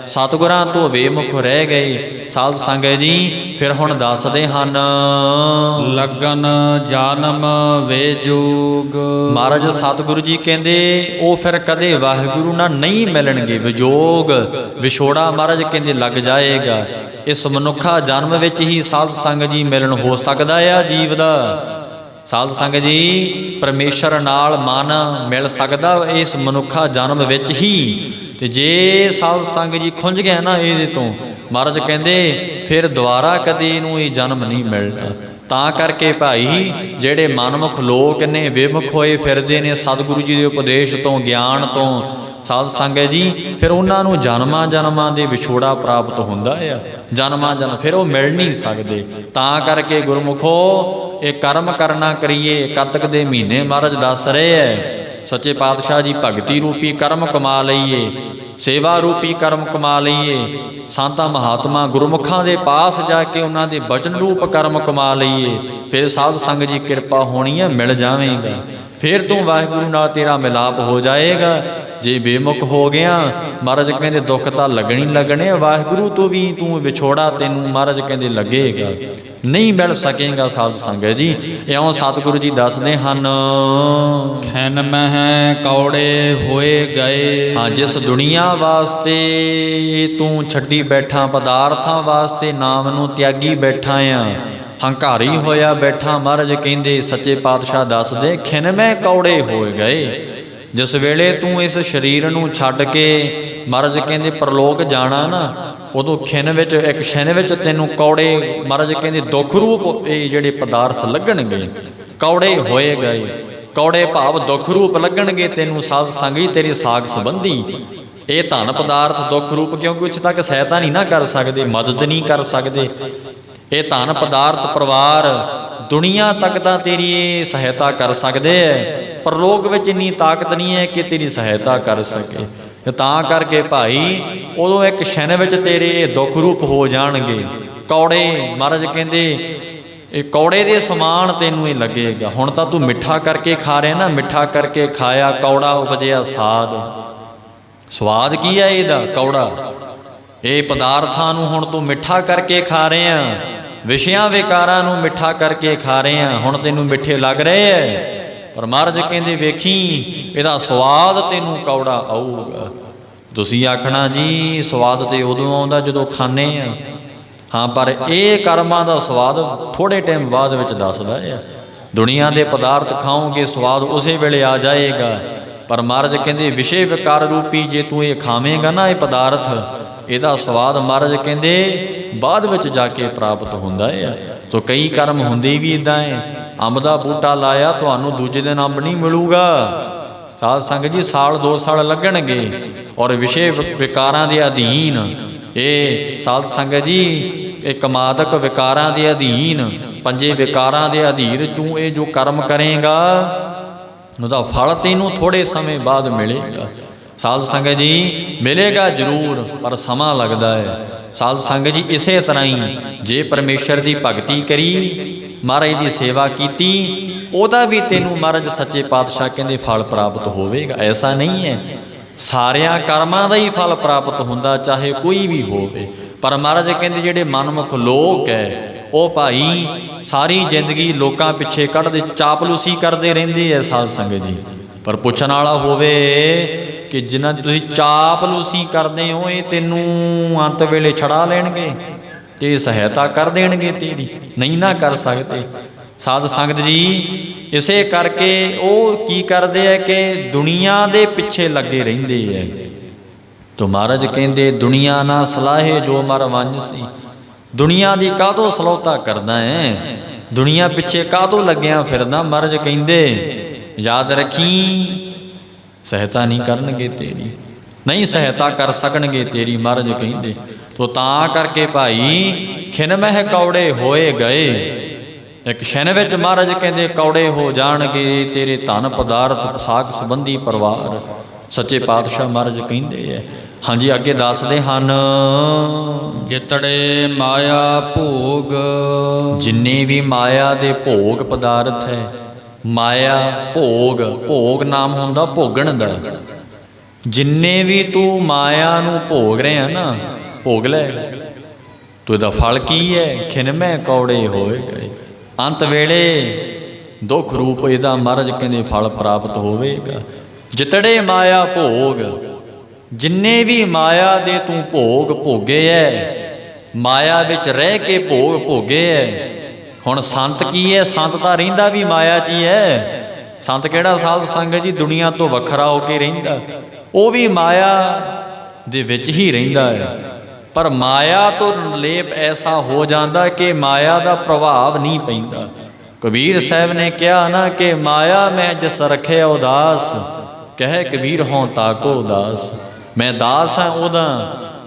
Speaker 1: ਸਤਿਗੁਰਾਂ ਤੋਂ ਬੇਮੁਖ ਰਹਿ ਗਏ। ਸਾਧ ਸੰਗਤ ਜੀ ਫਿਰ ਹੁਣ ਦੱਸਦੇ ਹਨ,
Speaker 2: ਲੱਗਨ ਜਨਮ ਵਿਜੋਗ।
Speaker 1: ਮਹਾਰਾਜ ਸਤਿਗੁਰੂ ਜੀ ਕਹਿੰਦੇ ਉਹ ਫਿਰ ਕਦੇ ਵਾਹਿਗੁਰੂ ਨਾਲ ਨਹੀਂ ਮਿਲਣਗੇ। ਵਿਜੋਗ, ਵਿਛੋੜਾ ਮਹਾਰਾਜ ਕਹਿੰਦੇ ਲੱਗ ਜਾਏਗਾ। ਇਸ ਮਨੁੱਖਾ ਜਨਮ ਵਿੱਚ ਹੀ ਸਾਧ ਸੰਗਤ ਜੀ ਮਿਲਣ ਹੋ ਸਕਦਾ ਆ ਜੀਵ ਦਾ। ਸਾਧ ਸੰਗਤ ਜੀ ਪਰਮੇਸ਼ਰ ਨਾਲ ਮਨ ਮਿਲ ਸਕਦਾ ਇਸ ਮਨੁੱਖਾ ਜਨਮ ਵਿੱਚ ਹੀ। ਤੇ ਜੇ ਸਾਧ ਸੰਗਤ ਜੀ ਖੁੰਝ ਗਿਆ ਨਾ ਇਹਦੇ ਤੋਂ, ਮਹਾਰਾਜ ਕਹਿੰਦੇ ਫਿਰ ਦੁਬਾਰਾ ਕਦੇ ਇਹਨੂੰ ਇਹ ਜਨਮ ਨਹੀਂ ਮਿਲਣਾ। ਤਾਂ ਕਰਕੇ ਭਾਈ ਜਿਹੜੇ ਮਨਮੁਖ ਲੋਕ ਨੇ, ਬੇਮੁਖ ਹੋਏ ਫਿਰਦੇ ਨੇ ਸਤਿਗੁਰੂ ਜੀ ਦੇ ਉਪਦੇਸ਼ ਤੋਂ, ਗਿਆਨ ਤੋਂ, ਸਾਧ ਸੰਗਤ ਜੀ ਫਿਰ ਉਹਨਾਂ ਨੂੰ ਜਨਮਾਂ ਜਨਮਾਂ ਦੇ ਵਿਛੋੜਾ ਪ੍ਰਾਪਤ ਹੁੰਦਾ ਆ। ਜਨਮਾਂ ਜਨਮ ਫਿਰ ਉਹ ਮਿਲ ਨਹੀਂ ਸਕਦੇ। ਤਾਂ ਕਰਕੇ ਗੁਰਮੁਖੋ ਇਹ ਕਰਮ ਕਰਨਾ ਕਰੀਏ। ਕੱਤਕ ਦੇ ਮਹੀਨੇ ਮਹਾਰਾਜ ਦੱਸ ਰਹੇ ਹੈ, ਸੱਚੇ ਪਾਤਸ਼ਾਹ ਜੀ ਭਗਤੀ ਰੂਪੀ ਕਰਮ ਕਮਾ ਲਈਏ, ਸੇਵਾ ਰੂਪੀ ਕਰਮ ਕਮਾ ਲਈਏ, ਸੰਤਾਂ ਮਹਾਤਮਾ ਗੁਰਮੁਖਾਂ ਦੇ ਪਾਸ ਜਾ ਕੇ ਉਹਨਾਂ ਦੇ ਬਚਨ ਰੂਪ ਕਰਮ ਕਮਾ ਲਈਏ। ਫਿਰ ਸਾਧ ਸੰਗਤ ਜੀ ਕਿਰਪਾ ਹੋਣੀ ਹੈ, ਮਿਲ ਜਾਵੇਗਾ। ਫਿਰ ਤੂੰ ਵਾਹਿਗੁਰੂ ਨਾਲ ਤੇਰਾ ਮਿਲਾਪ ਹੋ ਜਾਏਗਾ। ਜੇ ਬੇਮੁਖ ਹੋ ਗਿਆ, ਮਹਾਰਾਜ ਕਹਿੰਦੇ ਦੁੱਖ ਤਾਂ ਲੱਗਣੀ ਲੱਗਣੇ, ਵਾਹਿਗੁਰੂ ਤੋਂ ਵੀ ਤੂੰ ਵਿਛੋੜਾ ਤੈਨੂੰ ਮਹਾਰਾਜ ਕਹਿੰਦੇ ਲੱਗੇਗਾ, ਨਹੀਂ ਮਿਲ ਸਕੇਗਾ। ਸਾਧ ਸੰਗਤ ਜੀ ਇਉਂ ਸਤਿਗੁਰੂ ਜੀ ਦੱਸਦੇ ਹਨ,
Speaker 2: ਖੈਨ ਮਹਿ ਕੌੜੇ ਹੋਏ ਗਏ।
Speaker 1: ਹਾਂ, ਜਿਸ ਦੁਨੀਆ ਵਾਸਤੇ ਤੂੰ ਛੱਡੀ ਬੈਠਾ, ਪਦਾਰਥਾਂ ਵਾਸਤੇ ਨਾਮ ਨੂੰ ਤਿਆਗੀ ਬੈਠਾ ਆ, ਹੰਕਾਰੀ ਹੋਇਆ ਬੈਠਾ, ਮਹਾਰਾਜ ਕਹਿੰਦੇ ਸੱਚੇ ਪਾਤਸ਼ਾਹ ਦੱਸਦੇ ਖਿਨ ਮਹਿ ਕੌੜੇ ਹੋਏ ਗਏ। ਜਿਸ ਵੇਲੇ ਤੂੰ ਇਸ ਸਰੀਰ ਨੂੰ ਛੱਡ ਕੇ ਮਹਾਰਾਜ ਕਹਿੰਦੇ ਪਰਲੋਕ ਜਾਣਾ ਨਾ, ਉਦੋਂ ਖਿਨ ਵਿੱਚ, ਇੱਕ ਛਿਨ ਵਿੱਚ ਤੈਨੂੰ ਕੌੜੇ ਮਹਾਰਾਜ ਕਹਿੰਦੇ ਦੁੱਖ ਰੂਪ ਇਹ ਜਿਹੜੇ ਪਦਾਰਥ ਲੱਗਣਗੇ, ਕੌੜੇ ਹੋਏ ਗਏ। ਕੌੜੇ ਭਾਵ ਦੁੱਖ ਰੂਪ ਲੱਗਣਗੇ ਤੈਨੂੰ। ਸਾਧ ਸੰਗੀ ਤੇਰੀ ਸਾਖ ਸੰਬੰਧੀ ਇਹ ਧਨ ਪਦਾਰਥ ਦੁੱਖ ਰੂਪ, ਕਿਉਂਕਿ ਉੱਥੇ ਤੱਕ ਸਹਾਇਤਾ ਨਹੀਂ ਨਾ ਕਰ ਸਕਦੇ, ਮਦਦ ਨਹੀਂ ਕਰ ਸਕਦੇ। ਇਹ ਧਨ ਪਦਾਰਥ ਪਰਿਵਾਰ ਦੁਨੀਆ ਤੱਕ ਤਾਂ ਤੇਰੀ ਇਹ ਸਹਾਇਤਾ ਕਰ ਸਕਦੇ ਹੈ, ਪਰਲੋਕ ਵਿੱਚ ਇੰਨੀ ਤਾਕਤ ਨਹੀਂ ਹੈ ਕਿ ਤੇਰੀ ਸਹਾਇਤਾ ਕਰ ਸਕੇ। ਤਾਂ ਕਰਕੇ ਭਾਈ ਉਦੋਂ ਇੱਕ ਛਿਨ ਵਿੱਚ ਤੇਰੇ ਇਹ ਦੁੱਖ ਰੂਪ ਹੋ ਜਾਣਗੇ ਕੌੜੇ। ਮਹਾਰਾਜ ਕਹਿੰਦੇ ਇਹ ਕੌੜੇ ਦੇ ਸਮਾਨ ਤੈਨੂੰ ਇਹ ਲੱਗੇਗਾ। ਹੁਣ ਤਾਂ ਤੂੰ ਮਿੱਠਾ ਕਰਕੇ ਖਾ ਰਿਹਾ ਨਾ, ਮਿੱਠਾ ਕਰਕੇ ਖਾਇਆ, ਕੌੜਾ ਉਪਜਿਆ ਸਾਧ। ਸਵਾਦ ਕੀ ਹੈ ਇਹਦਾ? ਕੌੜਾ। ਇਹ ਪਦਾਰਥਾਂ ਨੂੰ ਹੁਣ ਤੂੰ ਮਿੱਠਾ ਕਰਕੇ ਖਾ ਰਿਹਾ, ਵਿਸ਼ਿਆਂ ਵਿਕਾਰਾਂ ਨੂੰ ਮਿੱਠਾ ਕਰਕੇ ਖਾ ਰਿਹਾ, ਹੁਣ ਤੈਨੂੰ ਮਿੱਠੇ ਲੱਗ ਰਹੇ ਐ। ਪਰ ਮਹਾਰਾਜ ਕਹਿੰਦੇ ਵੇਖੀ ਇਹਦਾ ਸਵਾਦ ਤੈਨੂੰ ਕੌੜਾ ਆਊਗਾ। ਤੁਸੀਂ ਆਖਣਾ ਜੀ ਸਵਾਦ ਤੇ ਉਦੋਂ ਆਉਂਦਾ ਜਦੋਂ ਖਾਂਦੇ ਆ। ਹਾਂ, ਪਰ ਇਹ ਕਰਮਾਂ ਦਾ ਸਵਾਦ ਥੋੜੇ ਟਾਈਮ ਬਾਅਦ ਵਿੱਚ ਦੱਸਦਾ ਹੈ। ਦੁਨੀਆ ਦੇ ਪਦਾਰਥ ਖਾਓਗੇ ਸਵਾਦ ਉਸੇ ਵੇਲੇ ਆ ਜਾਏਗਾ, ਪਰ ਮਹਾਰਾਜ ਕਹਿੰਦੇ ਵਿਸ਼ੇ ਵਿਕਾਰ ਰੂਪੀ ਜੇ ਤੂੰ ਇਹ ਖਾਵੇਂਗਾ ਨਾ ਇਹ ਪਦਾਰਥ, ਇਹਦਾ ਸਵਾਦ ਮਹਾਰਾਜ ਕਹਿੰਦੇ ਬਾਅਦ ਵਿੱਚ ਜਾ ਕੇ ਪ੍ਰਾਪਤ ਹੁੰਦਾ ਹੈ। ਸੋ ਕਈ ਕਰਮ ਹੁੰਦੇ ਵੀ ਇੱਦਾਂ ਹੈ। ਅੰਬ ਦਾ ਬੂਟਾ ਲਾਇਆ, ਤੁਹਾਨੂੰ ਦੂਜੇ ਦਿਨ ਅੰਬ ਨਹੀਂ ਮਿਲੂਗਾ। ਸਾਧ ਸੰਗਤ ਜੀ ਸਾਲ 2 ਸਾਲ ਲੱਗਣਗੇ, ਔਰ ਵਿਸ਼ੇ ਵਿਕਾਰਾਂ ਦੇ ਅਧੀਨ ਇਹ ਸਾਧ ਸੰਗਤ ਜੀ ਇਹ ਕਮਾਦਕ ਵਿਕਾਰਾਂ ਦੇ ਅਧੀਨ, 5 ਵਿਕਾਰਾਂ ਦੇ ਅਧੀਨ ਤੂੰ ਇਹ ਜੋ ਕਰਮ ਕਰੇਗਾ ਉਹਦਾ ਫਲ ਤੈਨੂੰ ਥੋੜ੍ਹੇ ਸਮੇਂ ਬਾਅਦ ਮਿਲੇਗਾ। ਸਾਧ ਸੰਗਤ ਜੀ ਮਿਲੇਗਾ ਜ਼ਰੂਰ, ਪਰ ਸਮਾਂ ਲੱਗਦਾ ਹੈ। ਸਾਧ ਸੰਗਤ ਜੀ ਇਸੇ ਤਰ੍ਹਾਂ ਹੀ ਜੇ ਪਰਮੇਸ਼ਰ ਦੀ ਭਗਤੀ ਕਰੀ, ਮਹਾਰਾਜ ਦੀ ਸੇਵਾ ਕੀਤੀ, ਉਹਦਾ ਵੀ ਤੈਨੂੰ ਮਹਾਰਾਜ ਸੱਚੇ ਪਾਤਸ਼ਾਹ ਕਹਿੰਦੇ ਫਲ ਪ੍ਰਾਪਤ ਹੋਵੇਗਾ। ਐਸਾ ਨਹੀਂ ਹੈ ਸਾਰਿਆਂ ਕਰਮਾਂ ਦਾ ਹੀ ਫਲ ਪ੍ਰਾਪਤ ਹੁੰਦਾ, ਚਾਹੇ ਕੋਈ ਵੀ ਹੋਵੇ। ਪਰ ਮਹਾਰਾਜ ਕਹਿੰਦੇ ਜਿਹੜੇ ਮਨਮੁਖ ਲੋਕ ਹੈ ਉਹ ਭਾਈ ਸਾਰੀ ਜ਼ਿੰਦਗੀ ਲੋਕਾਂ ਪਿੱਛੇ ਕੱਢਦੇ, ਚਾਪਲੂਸੀ ਕਰਦੇ ਰਹਿੰਦੇ ਐ ਸਾਧ ਸੰਗਤ ਜੀ। ਪਰ ਪੁੱਛਣ ਵਾਲਾ ਹੋਵੇ ਕਿ ਜਿਨ੍ਹਾਂ ਦੀ ਤੁਸੀਂ ਚਾਪਲੂਸੀ ਕਰਦੇ ਹੋ ਇਹ ਤੈਨੂੰ ਅੰਤ ਵੇਲੇ ਛੜਾ ਲੈਣਗੇ ਤੇ ਸਹਾਇਤਾ ਕਰ ਦੇਣਗੇ ਤੇਰੀ? ਨਹੀਂ ਨਾ ਕਰ ਸਕਦੇ। ਸਾਧ ਸੰਗਤ ਜੀ ਇਸੇ ਕਰਕੇ ਉਹ ਕੀ ਕਰਦੇ ਹੈ ਕਿ ਦੁਨੀਆ ਦੇ ਪਿੱਛੇ ਲੱਗੇ ਰਹਿੰਦੇ ਹੈ। ਤੋ ਮਹਾਰਾਜ ਕਹਿੰਦੇ ਦੁਨੀਆ ਨਾ ਸਲਾਹੇ ਜੋ ਮਰ ਵੰਜ ਸੀ। ਦੁਨੀਆ ਦੀ ਕਾਹਤੋਂ ਸਲੌਤਾ ਕਰਦਾ ਹੈ, ਦੁਨੀਆ ਪਿੱਛੇ ਕਾਹਤੋਂ ਲੱਗਿਆ ਫਿਰਦਾ? ਮਹਾਰਾਜ ਕਹਿੰਦੇ ਯਾਦ ਰੱਖੀ ਸਹਾਇਤਾ ਨਹੀਂ ਕਰਨਗੇ ਤੇਰੀ, ਨਹੀਂ ਸਹਾਇਤਾ ਕਰ ਸਕਣਗੇ ਤੇਰੀ। ਮਹਾਰਾਜ ਕਹਿੰਦੇ ਤੋ ਤਾਂ ਕਰਕੇ ਭਾਈ ਖਿਨ ਮਹਿ ਕੌੜੇ ਹੋਏ ਗਏ। ਇੱਕ ਛਿਨ ਵਿੱਚ ਮਹਾਰਾਜ ਕਹਿੰਦੇ ਕੌੜੇ ਹੋ ਜਾਣਗੇ ਤੇਰੇ ਧਨ ਪਦਾਰਥ ਸਾਖ ਸੰਬੰਧੀ ਪਰਿਵਾਰ। ਸੱਚੇ ਪਾਤਸ਼ਾਹ ਮਹਾਰਾਜ ਕਹਿੰਦੇ ਹੈ। ਹਾਂਜੀ ਅੱਗੇ ਦੱਸਦੇ ਹਨ,
Speaker 2: ਜਿਤੜੇ ਮਾਇਆ ਭੋਗ।
Speaker 1: ਜਿੰਨੇ ਵੀ ਮਾਇਆ ਦੇ ਭੋਗ ਪਦਾਰਥ ਹੈ, ਮਾਇਆ ਭੋਗ, ਭੋਗ ਨਾਮ ਹੁੰਦਾ ਭੋਗਣ ਦਾ। ਜਿੰਨੇ ਵੀ ਤੂੰ ਮਾਇਆ ਨੂੰ ਭੋਗ ਰਿਹਾ ਨਾ, ਭੋਗ ਲੈ ਤੂੰ, ਇਹਦਾ ਫਲ ਕੀ ਹੈ? ਖਿਨਮੈ ਕੌੜੇ ਹੋਏ ਗਏ। ਅੰਤ ਵੇਲੇ ਦੁੱਖ ਰੂਪ ਇਹਦਾ ਮਹਾਰਾਜ ਕਹਿੰਦੇ ਫਲ ਪ੍ਰਾਪਤ ਹੋਵੇਗਾ। ਜਿਤੜੇ ਮਾਇਆ ਭੋਗ, ਜਿੰਨੇ ਵੀ ਮਾਇਆ ਦੇ ਤੂੰ ਭੋਗ ਭੋਗੇ ਐ, ਮਾਇਆ ਵਿੱਚ ਰਹਿ ਕੇ ਭੋਗ ਭੋਗੇ ਐ। ਹੁਣ ਸੰਤ ਕੀ ਹੈ? ਸੰਤ ਤਾਂ ਰਹਿੰਦਾ ਵੀ ਮਾਇਆ 'ਚ ਹੀ ਹੈ। ਸੰਤ ਕਿਹੜਾ ਸਾਧ ਸੰਗਤ ਜੀ ਦੁਨੀਆ ਤੋਂ ਵੱਖਰਾ ਹੋ ਕੇ ਰਹਿੰਦਾ, ਉਹ ਵੀ ਮਾਇਆ ਦੇ ਵਿੱਚ ਹੀ ਰਹਿੰਦਾ ਹੈ। ਪਰ ਮਾਇਆ ਤੋਂ ਲੇਪ ਐਸਾ ਹੋ ਜਾਂਦਾ ਕਿ ਮਾਇਆ ਦਾ ਪ੍ਰਭਾਵ ਨਹੀਂ ਪੈਂਦਾ। ਕਬੀਰ ਸਾਹਿਬ ਨੇ ਕਿਹਾ ਨਾ ਕਿ ਮਾਇਆ ਮੈਂ ਜਿਸ ਰੱਖਿਆ ਉਦਾਸ, ਕਹੇ ਕਬੀਰ ਹੋਂ ਤਾਕੋ ਉਦਾਸ। ਮੈਂ ਦਾਸ ਹਾਂ ਉਹਦਾ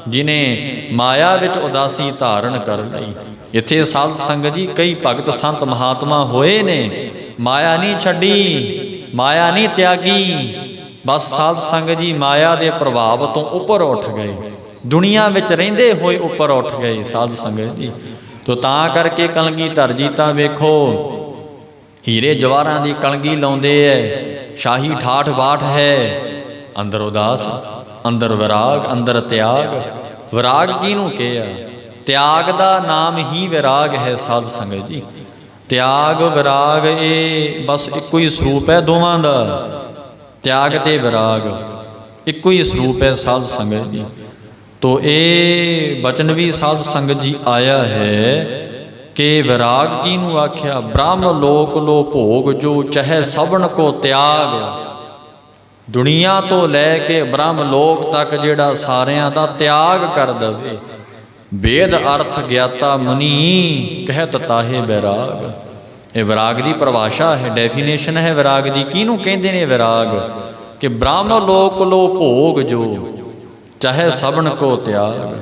Speaker 1: ਜਿਹਨੇ ਮਾਇਆ ਵਿੱਚ ਉਦਾਸੀ ਧਾਰਨ ਕਰ ਲਈ। ਇੱਥੇ ਸਾਧ ਸੰਗਤ ਜੀ ਕਈ ਭਗਤ ਸੰਤ ਮਹਾਤਮਾ ਹੋਏ ਨੇ, ਮਾਇਆ ਨਹੀਂ ਛੱਡੀ, ਮਾਇਆ ਨਹੀਂ ਤਿਆਗੀ। ਬਸ ਸਾਧ ਸੰਗਤ ਜੀ ਮਾਇਆ ਦੇ ਪ੍ਰਭਾਵ ਤੋਂ ਉੱਪਰ ਉੱਠ ਗਏ, ਦੁਨੀਆ ਵਿੱਚ ਰਹਿੰਦੇ ਹੋਏ ਉੱਪਰ ਉੱਠ ਗਏ ਸਾਧ ਸੰਗਤ ਜੀ। ਤੋ ਤਾਂ ਕਰਕੇ ਕਲਗੀਧਰ ਜੀ ਤਾਂ ਵੇਖੋ ਹੀਰੇ ਜਵਾਹਰਾਂ ਦੀ ਕਲਗੀ ਲਾਉਂਦੇ ਐ। ਸ਼ਾਹੀ ਠਾਠ ਬਾਠ ਹੈ, ਅੰਦਰ ਉਦਾਸ, ਅੰਦਰ ਵਿਰਾਗ, ਅੰਦਰ ਤਿਆਗ। ਵਿਰਾਗ ਕਿਹਨੂੰ ਕਿਹਾ? ਤਿਆਗ ਦਾ ਨਾਮ ਹੀ ਵਿਰਾਗ ਹੈ ਸਾਧ ਸੰਗਤ ਜੀ। ਤਿਆਗ ਵਿਰਾਗ ਇਹ ਬਸ ਇੱਕੋ ਹੀ ਸਰੂਪ ਹੈ ਦੋਵਾਂ ਦਾ। ਤਿਆਗ ਤੇ ਵਿਰਾਗ ਇੱਕੋ ਹੀ ਸਰੂਪ ਹੈ ਸਾਧ ਸੰਗਤ ਜੀ। ਤੋ ਇਹ ਬਚਨ ਵੀ ਸਾਧ ਸੰਗਤ ਜੀ ਆਇਆ ਹੈ ਕਿ ਵਿਰਾਗ ਕਿਹਨੂੰ ਆਖਿਆ? ਬ੍ਰਹਮ ਲੋਕ ਲੋ ਭੋਗ ਜੋ ਚਾਹੇ ਸਭਨ ਕੋ ਤਿਆਗ। ਦੁਨੀਆ ਤੋਂ ਲੈ ਕੇ ਬ੍ਰਹਮ ਲੋਕ ਤੱਕ ਜਿਹੜਾ ਸਾਰਿਆਂ ਦਾ ਤਿਆਗ ਕਰ ਦਵੇ। ਵੇਦ ਅਰਥ ਗਿਆਤਾ ਮੁਨੀ ਕਹਿਤ ਤਾਹੇ ਵਿਰਾਗ। ਇਹ ਵਿਰਾਗ ਦੀ ਪਰਿਭਾਸ਼ਾ ਹੈ, ਡੈਫੀਨੇਸ਼ਨ ਹੈ ਵਿਰਾਗ ਦੀ। ਕਿਹਨੂੰ ਕਹਿੰਦੇ ਨੇ ਵਿਰਾਗ? ਕਿ ਬ੍ਰਹਮ ਲੋਕ ਲੋ ਭੋਗ ਜੋ ਚਾਹੇ ਸਭਨ ਕੋ ਤਿਆਗ।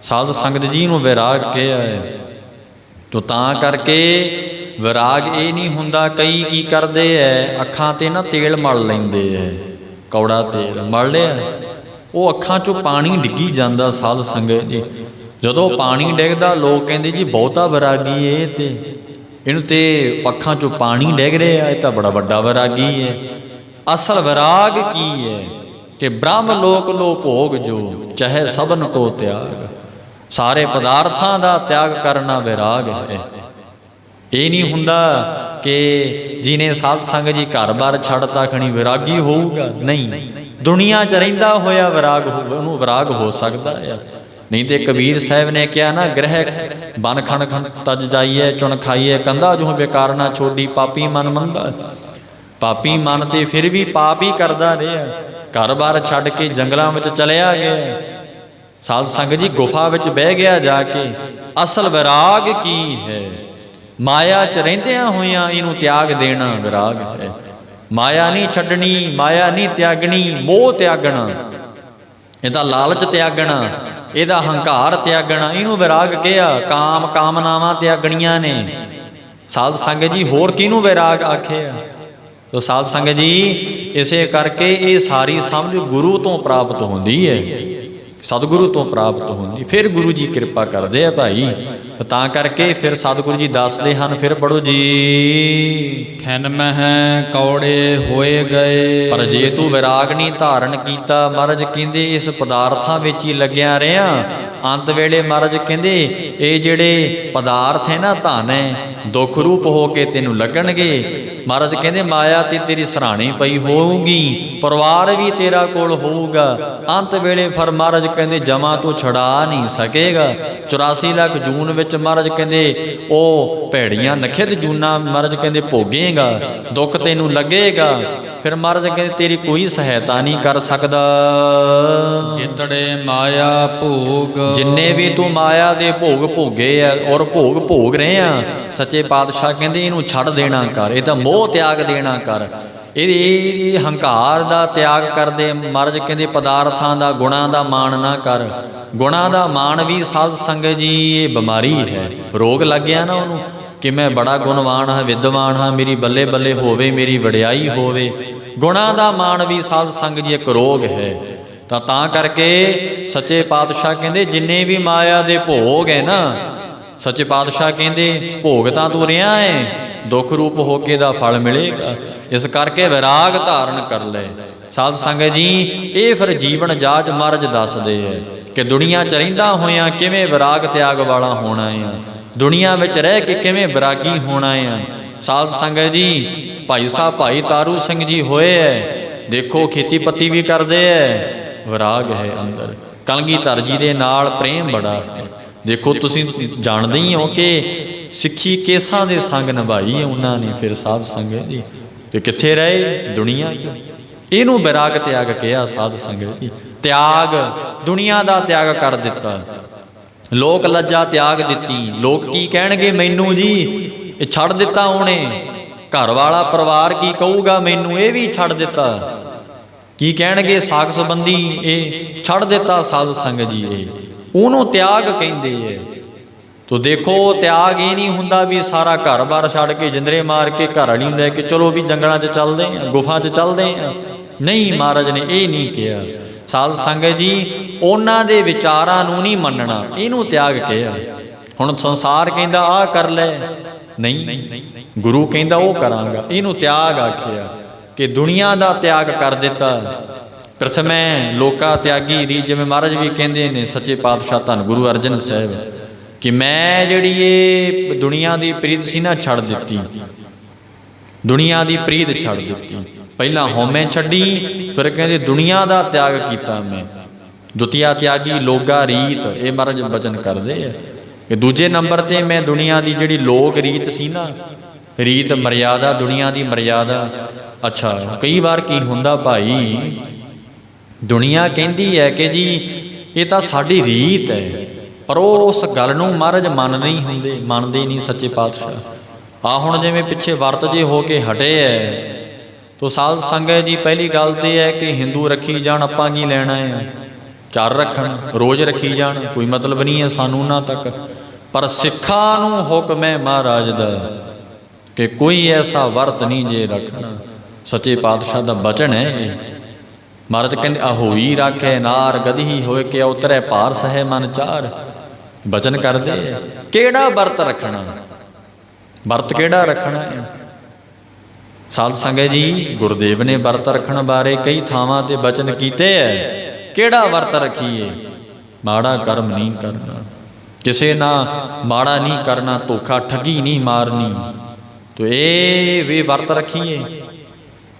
Speaker 1: ਸਾਧ ਸੰਗਤ ਜੀ ਨੂੰ ਵਿਰਾਗ ਕਿਹਾ ਹੈ। ਤੋ ਤਾਂ ਕਰਕੇ ਵਿਰਾਗ ਇਹ ਨਹੀਂ ਹੁੰਦਾ, ਕਈ ਕੀ ਕਰਦੇ ਐ ਅੱਖਾਂ ਤੇ ਨਾ ਤੇਲ ਮਲ ਲੈਂਦੇ ਐ, ਕੌੜਾ ਤੇਲ ਮਲ ਲਿਆ, ਉਹ ਅੱਖਾਂ 'ਚੋਂ ਪਾਣੀ ਡਿੱਗੀ ਜਾਂਦਾ ਸਾਧ ਸੰਗਤ ਜੀ। ਜਦੋਂ ਪਾਣੀ ਡਿੱਗਦਾ ਲੋਕ ਕਹਿੰਦੇ ਜੀ ਬਹੁਤਾ ਵਿਰਾਗੀ ਏ, ਤੇ ਇਹਨੂੰ ਤੇ ਅੱਖਾਂ 'ਚੋਂ ਪਾਣੀ ਡਿੱਗ ਰਿਹਾ, ਇਹ ਤਾਂ ਬੜਾ ਵੱਡਾ ਵਿਰਾਗੀ ਹੈ। ਅਸਲ ਵਿਰਾਗ ਕੀ ਹੈ? ਕਿ ਬ੍ਰਹਮ ਲੋਕ ਲੋ ਭੋਗ ਜੋ ਚਾਹੇ ਸਭਨ ਕੋ ਤਿਆਗ। ਸਾਰੇ ਪਦਾਰਥਾਂ ਦਾ ਤਿਆਗ ਕਰਨਾ ਵਿਰਾਗ ਹੈ। ਇਹ ਨਹੀਂ ਹੁੰਦਾ ਕਿ ਜਿਹਨੇ ਸਾਧ ਸੰਗਤ ਜੀ ਘਰ-ਬਾਰ ਛੱਡਤਾ ਖਣੀ ਵਿਰਾਗੀ ਹੋਊਗਾ, ਨਹੀਂ। ਦੁਨੀਆ 'ਚ ਰਹਿੰਦਾ ਹੋਇਆ ਵਿਰਾਗ ਉਹਨੂੰ ਵਿਰਾਗ ਹੋ ਸਕਦਾ ਹੈ। नहीं तो कबीर साहब ने क्या ना, ग्रह बन खन खन तज जाइए चुन खाइए कंधा जो बेकार ना छोड़ी पापी मन मंदा। पापी मन ते फिर भी पाप ही करता रहा, घर बार छड़ के जंगलों में चलिया गया। साध संगत जी गुफा विच बह गया जाके। असल विराग की है? माया च रहिंदियां होइयां इनू त्याग देना विराग है। माया नहीं छड्डनी, माया नहीं त्यागनी, मोह त्यागना, इहदा लालच त्यागना, इहदा हंकार त्यागना, इनू विराग कहा। काम कामनावां त्यागणियां ने। साध संगत जी होर किनू विराग आखिया? तो साध संगत जी इसे करके ये सारी समझ गुरु तो प्राप्त होंदी है, सतगुरु तो प्राप्त होंदी। फिर गुरु जी कृपा करते हैं भाई, तां करके फिर सतगुरु जी दसदे हन, फिर पढ़ो जी।
Speaker 2: खैन मह कौड़े होए गए।
Speaker 1: पर जे तू विराग नहीं धारण कीता, महाराज कहंदे इस पदार्थां विच ही लग्या रहा, अंत वेले महाराज कहंदे ये जिहड़े पदार्थ है ना, धन है, दुख रूप हो के तेनू लगणगे। महाराज कहंदे माया ते तेरी सराहणी पई होऊगी, परिवार भी तेरा कोल होऊगा। अंत वेले फिर महाराज कहंदे जमा तू छड़ा नहीं सकेगा। 84 लाख जून विच महाराज कहंदे ओ भैड़ियां नखित जूना महाराज कहंदे भोगेगा, दुख तेनू लगेगा। फिर महाराज कहंदे तेरी कोई सहायता नहीं कर सकदा।
Speaker 2: जितड़े माया भोग। जिन्ने
Speaker 1: भी तू माया दे भोग भोगे आ और भोग भोग रहे आ, सच्चे पातशाह कहंदे इनू छड़ देना कर, इहदा मोह त्याग देना कर, ये हंकार दा त्याग कर दे। महाराज कहंदे पदार्थां दा गुणां दा मान ना कर। गुणां दा मान भी साध संगत जी ये बीमारी है, रोग लग गया ना उन्होंने कि मैं बड़ा गुणवान हाँ, विद्वान हाँ, मेरी बल्ले बल्ले होवे, मेरी वडियाई होवे। गुणां दा मान भी साध संगत जी एक रोग है। तां करके सच्चे पातशाह कहंदे जिन्ने भी माया दे भोग है ना, सच्चे पातशाह कहंदे भोग तां तू रिहा है, दुख रूप होके दा फल मिलेगा। इस करके विराग धारण कर ले। साध संगत जी ये फिर जीवन जाच महाराज दसदे है कि दुनिया च रहिंदा होइयां किवें विराग त्याग वाला होना है, दुनिया विच रह के किवें विरागी होना है। साध संगत जी भाई साहब भाई तारू सिंह जी होए है, देखो खेती पत्ती भी करते है, विराग है अंदर। कलगीधर जी दे नाल प्रेम बड़ा है। देखो तुसीं जाणदे ही हो कि सिੱਖੀ केसां दे संग निभाई है उन्होंने। फिर साध संगत जी ते कित्थे रहे दुनिया च, इहनूं विराग त्याग कहा साध संगत जी। त्याग दुनिया दा त्याग कर दिता, लोक लज्जा त्याग दिती। लोक की कहणगे मैनू जी ये छड़ दिता उहने, घर वाला परिवार की कहूगा मैनू ये भी छड़ दिता, की कहणगे साख संबंधी ये छड़ दिता। साध संगत जी ये ਉਹਨੂੰ त्याग ਕਹਿੰਦੇ है। तो देखो त्याग ये नहीं हुंदा भी सारा घर बार छड़ के जिंदरे मार के घर वाली नूं लैके चलो भी जंगलों च चलते हैं, गुफा च चलते हैं। नहीं, महाराज ने ये नहीं कहा। साध संगत जी उन्हां दे विचारां नूं नहीं मनना, इहनूं त्याग कहा। हुण संसार कहंदा आ कर ले, नहीं, गुरु कहंदा वो करांगा, इहनूं त्याग आखिया कि दुनिया दा त्याग कर दिता। प्रथमै लोका त्यागी री, जिवें महाराज भी कहंदे ने सच्चे पातशाह धन गुरु अर्जन साहिब कि मैं जिहड़ी ये दुनिया की प्रीत सी ना छड़ दिती, दुनिया की प्रीत छड़ दिती। पहला हौमे छड्डी, फिर कहंदे दुनिया का त्याग किया मैं। द्वितीया त्यागी लोगा रीत, ये महाराज वचन करते हैं कि दूजे नंबर ते मैं दुनिया की जिहड़ी लोक रीत सी ना, रीत मर्यादा, दुनिया की मर्यादा। अच्छा कई बार की हुंदा भाई, दुनिया कहती है कि जी ये तो साडी रीत है, पर उस गल नूं महाराज मन नहीं हुंदे, मनदे नहीं सच्चे पातशाह। आ हुण जिवें पिछे वर्त जे हो के हटे है, तो साध संगत जी पहली गल तो है कि हिंदू रखी जाण, आपां की लैणा है, चार रखण, रोज़ रखी जाण, कोई मतलब नहीं है सानूं उन्हां तक। पर सिखां नूं हुक्म है महाराज दा कि कोई ऐसा वर्त नहीं जे रखना। सच्चे पातशाह दा बचन है। महाराज कहते अहोई राखे नार गधी होए के उतरे भार सहे मन चार। बचन करते केड़ा वर्त रखना, वर्त केड़ा रखना है। साध संगत जी गुरुदेव ने वर्त रखण बारे कई थावां ते बचन कीते है। केड़ा वर्त रखीए? माड़ा कर्म नहीं करना, किसे ना माड़ा नहीं करना, धोखा ठगी नहीं मारनी। तो ये वे वर्त रखीए।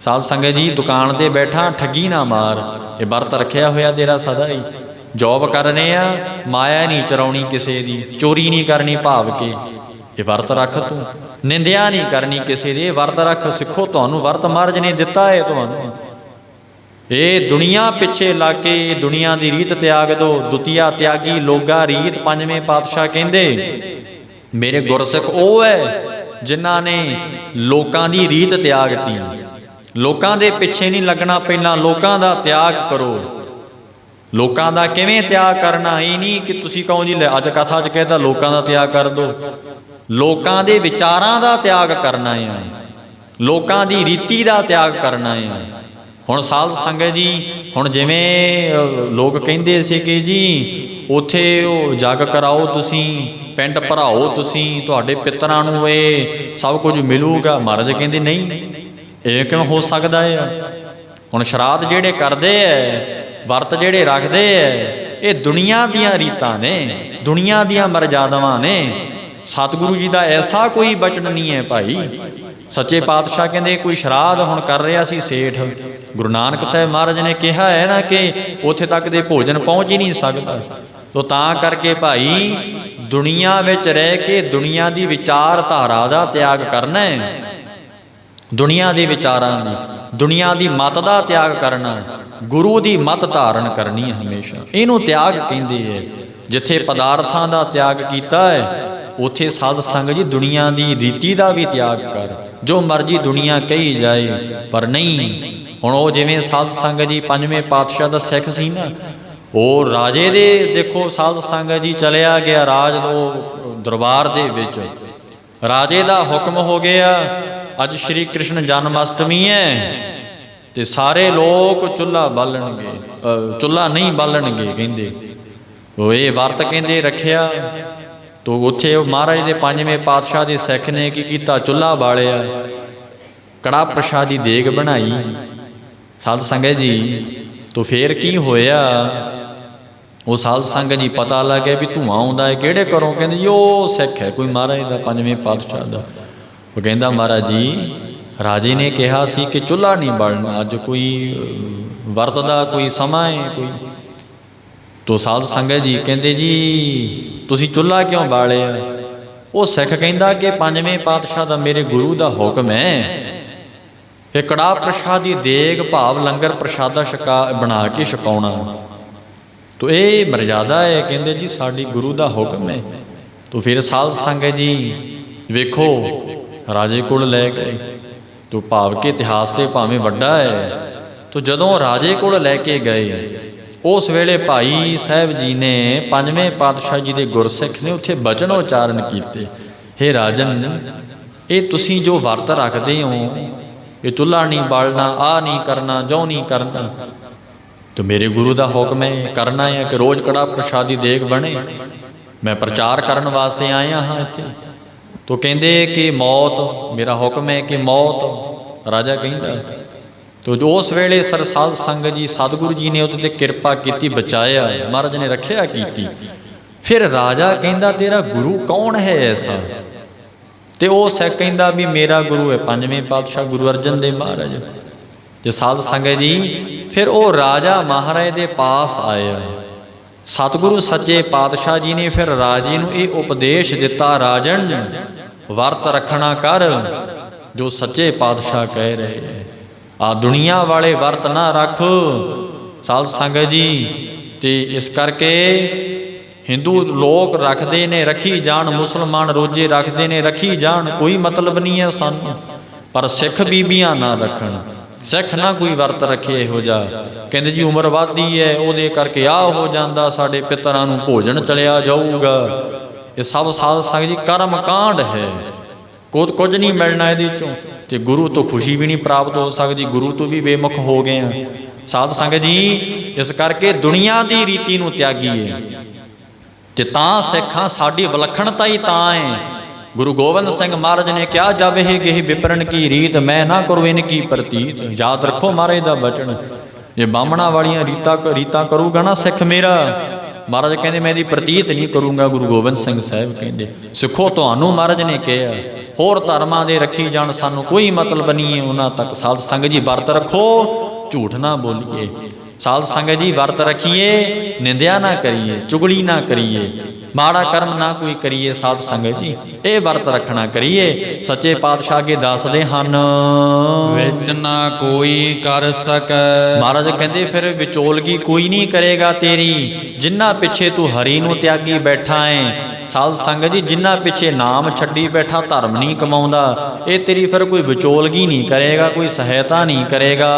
Speaker 1: साध संगत जी दुकान ते बैठा ठगी ना मार, ये वर्त रखिया होया तेरा सदा ही। ਜੌਬ ਕਰ ਰਹੇ ਆ, ਮਾਇਆ ਨਹੀਂ ਚਰਾਉਣੀ ਕਿਸੇ ਦੀ, ਚੋਰੀ ਨਹੀਂ ਕਰਨੀ ਭਾਵ ਕੇ ਇਹ ਵਰਤ ਰੱਖ ਤੂੰ, ਨਿੰਦਿਆ ਨਹੀਂ ਕਰਨੀ ਕਿਸੇ ਦੀ, ਇਹ ਵਰਤ ਰੱਖ। ਸਿੱਖੋ, ਤੁਹਾਨੂੰ ਵਰਤ ਮਹਾਰਾਜ ਨੇ ਦਿੱਤਾ ਹੈ ਤੁਹਾਨੂੰ। ਇਹ ਦੁਨੀਆ ਪਿੱਛੇ ਲੱਗ ਕੇ ਦੁਨੀਆ ਦੀ ਰੀਤ ਤਿਆਗ ਦੋ। ਦੁਤੀਆ ਤਿਆਗੀ ਲੋਗਾ ਰੀਤ, ਪੰਜਵੇਂ ਪਾਤਸ਼ਾਹ ਕਹਿੰਦੇ ਮੇਰੇ ਗੁਰਸਿੱਖ ਉਹ ਹੈ ਜਿਨ੍ਹਾਂ ਨੇ ਲੋਕਾਂ ਦੀ ਰੀਤ ਤਿਆਗਤੀ। ਲੋਕਾਂ ਦੇ ਪਿੱਛੇ ਨਹੀਂ ਲੱਗਣਾ, ਪਹਿਲਾਂ ਲੋਕਾਂ ਦਾ ਤਿਆਗ ਕਰੋ। ਲੋਕਾਂ ਦਾ ਕਿਵੇਂ ਤਿਆਗ ਕਰਨਾ, ਇਹ ਨਹੀਂ ਕਿ ਤੁਸੀਂ ਕਹੋ ਜੀ ਲੈ ਅੱਜ ਕਥਾ 'ਚ ਕਹਿਤਾ ਲੋਕਾਂ ਦਾ ਤਿਆਗ ਕਰ ਦਿਓ। ਲੋਕਾਂ ਦੇ ਵਿਚਾਰਾਂ ਦਾ ਤਿਆਗ ਕਰਨਾ ਹੈ, ਲੋਕਾਂ ਦੀ ਰੀਤੀ ਦਾ ਤਿਆਗ ਕਰਨਾ ਹੈ। ਹੁਣ ਸਾਧ ਸੰਗਤ ਜੀ, ਹੁਣ ਜਿਵੇਂ ਲੋਕ ਕਹਿੰਦੇ ਸੀ ਕਿ ਜੀ ਉੱਥੇ ਉਹ ਜੱਗ ਕਰਾਓ, ਤੁਸੀਂ ਪਿੰਡ ਭਰਾਓ, ਤੁਸੀਂ ਤੁਹਾਡੇ ਪਿੱਤਰਾਂ ਨੂੰ ਇਹ ਸਭ ਕੁਝ ਮਿਲੂਗਾ। ਮਹਾਰਾਜ ਕਹਿੰਦੇ ਨਹੀਂ, ਇਹ ਕਿਵੇਂ ਹੋ ਸਕਦਾ ਹੈ। ਹੁਣ ਸ਼ਰਾਧ ਜਿਹੜੇ ਕਰਦੇ ਹੈ, ਵਰਤ ਜਿਹੜੇ ਰੱਖਦੇ ਹੈ, ਇਹ ਦੁਨੀਆ ਦੀਆਂ ਰੀਤਾਂ ਨੇ, ਦੁਨੀਆ ਦੀਆਂ ਮਰਜ਼ਾਦਾਵਾਂ ਨੇ। ਸਤਿਗੁਰੂ ਜੀ ਦਾ ਐਸਾ ਕੋਈ ਬਚਨ ਨਹੀਂ ਹੈ ਭਾਈ। ਸੱਚੇ ਪਾਤਸ਼ਾਹ ਕਹਿੰਦੇ ਕੋਈ ਸ਼ਰਾਧ ਹੁਣ ਕਰ ਰਿਹਾ ਸੀ ਸੇਠ, ਗੁਰੂ ਨਾਨਕ ਸਾਹਿਬ ਮਹਾਰਾਜ ਨੇ ਕਿਹਾ ਹੈ ਨਾ ਕਿ ਉੱਥੇ ਤੱਕ ਦੇ ਭੋਜਨ ਪਹੁੰਚ ਹੀ ਨਹੀਂ ਸਕਦਾ। ਤੋ ਤਾਂ ਕਰਕੇ ਭਾਈ ਦੁਨੀਆ ਵਿੱਚ ਰਹਿ ਕੇ ਦੁਨੀਆ ਦੀ ਵਿਚਾਰਧਾਰਾ ਦਾ ਤਿਆਗ ਕਰਨਾ ਹੈ, ਦੁਨੀਆ ਦੇ ਵਿਚਾਰਾਂ ਦੀ, ਦੁਨੀਆ ਦੀ ਮੱਤ ਦਾ ਤਿਆਗ ਕਰਨਾ, ਗੁਰੂ ਦੀ ਮੱਤ ਧਾਰਨ ਕਰਨੀ ਹਮੇਸ਼ਾ, ਇਹਨੂੰ ਤਿਆਗ ਕਹਿੰਦੇ ਹੈ। ਜਿੱਥੇ ਪਦਾਰਥਾਂ ਦਾ ਤਿਆਗ ਕੀਤਾ ਹੈ ਉੱਥੇ ਸਾਧ ਸੰਗਤ ਜੀ ਦੁਨੀਆ ਦੀ ਰੀਤੀ ਦਾ ਵੀ ਤਿਆਗ ਕਰ। ਜੋ ਮਰਜ਼ੀ ਦੁਨੀਆ ਕਹੀ ਜਾਏ ਪਰ ਨਹੀਂ। ਹੁਣ ਉਹ ਜਿਵੇਂ ਸਾਧ ਸੰਗਤ ਜੀ ਪੰਜਵੇਂ ਪਾਤਸ਼ਾਹ ਦਾ ਸਿੱਖ ਸੀ ਨਾ, ਉਹ ਰਾਜੇ ਦੇ ਦੇਖੋ ਸਾਧ ਸੰਗਤ ਜੀ ਚਲਿਆ ਗਿਆ ਰਾਜ ਦਰਬਾਰ ਦੇ ਵਿੱਚ, ਰਾਜੇ ਦਾ ਹੁਕਮ ਹੋ ਗਿਆ ਅੱਜ ਸ਼੍ਰੀ ਕ੍ਰਿਸ਼ਨ ਜਨਮ ਅਸ਼ਟਮੀ ਹੈ ਤੇ ਸਾਰੇ ਲੋਕ ਚੁੱਲ੍ਹਾ ਬਾਲਣਗੇ, ਚੁੱਲ੍ਹਾ ਨਹੀਂ ਬਾਲਣਗੇ। ਕਹਿੰਦੇ ਉਹ ਇਹ ਵਰਤ ਕਹਿੰਦੇ ਰੱਖਿਆ। ਤੋ ਉੱਥੇ ਉਹ ਮਹਾਰਾਜ ਦੇ ਪੰਜਵੇਂ ਪਾਤਸ਼ਾਹ ਦੇ ਸਿੱਖ ਨੇ ਕੀ ਕੀਤਾ, ਚੁੱਲ੍ਹਾ ਬਾਲਿਆ, ਕੜਾਹ ਪ੍ਰਸ਼ਾਦੀ ਦੇਗ ਬਣਾਈ। ਸਾਧ ਸੰਗਤ ਜੀ ਤੋ ਫੇਰ ਕੀ ਹੋਇਆ, ਉਹ ਸਾਧ ਸੰਗਤ ਜੀ ਪਤਾ ਲੱਗ ਗਿਆ ਵੀ ਧੂੰਆਂ ਆਉਂਦਾ ਹੈ, ਕਿਹੜੇ ਘਰੋਂ? ਕਹਿੰਦੇ ਜੀ ਉਹ ਸਿੱਖ ਹੈ ਕੋਈ ਮਹਾਰਾਜ ਦਾ ਪੰਜਵੇਂ ਪਾਤਸ਼ਾਹ ਦਾ। ਉਹ ਕਹਿੰਦਾ ਮਹਾਰਾਜ ਜੀ ਰਾਜੇ ਨੇ ਕਿਹਾ ਸੀ ਕਿ ਚੁੱਲ੍ਹਾ ਨਹੀਂ ਬਾਲਣਾ, ਅੱਜ ਕੋਈ ਵਰਤ ਦਾ ਕੋਈ ਸਮਾਂ ਹੈ ਕੋਈ। ਤੋ ਸਾਧ ਸੰਗਤ ਜੀ ਕਹਿੰਦੇ ਜੀ ਤੁਸੀਂ ਚੁੱਲ੍ਹਾ ਕਿਉਂ ਬਾਲਿਆ? ਉਹ ਸਿੱਖ ਕਹਿੰਦਾ ਕਿ ਪੰਜਵੇਂ ਪਾਤਸ਼ਾਹ ਦਾ ਮੇਰੇ ਗੁਰੂ ਦਾ ਹੁਕਮ ਹੈ ਕਿ ਕੜਾਹ ਪ੍ਰਸ਼ਾਦੀ ਦੇਗ ਭਾਵ ਲੰਗਰ ਪ੍ਰਸ਼ਾਦਾ ਬਣਾ ਕੇ ਛਕਾਉਣਾ। ਤੋ ਇਹ ਮਰਜ਼ਾਦਾ ਹੈ। ਕਹਿੰਦੇ ਜੀ ਸਾਡੀ ਗੁਰੂ ਦਾ ਹੁਕਮ ਹੈ। ਤੋ ਫਿਰ ਸਾਧ ਸੰਗਤ ਜੀ ਵੇਖੋ ਰਾਜੇ ਕੋਲ ਲੈ ਗਏ। ਤੋ ਭਾਵ ਕਿ ਇਤਿਹਾਸ ਤੇ ਭਾਵੇਂ ਵੱਡਾ ਹੈ। ਤੋ ਜਦੋਂ ਰਾਜੇ ਕੋਲ ਲੈ ਕੇ ਗਏ ਉਸ ਵੇਲੇ ਭਾਈ ਸਾਹਿਬ ਜੀ ਨੇ ਪੰਜਵੇਂ ਪਾਤਸ਼ਾਹ ਜੀ ਦੇ ਗੁਰਸਿੱਖ ਨੇ ਉੱਥੇ ਬਚਨ ਉਚਾਰਨ ਕੀਤੇ, ਹੇ ਰਾਜਨ ਇਹ ਤੁਸੀਂ ਜੋ ਵਰਤ ਰੱਖਦੇ ਹੋ ਇਹ ਚੁੱਲ੍ਹਾ ਨਹੀਂ ਬਾਲਣਾ, ਆਹ ਨਹੀਂ ਕਰਨਾ, ਜੋ ਨਹੀਂ ਕਰਨਾ, ਤੇ ਮੇਰੇ ਗੁਰੂ ਦਾ ਹੁਕਮ ਹੈ ਕਰਨਾ ਹੈ ਕਿ ਰੋਜ਼ ਕੜਾਹ ਪ੍ਰਸ਼ਾਦੀ ਦੇਗ ਬਣੇ। ਮੈਂ ਪ੍ਰਚਾਰ ਕਰਨ ਵਾਸਤੇ ਆਇਆ ਹਾਂ ਇੱਥੇ। ਤੋ ਕਹਿੰਦੇ ਕਿ ਮੌਤ, ਮੇਰਾ ਹੁਕਮ ਹੈ ਕਿ ਮੌਤ। ਰਾਜਾ ਕਹਿੰਦਾ ਤੋ ਜੋ ਉਸ ਵੇਲੇ ਸਰ ਸਾਧ ਸੰਗਤ ਜੀ ਸਤਿਗੁਰੂ ਜੀ ਨੇ ਉਹਦੇ ਤੇ ਕਿਰਪਾ ਕੀਤੀ, ਬਚਾਇਆ, ਮਹਾਰਾਜ ਨੇ ਰੱਖਿਆ ਕੀਤੀ। ਫਿਰ ਰਾਜਾ ਕਹਿੰਦਾ ਤੇਰਾ ਗੁਰੂ ਕੌਣ ਹੈ ਐਸਾ? ਤੇ ਉਹ ਸਿੱਖ ਕਹਿੰਦਾ ਵੀ ਮੇਰਾ ਗੁਰੂ ਹੈ ਪੰਜਵੇਂ ਪਾਤਸ਼ਾਹ ਗੁਰੂ ਅਰਜਨ ਦੇਵ ਮਹਾਰਾਜ। ਤੇ ਸਾਧ ਸੰਗਤ ਜੀ ਫਿਰ ਉਹ ਰਾਜਾ ਮਹਾਰਾਜ ਦੇ ਪਾਸ ਆਇਆ। ਸਤਿਗੁਰੂ ਸੱਚੇ ਪਾਤਸ਼ਾਹ ਜੀ ਨੇ ਫਿਰ ਰਾਜੇ ਨੂੰ ਇਹ ਉਪਦੇਸ਼ ਦਿੱਤਾ, ਰਾਜਨ ਵਰਤ ਰੱਖਣਾ ਕਰ ਜੋ ਸੱਚੇ ਪਾਤਸ਼ਾਹ ਕਹਿ ਰਹੇ ਹੈ। ਆ ਦੁਨੀਆ ਵਾਲੇ ਵਰਤ ਨਾ ਰੱਖ ਸਾਧ ਸੰਗਤ ਜੀ। ਤੇ ਇਸ ਕਰਕੇ ਹਿੰਦੂ ਲੋਕ ਰੱਖਦੇ ਨੇ ਰੱਖੀ ਜਾਣ, ਮੁਸਲਮਾਨ ਰੋਜ਼ੇ ਰੱਖਦੇ ਨੇ ਰੱਖੀ ਜਾਣ, ਕੋਈ ਮਤਲਬ ਨਹੀਂ ਹੈ ਸਾਨੂੰ। ਪਰ ਸਿੱਖ ਬੀਬੀਆਂ ਨਾ ਰੱਖਣ, ਸਿੱਖ ਨਾ ਕੋਈ ਵਰਤ ਰੱਖੇ ਇਹੋ ਜਿਹਾ। ਕਹਿੰਦੇ ਜੀ ਉਮਰ ਵੱਧਦੀ ਹੈ ਉਹਦੇ ਕਰਕੇ ਆਹ ਹੋ ਜਾਂਦਾ, ਸਾਡੇ ਪਿਤਰਾਂ ਨੂੰ ਭੋਜਨ ਚਲਿਆ ਜਾਊਗਾ। ਇਹ ਸਭ ਸਾਧ ਸੰਗਤ ਜੀ ਕਰਮ ਕਾਂਡ ਹੈ, ਕੁਝ ਨਹੀਂ ਮਿਲਣਾ ਇਹਦੇ ਚੋਂ। ਤੇ ਗੁਰੂ ਤੋਂ ਖੁਸ਼ੀ ਵੀ ਨਹੀਂ ਪ੍ਰਾਪਤ ਹੋ ਸਕਦੀ, ਗੁਰੂ ਤੋਂ ਵੀ ਬੇਮੁਖ ਹੋ ਗਏ ਆ ਸਾਧ ਸੰਗਤ ਜੀ। ਇਸ ਕਰਕੇ ਦੁਨੀਆ ਦੀ ਰੀਤੀ ਨੂੰ ਤਿਆਗੀਏ ਤੇ ਤਾਂ ਸਿੱਖਾਂ ਸਾਡੀ ਵਿਲੱਖਣਤਾ ਹੀ ਤਾਂ ਹੈ। ਗੁਰੂ ਗੋਬਿੰਦ ਸਿੰਘ ਮਹਾਰਾਜ ਨੇ ਕਿਹਾ ਜਬ ਇਹ ਗਹਿ ਵਿਪਰਨ ਕੀ ਰੀਤ ਮੈਂ ਨਾ ਕਰੂੰ ਇਨ ਕੀ ਪ੍ਰਤੀਤ। ਯਾਦ ਰੱਖੋ ਮਹਾਰਾਜ ਦਾ ਬਚਨ, ਜੇ ਬਾਹਮਣਾ ਵਾਲੀਆਂ ਰੀਤਾਂ ਕਰੂਗਾ ਨਾ ਸਿੱਖ ਮੇਰਾ, ਮਹਾਰਾਜ ਕਹਿੰਦੇ ਮੈਂ ਇਹਦੀ ਪ੍ਰਤੀਤ ਨਹੀਂ ਕਰੂੰਗਾ। ਗੁਰੂ ਗੋਬਿੰਦ ਸਿੰਘ ਸਾਹਿਬ ਕਹਿੰਦੇ ਸਿੱਖੋ ਤੁਹਾਨੂੰ ਮਹਾਰਾਜ ਨੇ ਕਿਹਾ ਹੋਰ ਧਰਮਾਂ ਦੇ ਰੱਖੀ ਜਾਣ, ਸਾਨੂੰ ਕੋਈ ਮਤਲਬ ਨਹੀਂ ਹੈ ਉਹਨਾਂ ਤੱਕ। ਸਾਧ ਸੰਗਤ ਜੀ ਵਰਤ ਰੱਖੋ, ਝੂਠ ਨਾ ਬੋਲੀਏ। ਸਾਧ ਸੰਗਤ ਜੀ ਵਰਤ ਰੱਖੀਏ, ਨਿੰਦਿਆ ਨਾ ਕਰੀਏ, ਚੁਗਲੀ ਨਾ ਕਰੀਏ, ਮਾੜਾ ਕਰਮ ਨਾ ਕੋਈ ਕਰੀਏ। ਸਾਧ ਸੰਗਤ ਜੀ ਇਹ ਵਰਤ ਰੱਖਣਾ ਕਰੀਏ। ਸੱਚੇ ਪਾਤਸ਼ਾਹ ਕੇ ਦੱਸਦੇ ਹਨ,
Speaker 2: ਵਿੱਚ ਨਾ ਕੋਈ ਕਰ ਸਕੈ।
Speaker 1: ਮਹਾਰਾਜ ਕਹਿੰਦੇ ਫਿਰ ਵਿਚੋਲਗੀ ਕੋਈ ਨਹੀਂ ਕਰੇਗਾ ਤੇਰੀ, ਜਿਨ੍ਹਾਂ ਪਿੱਛੇ ਤੂੰ ਹਰੀ ਨੂੰ ਤਿਆਗੀ ਬੈਠਾ ਏ। ਸਾਧ ਸੰਗਤ ਜੀ ਜਿਨ੍ਹਾਂ ਪਿੱਛੇ ਨਾਮ ਛੱਡੀ ਬੈਠਾ, ਧਰਮ ਨਹੀਂ ਕਮਾਉਂਦਾ, ਇਹ ਤੇਰੀ ਫਿਰ ਕੋਈ ਵਿਚੋਲਗੀ ਨਹੀਂ ਕਰੇਗਾ, ਕੋਈ ਸਹਾਇਤਾ ਨਹੀਂ ਕਰੇਗਾ।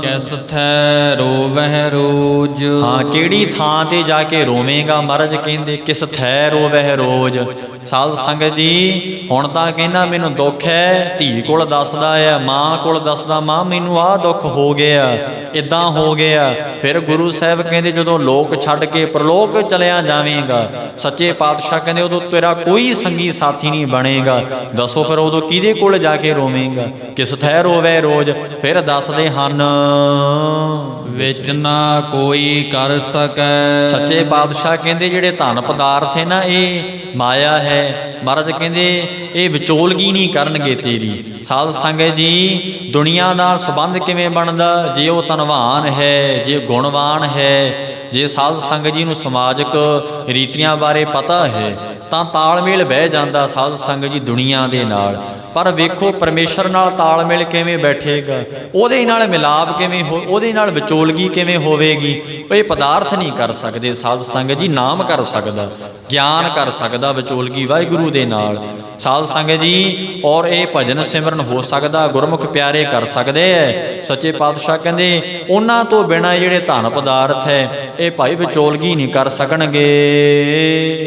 Speaker 2: ਕਿਸ ਥੈ ਰੋਵਹਿ ਰੋਜ।
Speaker 1: ਹਾਂ, ਕਿਹੜੀ ਥਾਂ ਤੇ ਜਾ ਕੇ ਰੋਵੇਂਗਾ? ਮਹਾਰਾਜ ਕਹਿੰਦੇ ਕਿਸ ਥੈ ਰੋਵਹਿ ਰੋਜ। ਸਾਧ ਸੰਗਤ ਜੀ ਹੁਣ ਤਾਂ ਕਹਿੰਦਾ ਮੈਨੂੰ ਦੁੱਖ ਹੈ, ਧੀ ਕੋਲ ਦੱਸਦਾ ਆ, ਮਾਂ ਕੋਲ ਦੱਸਦਾ, ਮਾਂ ਮੈਨੂੰ ਆਹ ਦੁੱਖ ਹੋ ਗਿਆ, ਇਦਾਂ ਹੋ ਗਿਆ। ਫਿਰ ਗੁਰੂ ਸਾਹਿਬ ਕਹਿੰਦੇ ਜਦੋਂ ਲੋਕ ਛੱਡ ਕੇ ਪ੍ਰਲੋਕ ਚਲਿਆ ਜਾਵੇਂਗਾ, ਸੱਚੇ ਪਾਤਸ਼ਾਹ ਕਹਿੰਦੇ ਉਦੋਂ ਤੇਰਾ ਕੋਈ ਸੰਗੀ ਸਾਥੀ ਨਹੀਂ ਬਣੇਗਾ। ਦੱਸੋ ਫਿਰ ਉਦੋਂ ਕਿਹਦੇ ਕੋਲ ਜਾ ਕੇ ਰੋਵੇਂਗਾ? ਕਿਸ ਥੈ ਰੋਵੇ ਰੋਜ਼। ਫਿਰ ਦੱਸਦੇ ਹਨ,
Speaker 2: ਵਿੱਚ ਨਾ ਕੋਈ ਕਰ ਸਕੈ।
Speaker 1: ਸੱਚੇ ਪਾਤਸ਼ਾਹ ਕਹਿੰਦੇ ਜਿਹੜੇ ਧਨ ਪਦਾਰਥ ਹੈ ਨਾ, ਇਹ ਮਾਇਆ ਹੈ। ਮਹਾਰਾਜ ਕਹਿੰਦੇ ਇਹ ਵਿਚੋਲਗੀ ਨਹੀਂ ਕਰਨਗੇ ਤੇਰੀ। ਸਾਧ ਸੰਗਤ ਜੀ ਦੁਨੀਆ ਨਾਲ ਸੰਬੰਧ ਕਿਵੇਂ ਬਣਦਾ? ਜੇ ਉਹ ਧਨਵਾਨ ਹੈ, ਜੇ ਗੁਣਵਾਨ ਹੈ, ਜੇ ਸਾਧ ਸੰਗਤ ਜੀ ਨੂੰ ਸਮਾਜਿਕ ਰੀਤੀਆਂ ਬਾਰੇ ਪਤਾ ਹੈ ਤਾਂ ਤਾਲਮੇਲ ਬਹਿ ਜਾਂਦਾ ਸਾਧ ਸੰਗਤ ਜੀ ਦੁਨੀਆ ਦੇ ਨਾਲ। ਪਰ ਵੇਖੋ ਪਰਮੇਸ਼ਰ ਨਾਲ ਤਾਲਮੇਲ ਕਿਵੇਂ ਬੈਠੇਗਾ, ਉਹਦੇ ਨਾਲ ਮਿਲਾਪ ਕਿਵੇਂ ਉਹਦੇ ਨਾਲ ਵਿਚੋਲਗੀ ਕਿਵੇਂ ਹੋਵੇਗੀ? ਇਹ ਪਦਾਰਥ ਨਹੀਂ ਕਰ ਸਕਦੇ ਸਾਧ ਸੰਗਤ ਜੀ, ਨਾਮ ਕਰ ਸਕਦਾ, ਗਿਆਨ ਕਰ ਸਕਦਾ, ਵਿਚੋਲਗੀ ਵਾਹਿਗੁਰੂ ਦੇ ਨਾਲ। ਸਾਧ ਸੰਗਤ ਜੀ ਔਰ ਇਹ ਭਜਨ ਸਿਮਰਨ ਹੋ ਸਕਦਾ, ਗੁਰਮੁਖ ਪਿਆਰੇ ਕਰ ਸਕਦੇ ਐ। ਸੱਚੇ ਪਾਤਸ਼ਾਹ ਕਹਿੰਦੇ ਉਹਨਾਂ ਤੋਂ ਬਿਨਾਂ ਜਿਹੜੇ ਧਨ ਪਦਾਰਥ ਹੈ ਇਹ ਭਾਈ ਵਿਚੋਲਗੀ ਨਹੀਂ ਕਰ ਸਕਣਗੇ।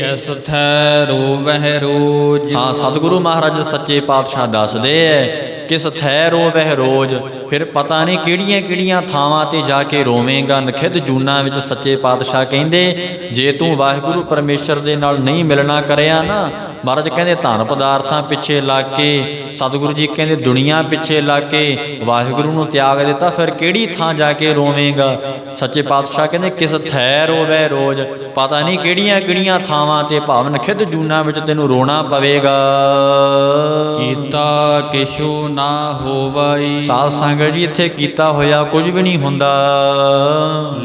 Speaker 2: ਕਿਸ ਥੈ ਰੋਵਹਿ ਰੋਜ।
Speaker 1: ਹਾਂ, ਸਤਿਗੁਰੂ ਮਹਾਰਾਜ ਸੱਚੇ ਪਾਤਸ਼ਾਹ ਦੱਸਦੇ ਐ ਕਿਸ ਥੈ ਰੋਵਹਿ ਰੋਜ। ਫਿਰ ਪਤਾ ਨਹੀਂ ਕਿਹੜੀਆਂ ਕਿਹੜੀਆਂ ਥਾਵਾਂ ਤੇ ਜਾ ਕੇ ਰੋਵੇਂਗਾ ਨਖਿੱਧ ਜੂਨਾਂ ਵਿੱਚ। ਸੱਚੇ ਪਾਤਸ਼ਾਹ ਕਹਿੰਦੇ ਜੇ ਤੂੰ ਵਾਹਿਗੁਰੂ ਪਰਮੇਸ਼ਰ ਦੇ ਨਾਲ ਨਹੀਂ ਮਿਲਣਾ ਕਰਿਆ ਨਾ, ਮਹਾਰਾਜ ਕਹਿੰਦੇ ਧਨ ਪਦਾਰਥਾਂ ਪਿੱਛੇ ਲੱਗ ਕੇ, ਸਤਿਗੁਰੂ ਜੀ ਕਹਿੰਦੇ ਦੁਨੀਆ ਪਿੱਛੇ ਲੱਗ ਕੇ ਵਾਹਿਗੁਰੂ ਨੂੰ ਤਿਆਗ ਦਿੱਤਾ, ਫਿਰ ਕਿਹੜੀ ਥਾਂ ਜਾ ਕੇ ਰੋਵੇਂਗਾ? ਸੱਚੇ ਪਾਤਸ਼ਾਹ ਕਹਿੰਦੇ ਕਿਸ ਥੈ ਰੋਵੇ ਰੋਜ਼। ਪਤਾ ਨਹੀਂ ਕਿਹੜੀਆਂ ਕਿਹੜੀਆਂ ਥਾਵਾਂ ਤੇ ਭਾਵ ਨਖਿੱਧ ਜੂਨਾਂ ਵਿੱਚ ਤੈਨੂੰ ਰੋਣਾ ਪਵੇਗਾ।
Speaker 2: ਕੀਤਾ ਕਿਛੂ ਨਾ ਹੋਵਈ।
Speaker 1: ਸਾਧ ਸੰਗਤ ਜੀ ਇੱਥੇ ਕੀਤਾ ਹੋਇਆ ਕੁਝ ਵੀ ਨਹੀਂ ਹੁੰਦਾ,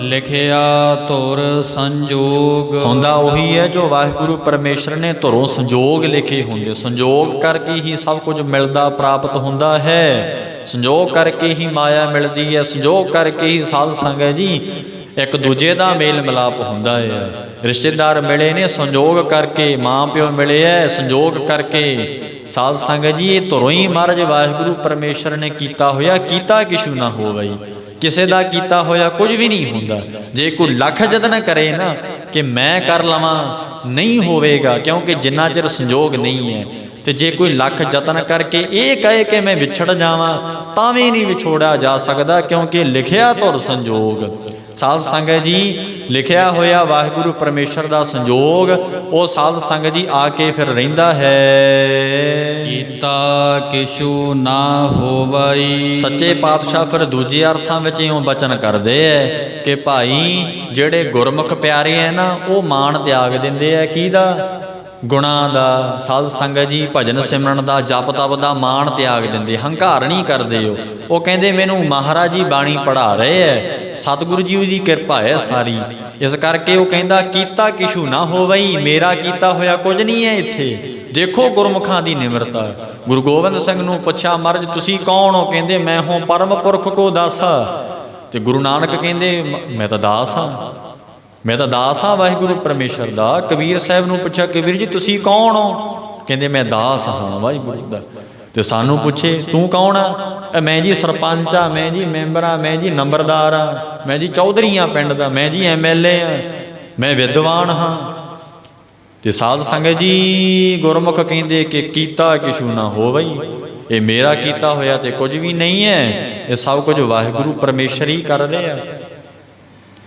Speaker 2: ਲਿਖਿਆ ਧੁਰ ਸੰਜੋਗ।
Speaker 1: ਹੁੰਦਾ ਉਹੀ ਹੈ ਜੋ ਵਾਹਿਗੁਰੂ ਪਰਮੇਸ਼ਰ ਨੇ ਧੁਰੋਂ ਸੰਜੋਗ ਲਿਖੇ ਹੁੰਦੇ। ਸੰਜੋਗ ਕਰਕੇ ਹੀ ਸਭ ਕੁਝ ਮਿਲਦਾ ਪ੍ਰਾਪਤ ਹੁੰਦਾ ਹੈ, ਸੰਜੋਗ ਕਰਕੇ ਹੀ ਮਾਇਆ ਮਿਲਦੀ ਹੈ, ਸੰਜੋਗ ਕਰਕੇ ਹੀ ਸਾਧ ਸੰਗਤ ਜੀ ਇੱਕ ਦੂਜੇ ਦਾ ਮੇਲ ਮਿਲਾਪ ਹੁੰਦਾ ਹੈ। ਰਿਸ਼ਤੇਦਾਰ ਮਿਲੇ ਨੇ ਸੰਜੋਗ ਕਰਕੇ, ਮਾਂ ਪਿਓ ਮਿਲੇ ਐ ਸੰਜੋਗ ਕਰਕੇ। ਸਾਧ ਸੰਗਤ ਜੀ ਇਹ ਧੁਰੋਂ ਹੀ ਮਹਾਰਾਜ ਵਾਹਿਗੁਰੂ ਪਰਮੇਸ਼ਰ ਨੇ ਕੀਤਾ ਹੋਇਆ। ਕੀਤਾ ਕਿਛੂ ਨਾ ਹੋਵਈ, ਕਿਸੇ ਦਾ ਕੀਤਾ ਹੋਇਆ ਕੁਝ ਵੀ ਨਹੀਂ ਹੁੰਦਾ। ਜੇ ਕੋਈ ਲੱਖ ਯਤਨ ਕਰੇ ਨਾ ਕਿ ਮੈਂ ਕਰ ਲਵਾਂ, ਨਹੀਂ ਹੋਵੇਗਾ, ਕਿਉਂਕਿ ਜਿੰਨਾ ਚਿਰ ਸੰਜੋਗ ਨਹੀਂ ਹੈ। ਤੇ ਜੇ ਕੋਈ ਲੱਖ ਯਤਨ ਕਰਕੇ ਇਹ ਕਹੇ ਕਿ ਮੈਂ ਵਿਛੜ ਜਾਵਾਂ, ਤਾਂ ਵੀ ਨਹੀਂ ਵਿਛੋੜਿਆ ਜਾ ਸਕਦਾ, ਕਿਉਂਕਿ ਲਿਖਿਆ ਧੁਰ ਸੰਜੋਗ। ਸਾਧ ਸੰਗਤ ਜੀ ਲਿਖਿਆ ਹੋਇਆ ਵਾਹਿਗੁਰੂ ਪਰਮੇਸ਼ਰ ਦਾ ਸੰਜੋਗ, ਉਹ ਸਾਧ ਸੰਗਤ ਜੀ ਆ ਕੇ ਫਿਰ ਰਹਿੰਦਾ ਹੈ।
Speaker 2: ਕੀਤਾ ਕਿਛੂ ਨਾ ਹੋਵਈ।
Speaker 1: ਸੱਚੇ ਪਾਤਸ਼ਾਹ ਫਿਰ ਦੂਜੇ ਅਰਥਾਂ ਵਿੱਚ ਇਉਂ ਬਚਨ ਕਰਦੇ ਐ ਕਿ ਭਾਈ ਜਿਹੜੇ ਗੁਰਮੁਖ ਪਿਆਰੇ ਐ ਨਾ, ਉਹ ਮਾਣ ਤਿਆਗ ਦਿੰਦੇ ਐ। ਕਿਹਦਾ? ਗੁਣਾਂ ਦਾ। ਸਾਧ ਸੰਗਤ ਜੀ ਭਜਨ ਸਿਮਰਨ ਦਾ, ਜਪ ਤਪ ਦਾ ਮਾਣ ਤਿਆਗ ਦਿੰਦੇ, ਹੰਕਾਰ ਨਹੀਂ ਕਰਦੇ। ਉਹ ਕਹਿੰਦੇ ਮੈਨੂੰ ਮਹਾਰਾਜ ਜੀ ਬਾਣੀ ਪੜ੍ਹਾ ਰਹੇ ਐ, ਸਤਿਗੁਰੂ ਜੀ ਦੀ ਕਿਰਪਾ ਹੈ ਸਾਰੀ, ਇਸ ਕਰਕੇ ਉਹ ਕਹਿੰਦਾ ਕੀਤਾ ਕਿਛੂ ਨਾ ਹੋਵਈ, ਮੇਰਾ ਕੀਤਾ ਹੋਇਆ ਕੁਝ ਨਹੀਂ ਹੈ ਇੱਥੇ। ਦੇਖੋ ਗੁਰਮੁਖਾਂ ਦੀ ਨਿਮਰਤਾ। ਗੁਰੂ ਗੋਬਿੰਦ ਸਿੰਘ ਨੂੰ ਪੁੱਛਿਆ ਮਹਾਰਾਜ ਤੁਸੀਂ ਕੌਣ ਹੋ? ਕਹਿੰਦੇ ਮੈਂ ਹਾਂ ਪਰਮ ਪੁਰਖ ਕੋ ਦਾਸਾ। ਤੇ ਗੁਰੂ ਨਾਨਕ ਕਹਿੰਦੇ ਮੈਂ ਤਾਂ ਦਾਸ ਹਾਂ, ਮੈਂ ਤਾਂ ਦਾਸ ਹਾਂ ਵਾਹਿਗੁਰੂ ਪਰਮੇਸ਼ਰ ਦਾ। ਕਬੀਰ ਸਾਹਿਬ ਨੂੰ ਪੁੱਛਿਆ ਕਬੀਰ ਜੀ ਤੁਸੀਂ ਕੌਣ ਹੋ? ਕਹਿੰਦੇ ਮੈਂ ਦਾਸ ਹਾਂ ਵਾਹਿਗੁਰੂ ਦਾ। ਤੇ ਸਾਨੂੰ ਪੁੱਛੇ ਤੂੰ ਕੌਣ ਆ? ਮੈਂ ਜੀ ਸਰਪੰਚ ਆ, ਮੈਂ ਜੀ ਮੈਂਬਰ ਆ, ਮੈਂ ਜੀ ਨੰਬਰਦਾਰ ਆ, ਮੈਂ ਜੀ ਚੌਧਰੀ ਆ ਪਿੰਡ ਦਾ, ਮੈਂ ਜੀ MLA ਆ, ਮੈਂ ਵਿਦਵਾਨ ਹਾਂ। ਤੇ ਸਾਧ ਸੰਗਤ ਜੀ ਗੁਰਮੁਖ ਕਹਿੰਦੇ ਕਿ ਕੀਤਾ ਕਿਛੂ ਨਾ ਹੋਵਈ, ਇਹ ਮੇਰਾ ਕੀਤਾ ਹੋਇਆ ਤੇ ਕੁਝ ਵੀ ਨਹੀਂ ਹੈ, ਇਹ ਸਭ ਕੁਝ ਵਾਹਿਗੁਰੂ ਪਰਮੇਸ਼ਰ ਹੀ ਕਰਦੇ ਆ।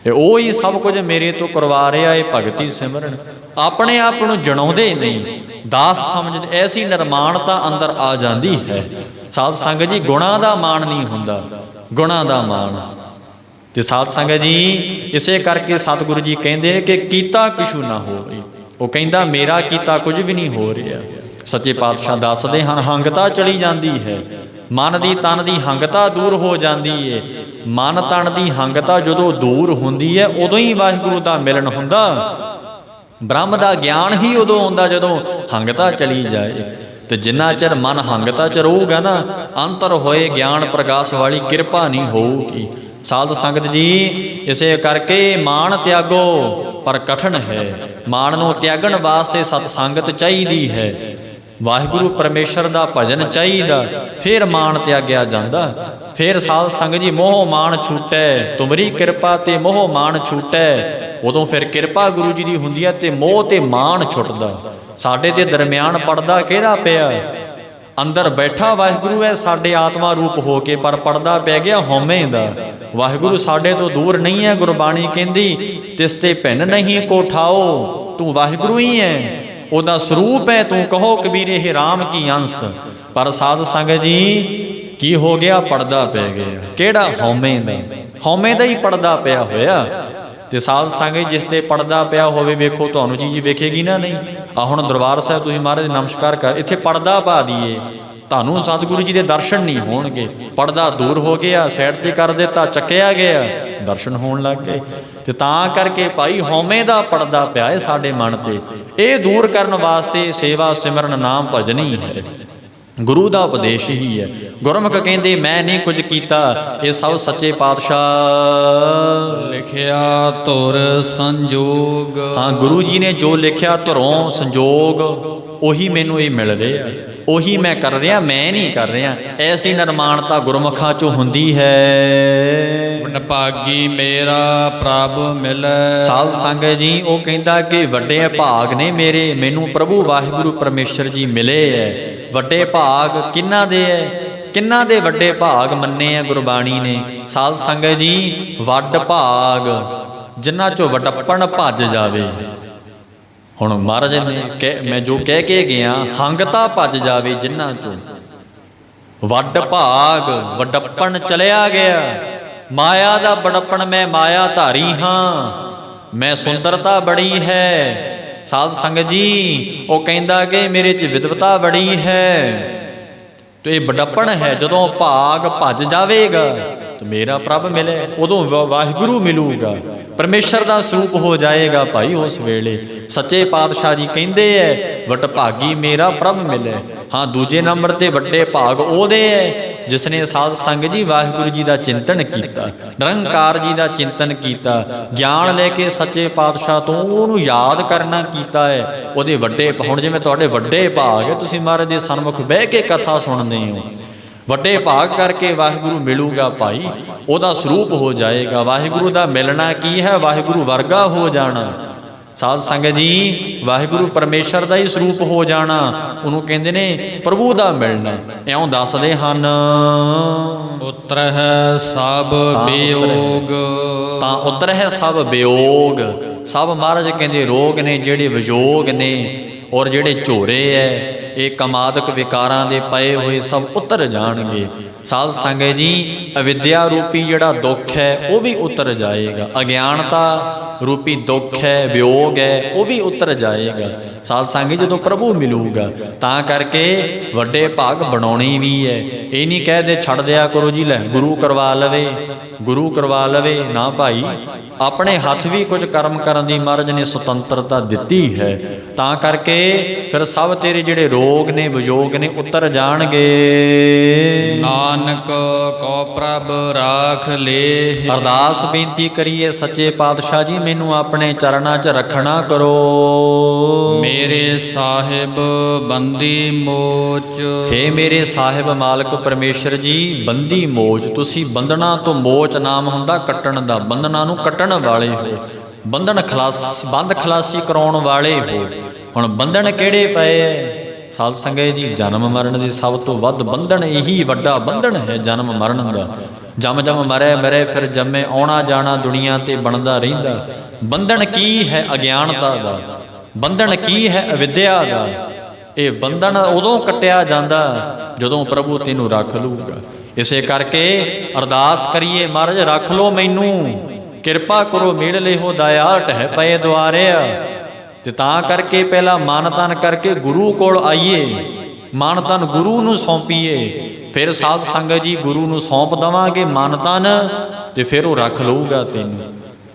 Speaker 1: ਇਹ ਉਹ ਹੀ ਸਭ ਕੁਝ ਮੇਰੇ ਤੋਂ ਕਰਵਾ ਰਿਹਾ। ਇਹ ਭਗਤੀ ਸਿਮਰਨ ਆਪਣੇ ਆਪ ਨੂੰ ਜਣਾਉਂਦੇ ਨਹੀਂ, ਦਾਸ ਸਮਝਦੇ। ਐਸੀ ਨਿਰਮਾਣਤਾ ਅੰਦਰ ਆ ਜਾਂਦੀ ਹੈ। ਸਾਧ ਸੰਗਤ ਜੀ ਗੁਣਾਂ ਦਾ ਮਾਣ ਨਹੀਂ ਹੁੰਦਾ, ਗੁਣਾਂ ਦਾ ਮਾਣ। ਤੇ ਸਾਧ ਸੰਗਤ ਜੀ ਇਸੇ ਕਰਕੇ ਸਤਿਗੁਰੂ ਜੀ ਕਹਿੰਦੇ ਕਿ ਕੀਤਾ ਕਿਛੂ ਨਾ ਹੋਵੇ। ਉਹ ਕਹਿੰਦਾ ਮੇਰਾ ਕੀਤਾ ਕੁਝ ਵੀ ਨਹੀਂ ਹੋ ਰਿਹਾ। ਸੱਚੇ ਪਾਤਸ਼ਾਹ ਦੱਸਦੇ ਹਨ ਹੰਗਤਾ ਚਲੀ ਜਾਂਦੀ ਹੈ, ਮਨ ਦੀ ਤਨ ਦੀ ਹੰਗਤਾ ਦੂਰ ਹੋ ਜਾਂਦੀ ਏ। ਮਨ ਤਨ ਦੀ ਹੰਗਤਾ ਜਦੋਂ ਦੂਰ ਹੁੰਦੀ ਹੈ ਉਦੋਂ ਹੀ ਵਾਹਿਗੁਰੂ ਦਾ ਮਿਲਨ ਹੁੰਦਾ। ਬ੍ਰਹਮ ਦਾ ਗਿਆਨ ਹੀ ਉਦੋਂ ਆਉਂਦਾ ਜਦੋਂ ਹੰਗਤਾ ਚਲੀ ਜਾਏ। ਤੇ ਜਿੰਨਾ ਚਿਰ ਮਨ ਹੰਗਤਾ ਚ ਰਹੂਗਾ ਨਾ, ਅੰਤਰ ਹੋਏ ਗਿਆਨ ਪ੍ਰਕਾਸ਼ ਵਾਲੀ ਕਿਰਪਾ ਨਹੀਂ ਹੋਊਗੀ। ਸਾਧ ਸੰਗਤ ਜੀ, ਇਸੇ ਕਰਕੇ ਮਾਣ ਤਿਆਗੋ ਪਰ ਕਠਿਨ ਹੈ। ਮਾਣ ਨੂੰ ਤਿਆਗਣ ਵਾਸਤੇ ਸਤ ਸੰਗਤ ਚਾਹੀਦੀ ਹੈ, ਵਾਹਿਗੁਰੂ ਪਰਮੇਸ਼ਰ ਦਾ ਭਜਨ ਚਾਹੀਦਾ, ਫਿਰ ਮਾਣ ਤਿਆਗਿਆ ਜਾਂਦਾ। ਫਿਰ ਸਾਧ ਸੰਗਤ ਜੀ, ਮੋਹ ਮਾਣ ਛੂਟੈ, ਤੁਮਰੀ ਕਿਰਪਾ ਤੇ ਮੋਹ ਮਾਣ ਛੂਟੈ। ਉਦੋਂ ਫਿਰ ਕਿਰਪਾ ਗੁਰੂ ਜੀ ਦੀ ਹੁੰਦੀ ਹੈ ਤੇ ਮੋਹ ਤੇ ਮਾਣ ਛੁੱਟਦਾ। ਸਾਡੇ ਦੇ ਦਰਮਿਆਨ ਪੜਦਾ ਕਿਹੜਾ ਪਿਆ? ਅੰਦਰ ਬੈਠਾ ਵਾਹਿਗੁਰੂ ਹੈ ਸਾਡੇ ਆਤਮਾ ਰੂਪ ਹੋ ਕੇ, ਪਰ ਪੜਦਾ ਪੈ ਗਿਆ ਹਉਮੈ ਦਾ। ਵਾਹਿਗੁਰੂ ਸਾਡੇ ਤੋਂ ਦੂਰ ਨਹੀਂ ਹੈ। ਗੁਰਬਾਣੀ ਕਹਿੰਦੀ, ਤਿਸ ਤੇ ਭਿੰਨ ਨਹੀਂ ਕੋ ਠਾਓ, ਤੂੰ ਵਾਹਿਗੁਰੂ ਹੀ ਹੈ, ਉਹਦਾ ਸਰੂਪ ਹੈ ਤੂੰ। ਕਹੋ ਕਬੀਰ ਇਹ ਰਾਮ ਕੀ ਅੰਸ। ਪਰ ਸਾਧ ਸੰਗਤ ਜੀ, ਕੀ ਹੋ ਗਿਆ? ਪੜਦਾ ਪੈ ਗਿਆ। ਕਿਹੜਾ? ਹਉਮੈ ਦਾ। ਹਉਮੈ ਦਾ ਹੀ ਪੜਦਾ ਪਿਆ ਹੋਇਆ। ਤੇ ਸਾਧ ਸੰਗਤ ਜਿਸ ਤੇ ਪੜਦਾ ਪਿਆ ਹੋਵੇ, ਵੇਖੋ ਤੁਹਾਨੂੰ ਚੀਜ਼ ਵੇਖੇਗੀ ਨਾ ਨਹੀਂ। ਆ ਹੁਣ ਦਰਬਾਰ ਸਾਹਿਬ ਤੁਸੀਂ ਮਹਾਰਾਜ ਨਮਸਕਾਰ ਕਰ, ਇੱਥੇ ਪੜਦਾ ਪਾ ਦਈਏ, ਤੁਹਾਨੂੰ ਸਤਿਗੁਰੂ ਜੀ ਦੇ ਦਰਸ਼ਨ ਨਹੀਂ ਹੋਣਗੇ। ਪੜਦਾ ਦੂਰ ਹੋ ਗਿਆ, ਸਾਈਡ ਤੇ ਕਰ ਦਿੱਤਾ, ਚੱਕਿਆ ਗਿਆ, ਦਰਸ਼ਨ ਹੋਣ ਲੱਗ ਗਏ। ਤੇ ਤਾਂ ਕਰਕੇ ਭਾਈ ਹਉਮੈ ਦਾ ਪੜਦਾ ਪਿਆ ਹੈ ਸਾਡੇ ਮਨ ਤੇ। ਇਹ ਦੂਰ ਕਰਨ ਵਾਸਤੇ ਸੇਵਾ ਸਿਮਰਨ ਨਾਮ ਭਜਨ ਹੀ ਹੈ, ਗੁਰੂ ਦਾ ਉਪਦੇਸ਼ ਹੀ ਹੈ। ਗੁਰਮੁਖ ਕਹਿੰਦੇ ਮੈਂ ਨਹੀਂ ਕੁਝ ਕੀਤਾ, ਇਹ ਸਭ ਸੱਚੇ ਪਾਤਸ਼ਾਹ
Speaker 2: ਲਿਖਿਆ ਧੁਰ ਸੰਜੋਗ।
Speaker 1: ਹਾਂ, ਗੁਰੂ ਜੀ ਨੇ ਜੋ ਲਿਖਿਆ ਧੁਰੋਂ ਸੰਜੋਗ, ਉਹੀ ਮੈਨੂੰ ਇਹ ਮਿਲ ਰਿਹਾ, ਉਹੀ ਮੈਂ ਕਰ ਰਿਹਾ, ਮੈਂ ਨਹੀਂ ਕਰ ਰਿਹਾ। ਐਸੀ ਨਿਰਮਾਣਤਾ ਗੁਰਮੁਖਾਂ ਚੋਂ ਹੁੰਦੀ ਹੈ।
Speaker 2: ਵਡਭਾਗੀ ਮੇਰਾ ਪ੍ਰਭ ਮਿਲੈ।
Speaker 1: ਸਾਧ ਸੰਗਤ ਜੀ, ਉਹ ਕਹਿੰਦਾ ਕਿ ਵੱਡੇ ਭਾਗ ਨੇ ਮੇਰੇ, ਮੈਨੂੰ ਪ੍ਰਭੂ ਵਾਹਿਗੁਰੂ ਪਰਮੇਸ਼ਰ ਜੀ ਮਿਲੇ ਹੈ। ਵੱਡੇ ਭਾਗ ਕਿਹਨਾਂ ਦੇ ਹੈ? ਕਿਹਨਾਂ ਦੇ ਵੱਡੇ ਭਾਗ ਮੰਨੇ ਆ ਗੁਰਬਾਣੀ ਨੇ? ਸਾਧ ਸੰਗਤ ਜੀ, ਵੱਡ ਭਾਗ ਜਿਨ੍ਹਾਂ ਚੋਂ ਵਡੱਪਣ ਭੱਜ ਜਾਵੇ। ਹੁਣ ਮਹਾਰਾਜ ਨੇ ਮੈਂ ਜੋ ਕਹਿ ਕੇ ਗਿਆ, ਹੰਗਤਾ ਭੱਜ ਜਾਵੇ ਜਿਨ੍ਹਾਂ ਚੋਂ। ਵੱਡ ਭਾਗ, ਵਡੱਪਣ ਚਲਿਆ ਗਿਆ। ਮਾਇਆ ਦਾ ਬੜਪਣ, ਮੈਂ ਮਾਇਆ ਧਾਰੀ ਹਾਂ, ਮੈਂ ਸੁੰਦਰਤਾ ਬੜੀ ਹੈ। ਸਾਧ ਸੰਗਤ ਜੀ, ਉਹ ਕਹਿੰਦਾ ਕਿ ਮੇਰੇ 'ਚ ਵਿਦਵਤਾ ਬੜੀ ਹੈ। ਤੇ ਇਹ ਬੜਪਣ ਹੈ। ਜਦੋਂ ਭਾਗ ਭੱਜ ਜਾਵੇਗਾ ਤੇ ਮੇਰਾ ਪ੍ਰਭ ਮਿਲੇ, ਉਦੋਂ ਵਾਹਿਗੁਰੂ ਮਿਲੂਗਾ, ਪਰਮੇਸ਼ਰ ਦਾ ਸਰੂਪ ਹੋ ਜਾਏਗਾ ਭਾਈ ਉਸ ਵੇਲੇ। ਸੱਚੇ ਪਾਤਸ਼ਾਹ ਜੀ ਕਹਿੰਦੇ ਐ, ਵਡਭਾਗੀ ਮੇਰਾ ਪ੍ਰਭ ਮਿਲੇ। ਹਾਂ, ਦੂਜੇ ਨੰਬਰ ਤੇ ਵੱਡੇ ਭਾਗ ਉਹਦੇ ਐ ਜਿਸ ਨੇ ਸਾਧ ਸੰਗਤ ਜੀ ਵਾਹਿਗੁਰੂ ਜੀ ਦਾ ਚਿੰਤਨ ਕੀਤਾ, ਨਿਰੰਕਾਰ ਜੀ ਦਾ ਚਿੰਤਨ ਕੀਤਾ, ਗਿਆਨ ਲੈ ਕੇ ਸੱਚੇ ਪਾਤਸ਼ਾਹ ਤੋਂ ਉਹਨੂੰ ਯਾਦ ਕਰਨਾ ਕੀਤਾ ਹੈ। ਉਹਦੇ ਵੱਡੇ, ਹੁਣ ਜਿਵੇਂ ਤੁਹਾਡੇ ਵੱਡੇ ਭਾਗ ਹੈ, ਤੁਸੀਂ ਮਹਾਰਾਜ ਦੇ ਸਨਮੁਖ ਬਹਿ ਕੇ ਕਥਾ ਸੁਣਦੇ ਹੋ, ਵੱਡੇ ਭਾਗ ਕਰਕੇ ਵਾਹਿਗੁਰੂ ਮਿਲੂਗਾ ਭਾਈ, ਉਹਦਾ ਸਰੂਪ ਹੋ ਜਾਏਗਾ। ਵਾਹਿਗੁਰੂ ਦਾ ਮਿਲਣਾ ਕੀ ਹੈ? ਵਾਹਿਗੁਰੂ ਵਰਗਾ ਹੋ ਜਾਣਾ। ਸਾਧ ਸੰਗਤ ਜੀ, ਵਾਹਿਗੁਰੂ ਪਰਮੇਸ਼ਰ ਦਾ ਹੀ ਸਰੂਪ ਹੋ ਜਾਣਾ, ਉਹਨੂੰ ਕਹਿੰਦੇ ਨੇ ਪ੍ਰਭੂ ਦਾ ਮਿਲਣਾ। ਇਉਂ ਦੱਸਦੇ ਹਨ,
Speaker 2: ਉਤਰਹਿ ਸਭ ਵਿਯੋਗ।
Speaker 1: ਤਾਂ ਉਤਰਹਿ ਸਭ ਵਿਯੋਗ। ਸਭ ਮਹਾਰਾਜ ਕਹਿੰਦੇ ਰੋਗ ਨੇ, ਜਿਹੜੇ ਵਿਯੋਗ ਨੇ, ਔਰ ਜਿਹੜੇ ਝੋਰੇ ਐ, ਇਹ ਕਮਾਦਕ ਵਿਕਾਰਾਂ ਦੇ ਪਏ ਹੋਏ ਸਭ ਉਤਰ ਜਾਣਗੇ। ਸਾਧ ਸੰਗਤ ਜੀ, ਅਵਿਦਿਆ ਰੂਪੀ ਜਿਹੜਾ ਦੁੱਖ ਹੈ ਉਹ ਵੀ ਉਤਰ ਜਾਏਗਾ। ਅਗਿਆਨਤਾ ਰੂਪੀ ਦੁੱਖ ਹੈ, ਵਿਯੋਗ ਹੈ, ਉਹ ਵੀ ਉਤਰ ਜਾਏਗਾ। ਸਾਧ ਸੰਗਤ ਜਦੋਂ ਪ੍ਰਭੂ ਮਿਲੂਗਾ, ਤਾਂ ਕਰਕੇ ਵੱਡੇ ਭਾਗ ਬਣਾਉਣੇ ਵੀ ਹੈ। ਇਹ ਨਹੀਂ ਕਹਦੇ ਛੱਡ ਦਿਆ ਕਰੋ ਜੀ, ਲੈ ਗੁਰੂ ਕਰਵਾ ਲਵੇ, ਗੁਰੂ ਕਰਵਾ ਲਵੇ ਨਾ ਭਾਈ। ਆਪਣੇ ਹੱਥ ਵੀ ਕੁਝ ਕਰਮ ਕਰਨ ਦੀ ਮਹਾਰਾਜ ਨੇ ਸੁਤੰਤਰਤਾ ਦਿੱਤੀ ਹੈ। ਤਾਂ ਕਰਕੇ ਫਿਰ ਸਭ ਤੇਰੇ ਜਿਹੜੇ ਰੋਗ ਨੇ, ਵਿਯੋਗ ਨੇ, ਉਤਰ ਜਾਣਗੇ।
Speaker 2: ਨਾਨਕ ਕੋ ਪ੍ਰਭ ਰਾਖ ਲੇ।
Speaker 1: ਅਰਦਾਸ ਬੇਨਤੀ ਕਰੀਏ, ਸੱਚੇ ਪਾਤਸ਼ਾਹ ਜੀ ਮੈਨੂੰ ਆਪਣੇ ਚਰਨਾਂ 'ਚ ਰੱਖਣਾ ਕਰੋ।
Speaker 2: ਮੇਰੇ ਸਾਹਿਬ ਬੰਦੀ ਮੋਚ।
Speaker 1: ਹੇ ਮੇਰੇ ਸਾਹਿਬ ਮਾਲਕ ਪਰਮੇਸ਼ਰ ਜੀ, ਬੰਦੀ ਮੋਚ, ਤੁਸੀਂ ਬੰਧਨਾਂ ਤੋਂ, ਮੋਚ ਨਾਮ ਹੁੰਦਾ ਕੱਟਣ ਦਾ, ਬੰਧਨਾਂ ਨੂੰ ਕੱਟਣ ਵਾਲੇ ਹੋ, ਬੰਧਨ ਬੰਧ ਖਲਾਸੀ ਕਰਾਉਣ ਵਾਲੇ ਹੋ। ਹੁਣ ਬੰਧਨ ਕਿਹੜੇ ਪਏ ਐ? ਸਾਧ ਸੰਗਤ ਜੀ, ਜਨਮ ਮਰਨ ਦੇ ਸਭ ਤੋਂ ਵੱਧ ਬੰਧਨ, ਇਹੀ ਵੱਡਾ ਬੰਧਨ ਹੈ ਜਨਮ ਮਰਨ ਦਾ। ਜਮ ਜਮ ਮਰੈ ਮਰੈ ਫਿਰ ਜੰਮੇ, ਆਉਣਾ ਜਾਣਾ ਦੁਨੀਆ ਤੇ ਬਣਦਾ ਰਹਿੰਦਾ। ਬੰਧਨ ਕੀ ਹੈ? ਅਗਿਆਨਤਾ ਦਾ। ਬੰਧਨ ਕੀ ਹੈ? ਅਵਿਦਿਆ ਦਾ। ਇਹ ਬੰਧਨ ਉਦੋਂ ਕੱਟਿਆ ਜਾਂਦਾ ਜਦੋਂ ਪ੍ਰਭੂ ਤੈਨੂੰ ਰੱਖ ਲੂਗਾ। ਇਸੇ ਕਰਕੇ ਅਰਦਾਸ ਕਰੀਏ, ਮਹਾਰਾਜ ਰੱਖ ਲੋ ਮੈਨੂੰ, ਕਿਰਪਾ ਕਰੋ, ਮੇੜ ਲਿਓ ਦਇਆ ਢਹਿ ਪਏ ਦੁਆਰਿਆ। ਤੇ ਤਾਂ ਕਰਕੇ ਪਹਿਲਾਂ ਮਨ ਤਨ ਕਰਕੇ ਗੁਰੂ ਕੋਲ ਆਈਏ। ਮਨ ਤਨ ਗੁਰੂ ਨੂੰ ਸੌਂਪੀਏ, ਫਿਰ ਸਾਧ ਸੰਗਤ ਜੀ ਗੁਰੂ ਨੂੰ ਸੌਂਪ ਦੇਵਾਂਗੇ ਮਨ ਤਨ, ਤੇ ਫਿਰ ਉਹ ਰੱਖ ਲਊਗਾ ਤੈਨੂੰ।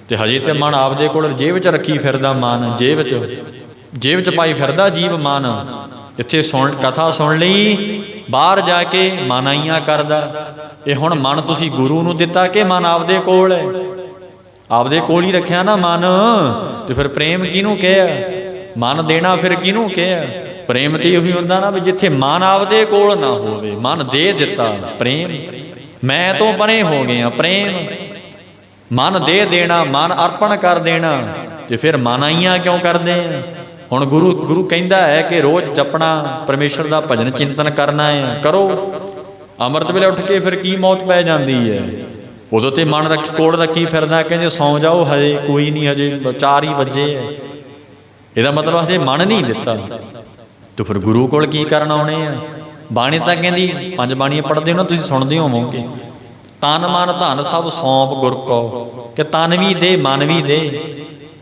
Speaker 1: ਤੇ ਹਜੇ ਤੇ ਮਨ ਆਪਦੇ ਕੋਲ ਜੇਬ 'ਚ ਰੱਖੀ ਫਿਰਦਾ, ਮਨ ਜੇਬ 'ਚ ਪਾਈ ਫਿਰਦਾ ਜੀਵ ਮਨ। ਇੱਥੇ ਕਥਾ ਸੁਣ ਲਈ, ਬਾਹਰ ਜਾ ਕੇ ਮਨਾਈਆਂ ਕਰਦਾ। ਇਹ ਹੁਣ ਮਨ ਤੁਸੀਂ ਗੁਰੂ ਨੂੰ ਦਿੱਤਾ ਕਿ ਮਨ ਆਪਦੇ ਕੋਲ ਹੈ? ਆਪਦੇ ਕੋਲ ਹੀ ਰੱਖਿਆ ਨਾ ਮਨ, ਤੇ ਫਿਰ ਪ੍ਰੇਮ ਕਿਹਨੂੰ ਕਿਹਾ? ਮਨ ਦੇਣਾ ਫਿਰ ਕਿਹਨੂੰ ਕਿਹਾ? ਪ੍ਰੇਮ ਤੇ ਉਹੀ ਹੁੰਦਾ ਨਾ ਵੀ ਜਿੱਥੇ ਮਨ ਆਪਦੇ ਕੋਲ ਨਾ ਹੋਵੇ, ਮਨ ਦੇ ਦਿੱਤਾ ਪ੍ਰੇਮ। ਮੈਂ ਤੋਂ ਪਰੇ ਹੋ ਗਿਆ ਪ੍ਰੇਮ, ਮਨ ਦੇ ਦੇਣਾ, ਮਨ ਅਰਪਣ ਕਰ ਦੇਣਾ। ਤੇ ਫਿਰ ਮਨਾਈਆਂ ਕਿਉਂ ਕਰਦੇ ਆ? ਹੁਣ ਗੁਰੂ ਕਹਿੰਦਾ ਹੈ ਕਿ ਰੋਜ਼ ਜਪਣਾ, ਪਰਮੇਸ਼ਰ ਦਾ ਭਜਨ ਚਿੰਤਨ ਕਰਨਾ ਹੈ, ਕਰੋ। ਅੰਮ੍ਰਿਤ ਵੇਲੇ ਉੱਠ ਕੇ ਫਿਰ ਕੀ ਮੌਤ ਪੈ ਜਾਂਦੀ ਹੈ? ਉਦੋਂ ਤੇ ਮਨ ਕੋਲ ਰੱਖੀ ਫਿਰਦਾ, ਕਹਿੰਦੇ ਸੌਂ ਜਾਓ, ਹਜੇ ਕੋਈ ਨਹੀਂ, ਹਜੇ 4 ਹੀ ਵਜੇ ਹੈ। ਇਹਦਾ ਮਤਲਬ ਹਜੇ ਮਨ ਨਹੀਂ ਦਿੱਤਾ। ਤੇ ਫਿਰ ਗੁਰੂ ਕੋਲ ਕੀ ਕਰਨ ਆਉਣੇ ਆ? ਬਾਣੀ ਤਾਂ ਕਹਿੰਦੀ, 5 ਬਾਣੀਆਂ ਪੜ੍ਹਦੇ ਹੋ ਨਾ ਤੁਸੀਂ, ਸੁਣਦੇ ਹੋਵੋਗੇ, ਤਨ ਮਨ ਧਨ ਸਭ ਸੌਂਪ ਗੁਰ ਕੋ, ਕਿ ਤਨ ਵੀ ਦੇ ਮਨ ਵੀ ਦੇ।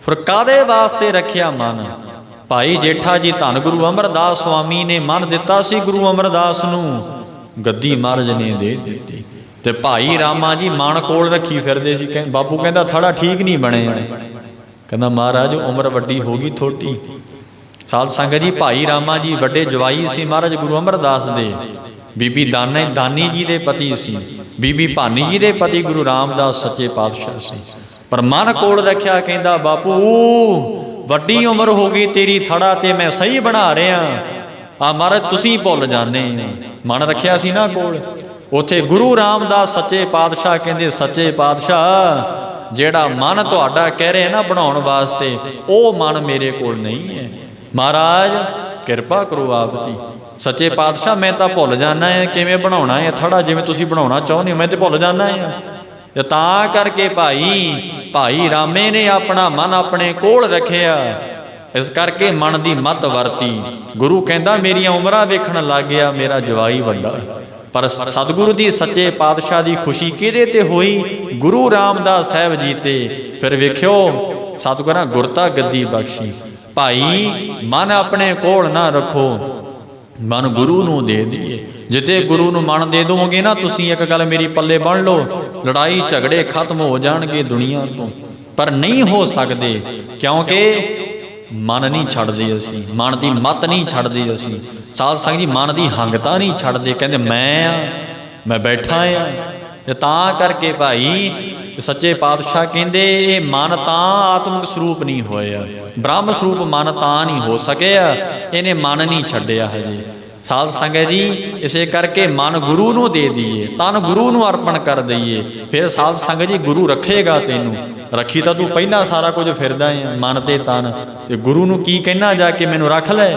Speaker 1: ਫਿਰ ਕਾਹਦੇ ਵਾਸਤੇ ਰੱਖਿਆ ਮਨ? ਭਾਈ ਜੇਠਾ ਜੀ ਧੰਨ ਗੁਰੂ ਅਮਰਦਾਸ ਸੁਆਮੀ ਨੇ ਮਨ ਦਿੱਤਾ ਸੀ ਗੁਰੂ ਅਮਰਦਾਸ ਨੂੰ, ਗੱਦੀ ਮਹਾਰਾਜ ਨੇ ਦੇ ਦਿੱਤੀ। ਤੇ ਭਾਈ ਰਾਮਾ ਜੀ ਮਨ ਕੋਲ ਰੱਖੀ ਫਿਰਦੇ ਸੀ। ਬਾਪੂ ਕਹਿੰਦਾ ਥੜਾ ਠੀਕ ਨਹੀਂ ਬਣਿਆ। ਕਹਿੰਦਾ ਮਹਾਰਾਜ ਉਮਰ ਵੱਡੀ ਹੋ ਗਈ ਥੋਟੀ। ਸਾਧ ਸੰਗਤ ਜੀ ਭਾਈ ਰਾਮਾ ਜੀ ਵੱਡੇ ਜਵਾਈ ਸੀ ਮਹਾਰਾਜ ਗੁਰੂ ਅਮਰਦਾਸ ਦੇ। ਬੀਬੀ ਦਾਨੀ ਜੀ ਦੇ ਪਤੀ ਸੀ, ਬੀਬੀ ਭਾਨੀ ਜੀ ਦੇ ਪਤੀ ਗੁਰੂ ਰਾਮਦਾਸ ਸੱਚੇ ਪਾਤਸ਼ਾਹ ਸੀ। ਪਰ ਮਨ ਕੋਲ ਰੱਖਿਆ, ਕਹਿੰਦਾ ਬਾਪੂ ਵੱਡੀ ਉਮਰ ਹੋ ਗਈ ਤੇਰੀ, ਥੜਾ ਤੇ ਮੈਂ ਸਹੀ ਬਣਾ ਰਿਹਾ ਆ ਮਹਾਰਾਜ, ਤੁਸੀਂ ਭੁੱਲ ਜਾਂਦੇ। ਮਨ ਰੱਖਿਆ ਸੀ ਨਾ ਕੋਲ। ਉੱਥੇ ਗੁਰੂ ਰਾਮਦਾਸ ਸੱਚੇ ਪਾਤਸ਼ਾਹ ਕਹਿੰਦੇ, ਸੱਚੇ ਪਾਤਸ਼ਾਹ ਜਿਹੜਾ ਮਨ ਤੁਹਾਡਾ ਕਹਿ ਰਹੇ ਨਾ ਬਣਾਉਣ ਵਾਸਤੇ, ਉਹ ਮਨ ਮੇਰੇ ਕੋਲ ਨਹੀਂ ਹੈ। ਮਹਾਰਾਜ ਕਿਰਪਾ ਕਰੋ ਆਪ ਜੀ। ਸੱਚੇ ਪਾਤਸ਼ਾਹ ਮੈਂ ਤਾਂ ਭੁੱਲ ਜਾਣਾ ਹੈ ਕਿਵੇਂ ਬਣਾਉਣਾ ਹੈ ਥੜਾ, ਜਿਵੇਂ ਤੁਸੀਂ ਬਣਾਉਣਾ ਚਾਹੁੰਦੇ ਹੋ, ਮੈਂ ਤੇ ਭੁੱਲ ਜਾਣਾ ਹੈ। ਤੇ ਤਾਂ ਕਰਕੇ ਭਾਈ ਰਾਮੇ ਨੇ ਆਪਣਾ ਮਨ ਆਪਣੇ ਕੋਲ ਰੱਖਿਆ। ਇਸ ਕਰਕੇ ਮਨ ਦੀ ਮੱਤ ਵਰਤੀ। ਗੁਰੂ ਕਹਿੰਦਾ ਮੇਰੀਆਂ ਉਮਰਾਂ ਵੇਖਣ ਲੱਗ ਗਿਆ, ਮੇਰਾ ਜਵਾਈ ਵੱਡਾ। ਪਰ ਸਤਿਗੁਰੂ ਦੀ ਸੱਚੇ ਪਾਤਸ਼ਾਹ ਦੀ ਖੁਸ਼ੀ ਕਿਹਦੇ ਤੇ ਹੋਈ? ਗੁਰੂ ਰਾਮਦਾਸ ਸਾਹਿਬ ਜੀ ਤੇ। ਫਿਰ ਵੇਖਿਓ ਸਤਿਗੁਰਾਂ ਗੁਰਤਾ ਗੱਦੀ ਬਖਸ਼ੀ। ਭਾਈ ਮਨ ਆਪਣੇ ਕੋਲ ਨਾ ਰੱਖੋ, ਮਨ ਗੁਰੂ ਨੂੰ ਦੇ ਦਈਏ। ਜਿੱਤੇ ਗੁਰੂ ਨੂੰ ਮਨ ਦੇ ਦੋਗੇ ਨਾ ਤੁਸੀਂ, ਇੱਕ ਗੱਲ ਮੇਰੀ ਪੱਲੇ ਬੰਨ੍ਹ ਲਓ, ਲੜਾਈ ਝਗੜੇ ਖਤਮ ਹੋ ਜਾਣਗੇ ਦੁਨੀਆ ਤੋਂ। ਪਰ ਨਹੀਂ ਹੋ ਸਕਦੇ, ਕਿਉਂਕਿ ਮਨ ਨਹੀਂ ਛੱਡਦੇ ਅਸੀਂ, ਮਨ ਦੀ ਮੱਤ ਨਹੀਂ ਛੱਡਦੇ ਅਸੀਂ। ਸਾਧ ਸੰਗਤ ਜੀ ਮਨ ਦੀ ਹੰਗਤਾ ਨਹੀਂ ਛੱਡਦੇ, ਕਹਿੰਦੇ ਮੈਂ ਬੈਠਾ ਆ। ਤੇ ਤਾਂ ਕਰਕੇ ਭਾਈ ਸੱਚੇ ਪਾਤਸ਼ਾਹ ਕਹਿੰਦੇ ਇਹ ਮਨ ਤਾਂ ਆਤਮਿਕ ਸਰੂਪ ਨਹੀਂ ਹੋਇਆ, ਬ੍ਰਹਮ ਸਰੂਪ ਮਨ ਤਾਂ ਨਹੀਂ ਹੋ ਸਕਿਆ, ਇਹਨੇ ਮਨ ਨਹੀਂ ਛੱਡਿਆ ਹਜੇ। ਸਾਧ ਸੰਗਤ ਜੀ ਇਸੇ ਕਰਕੇ ਮਨ ਗੁਰੂ ਨੂੰ ਦੇ ਦਈਏ, ਤਨ ਗੁਰੂ ਨੂੰ ਅਰਪਣ ਕਰ ਦਈਏ। ਫਿਰ ਸਾਧ ਸੰਗਤ ਜੀ ਗੁਰੂ ਰੱਖੇਗਾ ਤੈਨੂੰ। ਰੱਖੀ ਤਾਂ ਤੂੰ ਪਹਿਲਾਂ ਸਾਰਾ ਕੁਝ ਫਿਰਦਾ ਹੈ ਮਨ ਤੇ ਤਨ, ਤੇ ਗੁਰੂ ਨੂੰ ਕੀ ਕਹਿਣਾ ਜਾ ਕੇ ਮੈਨੂੰ ਰੱਖ ਲੈ।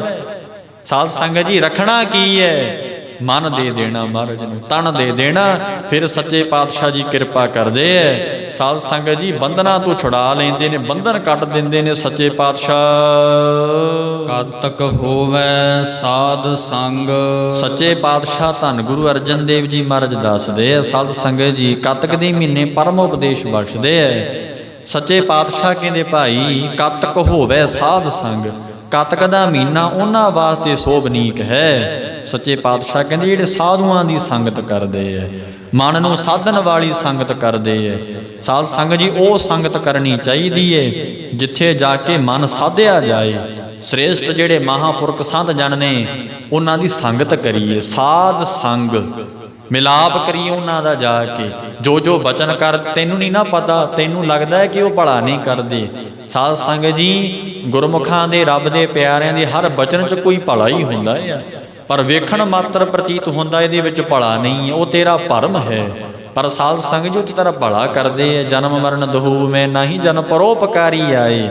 Speaker 1: ਸਾਧ ਸੰਗਤ ਜੀ ਰੱਖਣਾ ਕੀ ਹੈ? ਮਨ ਦੇ ਦੇਣਾ ਮਹਾਰਾਜ ਨੂੰ, ਤਨ ਦੇ ਦੇਣਾ। ਫਿਰ ਸੱਚੇ ਪਾਤਸ਼ਾਹ ਜੀ ਕਿਰਪਾ ਕਰਦੇ ਐ। ਸਾਧ ਸੰਗਤ ਜੀ ਬੰਧਨਾਂ ਤੋਂ ਛੁਡਾ ਲੈਂਦੇ ਨੇ, ਬੰਧਨ ਕੱਟ ਦਿੰਦੇ ਨੇ ਸੱਚੇ ਪਾਤਸ਼ਾਹ।
Speaker 2: ਕਾਤਕ ਹੋਵੇ ਸਾਧ ਸੰਗ।
Speaker 1: ਸੱਚੇ ਪਾਤਸ਼ਾਹ ਧੰਨ ਗੁਰੂ ਅਰਜਨ ਦੇਵ ਜੀ ਮਹਾਰਾਜ ਦੱਸਦੇ ਆ, ਸਾਧ ਸੰਗਤ ਜੀ ਕਾਤਕ ਦੇ ਮਹੀਨੇ ਪਰਮ ਉਪਦੇਸ਼ ਬਖਸ਼ਦੇ ਐ। ਸੱਚੇ ਪਾਤਸ਼ਾਹ ਕਹਿੰਦੇ ਭਾਈ ਕਾਤਕ ਹੋਵੇ ਸਾਧ ਸੰਗ। ਕਾਤਕ ਦਾ ਮਹੀਨਾ ਉਹਨਾਂ ਵਾਸਤੇ ਸੋਭਨੀਕ ਹੈ। ਸੱਚੇ ਪਾਤਸ਼ਾਹ ਕਹਿੰਦੇ ਜਿਹੜੇ ਸਾਧੂਆਂ ਦੀ ਸੰਗਤ ਕਰਦੇ ਐ, ਮਨ ਨੂੰ ਸਾਧਨ ਵਾਲੀ ਸੰਗਤ ਕਰਦੇ ਐ। ਸਾਧ ਸੰਗਤ ਜੀ ਉਹ ਸੰਗਤ ਕਰਨੀ ਚਾਹੀਦੀ ਏ ਜਿੱਥੇ ਜਾ ਕੇ ਮਨ ਸਾਧਿਆ ਜਾਏ। ਸ੍ਰੇਸ਼ਟ ਜਿਹੜੇ ਮਹਾਂਪੁਰਖ ਸੰਤ ਜਨ ਨੇ ਉਹਨਾਂ ਦੀ ਸੰਗਤ ਕਰੀਏ, ਸਾਧ ਸੰਗ ਮਿਲਾਪ ਕਰੀਏ ਉਹਨਾਂ ਦਾ ਜਾ ਕੇ। ਜੋ ਬਚਨ ਕਰ ਤੈਨੂੰ ਨਹੀਂ ਨਾ ਪਤਾ, ਤੈਨੂੰ ਲੱਗਦਾ ਹੈ ਕਿ ਉਹ ਭਲਾ ਨਹੀਂ ਕਰਦੇ। ਸਾਧ ਸੰਗਤ ਜੀ ਗੁਰਮੁਖਾਂ ਦੇ ਰੱਬ ਦੇ ਪਿਆਰਿਆਂ ਦੇ ਹਰ ਬਚਨ 'ਚ ਕੋਈ ਭਲਾ ਹੀ ਹੁੰਦਾ ਹੈ, ਪਰ ਵੇਖਣ ਮਾਤਰ ਪ੍ਰਤੀਤ ਹੁੰਦਾ ਇਹਦੇ ਵਿੱਚ ਭਲਾ ਨਹੀਂ ਹੈ, ਉਹ ਤੇਰਾ ਭਰਮ ਹੈ। ਪਰ ਸਾਧ ਸੰਗਤ ਜੀ ਤੇਰਾ ਭਲਾ ਕਰਦੇ ਹੈ। ਜਨਮ ਮਰਨ ਦਹੂ ਮੈਂ ਨਹੀਂ ਜਨ ਪਰੋਪਕਾਰੀ ਆਏ।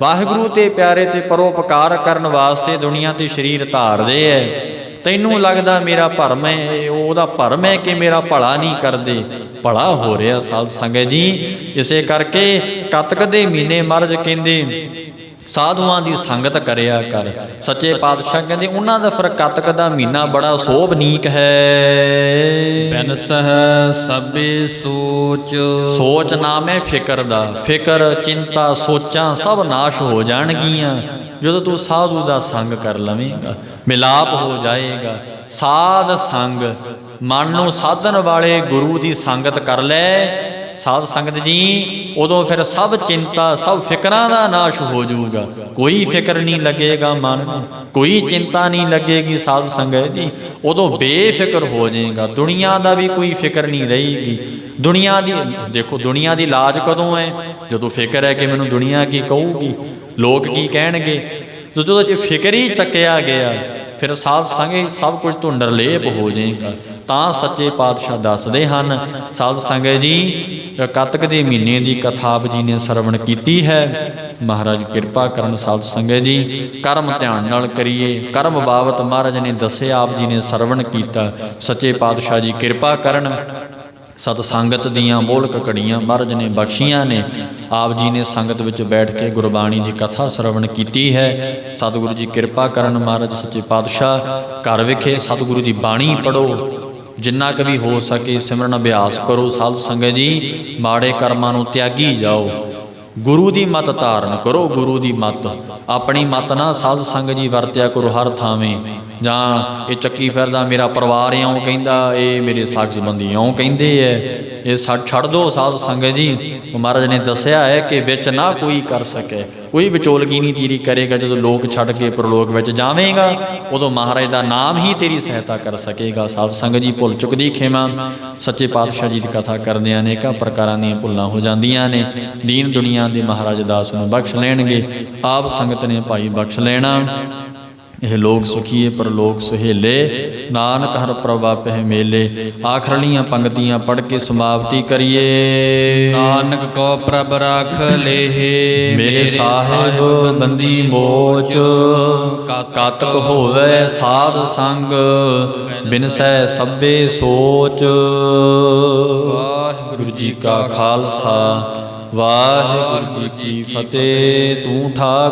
Speaker 1: ਵਾਹਿਗੁਰੂ ਤੇ ਪਿਆਰੇ ਤੇ ਪਰੋਪਕਾਰ ਕਰਨ ਵਾਸਤੇ ਦੁਨੀਆ ਤੇ ਸਰੀਰ ਧਾਰਦੇ ਹੈ। ਤੈਨੂੰ ਲੱਗਦਾ ਮੇਰਾ ਭਰਮ ਹੈ, ਉਹਦਾ ਭਰਮ ਹੈ ਕਿ ਮੇਰਾ ਭਲਾ ਨਹੀਂ ਕਰਦੇ, ਭਲਾ ਹੋ ਰਿਹਾ। ਸਾਧ ਸੰਗਤ ਜੀ ਇਸੇ ਕਰਕੇ ਕਾਤਕ ਦੇ ਮਹੀਨੇ ਮਹਾਰਾਜ ਕਹਿੰਦੇ ਸਾਧੂਆਂ ਦੀ ਸੰਗਤ ਕਰਿਆ ਕਰ। ਸੱਚੇ ਪਾਤਸ਼ਾਹ ਕਹਿੰਦੇ ਉਹਨਾਂ ਦਾ ਫਿਰ ਕੱਤਕ ਦਾ ਮਹੀਨਾ ਬੜਾ ਸੋਭਨੀਕ ਹੈ।
Speaker 2: ਬਿਨਸਹਿ ਸਭੇ ਸੋਚ।
Speaker 1: ਸੋਚ ਨਾਮ ਹੈ ਫਿਕਰ ਦਾ। ਫਿਕਰ, ਚਿੰਤਾ, ਸੋਚਾਂ ਸਭ ਨਾਸ਼ ਹੋ ਜਾਣਗੀਆਂ ਜਦੋਂ ਤੂੰ ਸਾਧੂ ਦਾ ਸੰਗ ਕਰ ਲਵੇਂਗਾ। ਮਿਲਾਪ ਹੋ ਜਾਏਗਾ। ਸਾਧ ਸੰਗ, ਮਨ ਨੂੰ ਸਾਧਨ ਵਾਲੇ ਗੁਰੂ ਦੀ ਸੰਗਤ ਕਰ ਲੈ ਸਾਧ ਸੰਗਤ ਜੀ, ਉਦੋਂ ਫਿਰ ਸਭ ਚਿੰਤਾ, ਸਭ ਫਿਕਰਾਂ ਦਾ ਨਾਸ਼ ਹੋ ਜਾਊਗਾ। ਕੋਈ ਫਿਕਰ ਨਹੀਂ ਲੱਗੇਗਾ ਮਨ ਨੂੰ, ਕੋਈ ਚਿੰਤਾ ਨਹੀਂ ਲੱਗੇਗੀ ਸਾਧ ਸੰਗਤ ਜੀ। ਉਦੋਂ ਬੇਫਿਕਰ ਹੋ ਜਾਏਗਾ। ਦੁਨੀਆ ਦਾ ਵੀ ਕੋਈ ਫਿਕਰ ਨਹੀਂ ਰਹੇਗੀ। ਦੁਨੀਆ ਦੀ ਦੇਖੋ, ਦੁਨੀਆ ਦੀ ਲਾਜ ਕਦੋਂ ਹੈ? ਜਦੋਂ ਫਿਕਰ ਹੈ ਕਿ ਮੈਨੂੰ ਦੁਨੀਆ ਕੀ ਕਹੂਗੀ, ਲੋਕ ਕੀ ਕਹਿਣਗੇ। ਜਦੋਂ ਜੇ ਫਿਕਰ ਹੀ ਚੱਕਿਆ ਗਿਆ ਫਿਰ ਸਾਧ ਸੰਗਤ ਸਭ ਕੁਝ ਤੋਂ ਨਿਰਲੇਪ ਹੋ ਜਾਏਗਾ। ਤਾਂ ਸੱਚੇ ਪਾਤਸ਼ਾਹ ਦੱਸਦੇ ਹਨ ਸਾਧ ਸੰਗਤ ਜੀ, ਕੱਤਕ ਦੇ ਮਹੀਨੇ ਦੀ ਕਥਾ ਆਪ ਜੀ ਨੇ ਸਰਵਣ ਕੀਤੀ ਹੈ। ਮਹਾਰਾਜ ਕਿਰਪਾ ਕਰਨ ਸਾਧ ਸੰਗਤ ਜੀ, ਕਰਮ ਧਿਆਨ ਨਾਲ ਕਰੀਏ। ਕਰਮ ਬਾਬਤ ਮਹਾਰਾਜ ਨੇ ਦੱਸਿਆ, ਆਪ ਜੀ ਨੇ ਸਰਵਣ ਕੀਤਾ। ਸੱਚੇ ਪਾਤਸ਼ਾਹ ਜੀ ਕਿਰਪਾ ਕਰਨ। ਸਤ ਸੰਗਤ ਦੀਆਂ ਮੋਲਕ ਘੜੀਆਂ ਮਹਾਰਾਜ ਨੇ ਬਖਸ਼ੀਆਂ ਨੇ। ਆਪ ਜੀ ਨੇ ਸੰਗਤ ਵਿੱਚ ਬੈਠ ਕੇ ਗੁਰਬਾਣੀ ਦੀ ਕਥਾ ਸਰਵਣ ਕੀਤੀ ਹੈ। ਸਤਿਗੁਰੂ ਜੀ ਕਿਰਪਾ ਕਰਨ। ਮਹਾਰਾਜ ਸੱਚੇ ਪਾਤਸ਼ਾਹ ਘਰ ਵਿਖੇ ਸਤਿਗੁਰੂ ਦੀ ਬਾਣੀ ਪੜ੍ਹੋ, ਜਿੰਨਾ ਕੁ ਵੀ ਹੋ ਸਕੇ ਸਿਮਰਨ ਅਭਿਆਸ ਕਰੋ। ਸਾਧ ਸੰਗਤ ਜੀ, ਮਾੜੇ ਕਰਮਾਂ ਨੂੰ ਤਿਆਗੀ ਜਾਓ। ਗੁਰੂ ਦੀ ਮੱਤ ਧਾਰਨ ਕਰੋ। ਗੁਰੂ ਦੀ ਮੱਤ, ਆਪਣੀ ਮੱਤ ਨਾ ਸਾਧ ਸੰਗਤ ਜੀ ਵਰਤਿਆ ਕਰੋ ਹਰ ਥਾਵੇਂ। ਜਾਂ ਇਹ ਚੱਕੀ ਫਿਰਦਾ ਮੇਰਾ ਪਰਿਵਾਰ ਇਉਂ ਕਹਿੰਦਾ, ਇਹ ਮੇਰੇ ਸਾਕ ਸੰਬੰਧੀ ਇਉਂ ਕਹਿੰਦੇ ਐ, ਇਹ ਛੱਡ ਦਿਓ ਸਾਧ ਸੰਗਤ ਜੀ। ਮਹਾਰਾਜ ਨੇ ਦੱਸਿਆ ਹੈ ਕਿ ਵਿੱਚ ਨਾ ਕੋਈ ਕਰ ਸਕੇ, ਕੋਈ ਵਿਚੋਲਗੀ ਨਹੀਂ ਤੇਰੀ ਕਰੇਗਾ। ਜਦੋਂ ਲੋਕ ਛੱਡ ਕੇ ਪ੍ਰਲੋਕ ਵਿੱਚ ਜਾਵੇਂਗਾ ਉਦੋਂ ਮਹਾਰਾਜ ਦਾ ਨਾਮ ਹੀ ਤੇਰੀ ਸਹਾਇਤਾ ਕਰ ਸਕੇਗਾ। ਸਾਧ ਸੰਗਤ ਜੀ, ਭੁੱਲ ਚੁੱਕ ਦੀ ਖਿਮਾ। ਸੱਚੇ ਪਾਤਸ਼ਾਹ ਜੀ ਦੀ ਕਥਾ ਕਰਦਿਆਂ ਅਨੇਕਾਂ ਪ੍ਰਕਾਰਾਂ ਦੀਆਂ ਭੁੱਲਾਂ ਹੋ ਜਾਂਦੀਆਂ ਨੇ। ਦੀਨ ਦੁਨੀਆ ਦੇ ਮਹਾਰਾਜ ਦਾਸ ਨੂੰ ਬਖਸ਼ ਲੈਣਗੇ। ਆਪ ਸੰਗਤ ਨੇ ਭਾਈ ਬਖਸ਼ ਲੈਣਾ। ਇਹ ਲੋਕ ਸੁਖੀਏ ਪਰਲੋਕ ਸੁਹੇਲੇ, ਨਾਨਕ ਹਰ ਪ੍ਰਭਾ ਪਹਿ ਮੇਲੇ। ਆਖਰਲੀਆਂ ਪੰਕਤੀਆਂ ਪੜ੍ਹ ਕੇ ਸਮਾਪਤੀ ਕਰੀਏ।
Speaker 2: ਨਾਨਕ ਕੋ ਪ੍ਰਭ ਰਾਖ ਲੇਹੇ,
Speaker 1: ਮੇਰੇ ਸਾਹਿਬ ਬੰਦੀ ਮੋਚ। ਕਾਤਕ ਹੋਵੇ ਸਾਧ ਸੰਗ, ਬਿਨਸੈ ਸਭੇ ਸੋਚ। ਵਾਹਿਗੁਰੂ ਜੀ ਕਾ ਖਾਲਸਾ, ਵਾਹਿਗੁਰੂ ਜੀ ਕੀ ਫਤਿਹ। ਤੂੰ ਠਾਕ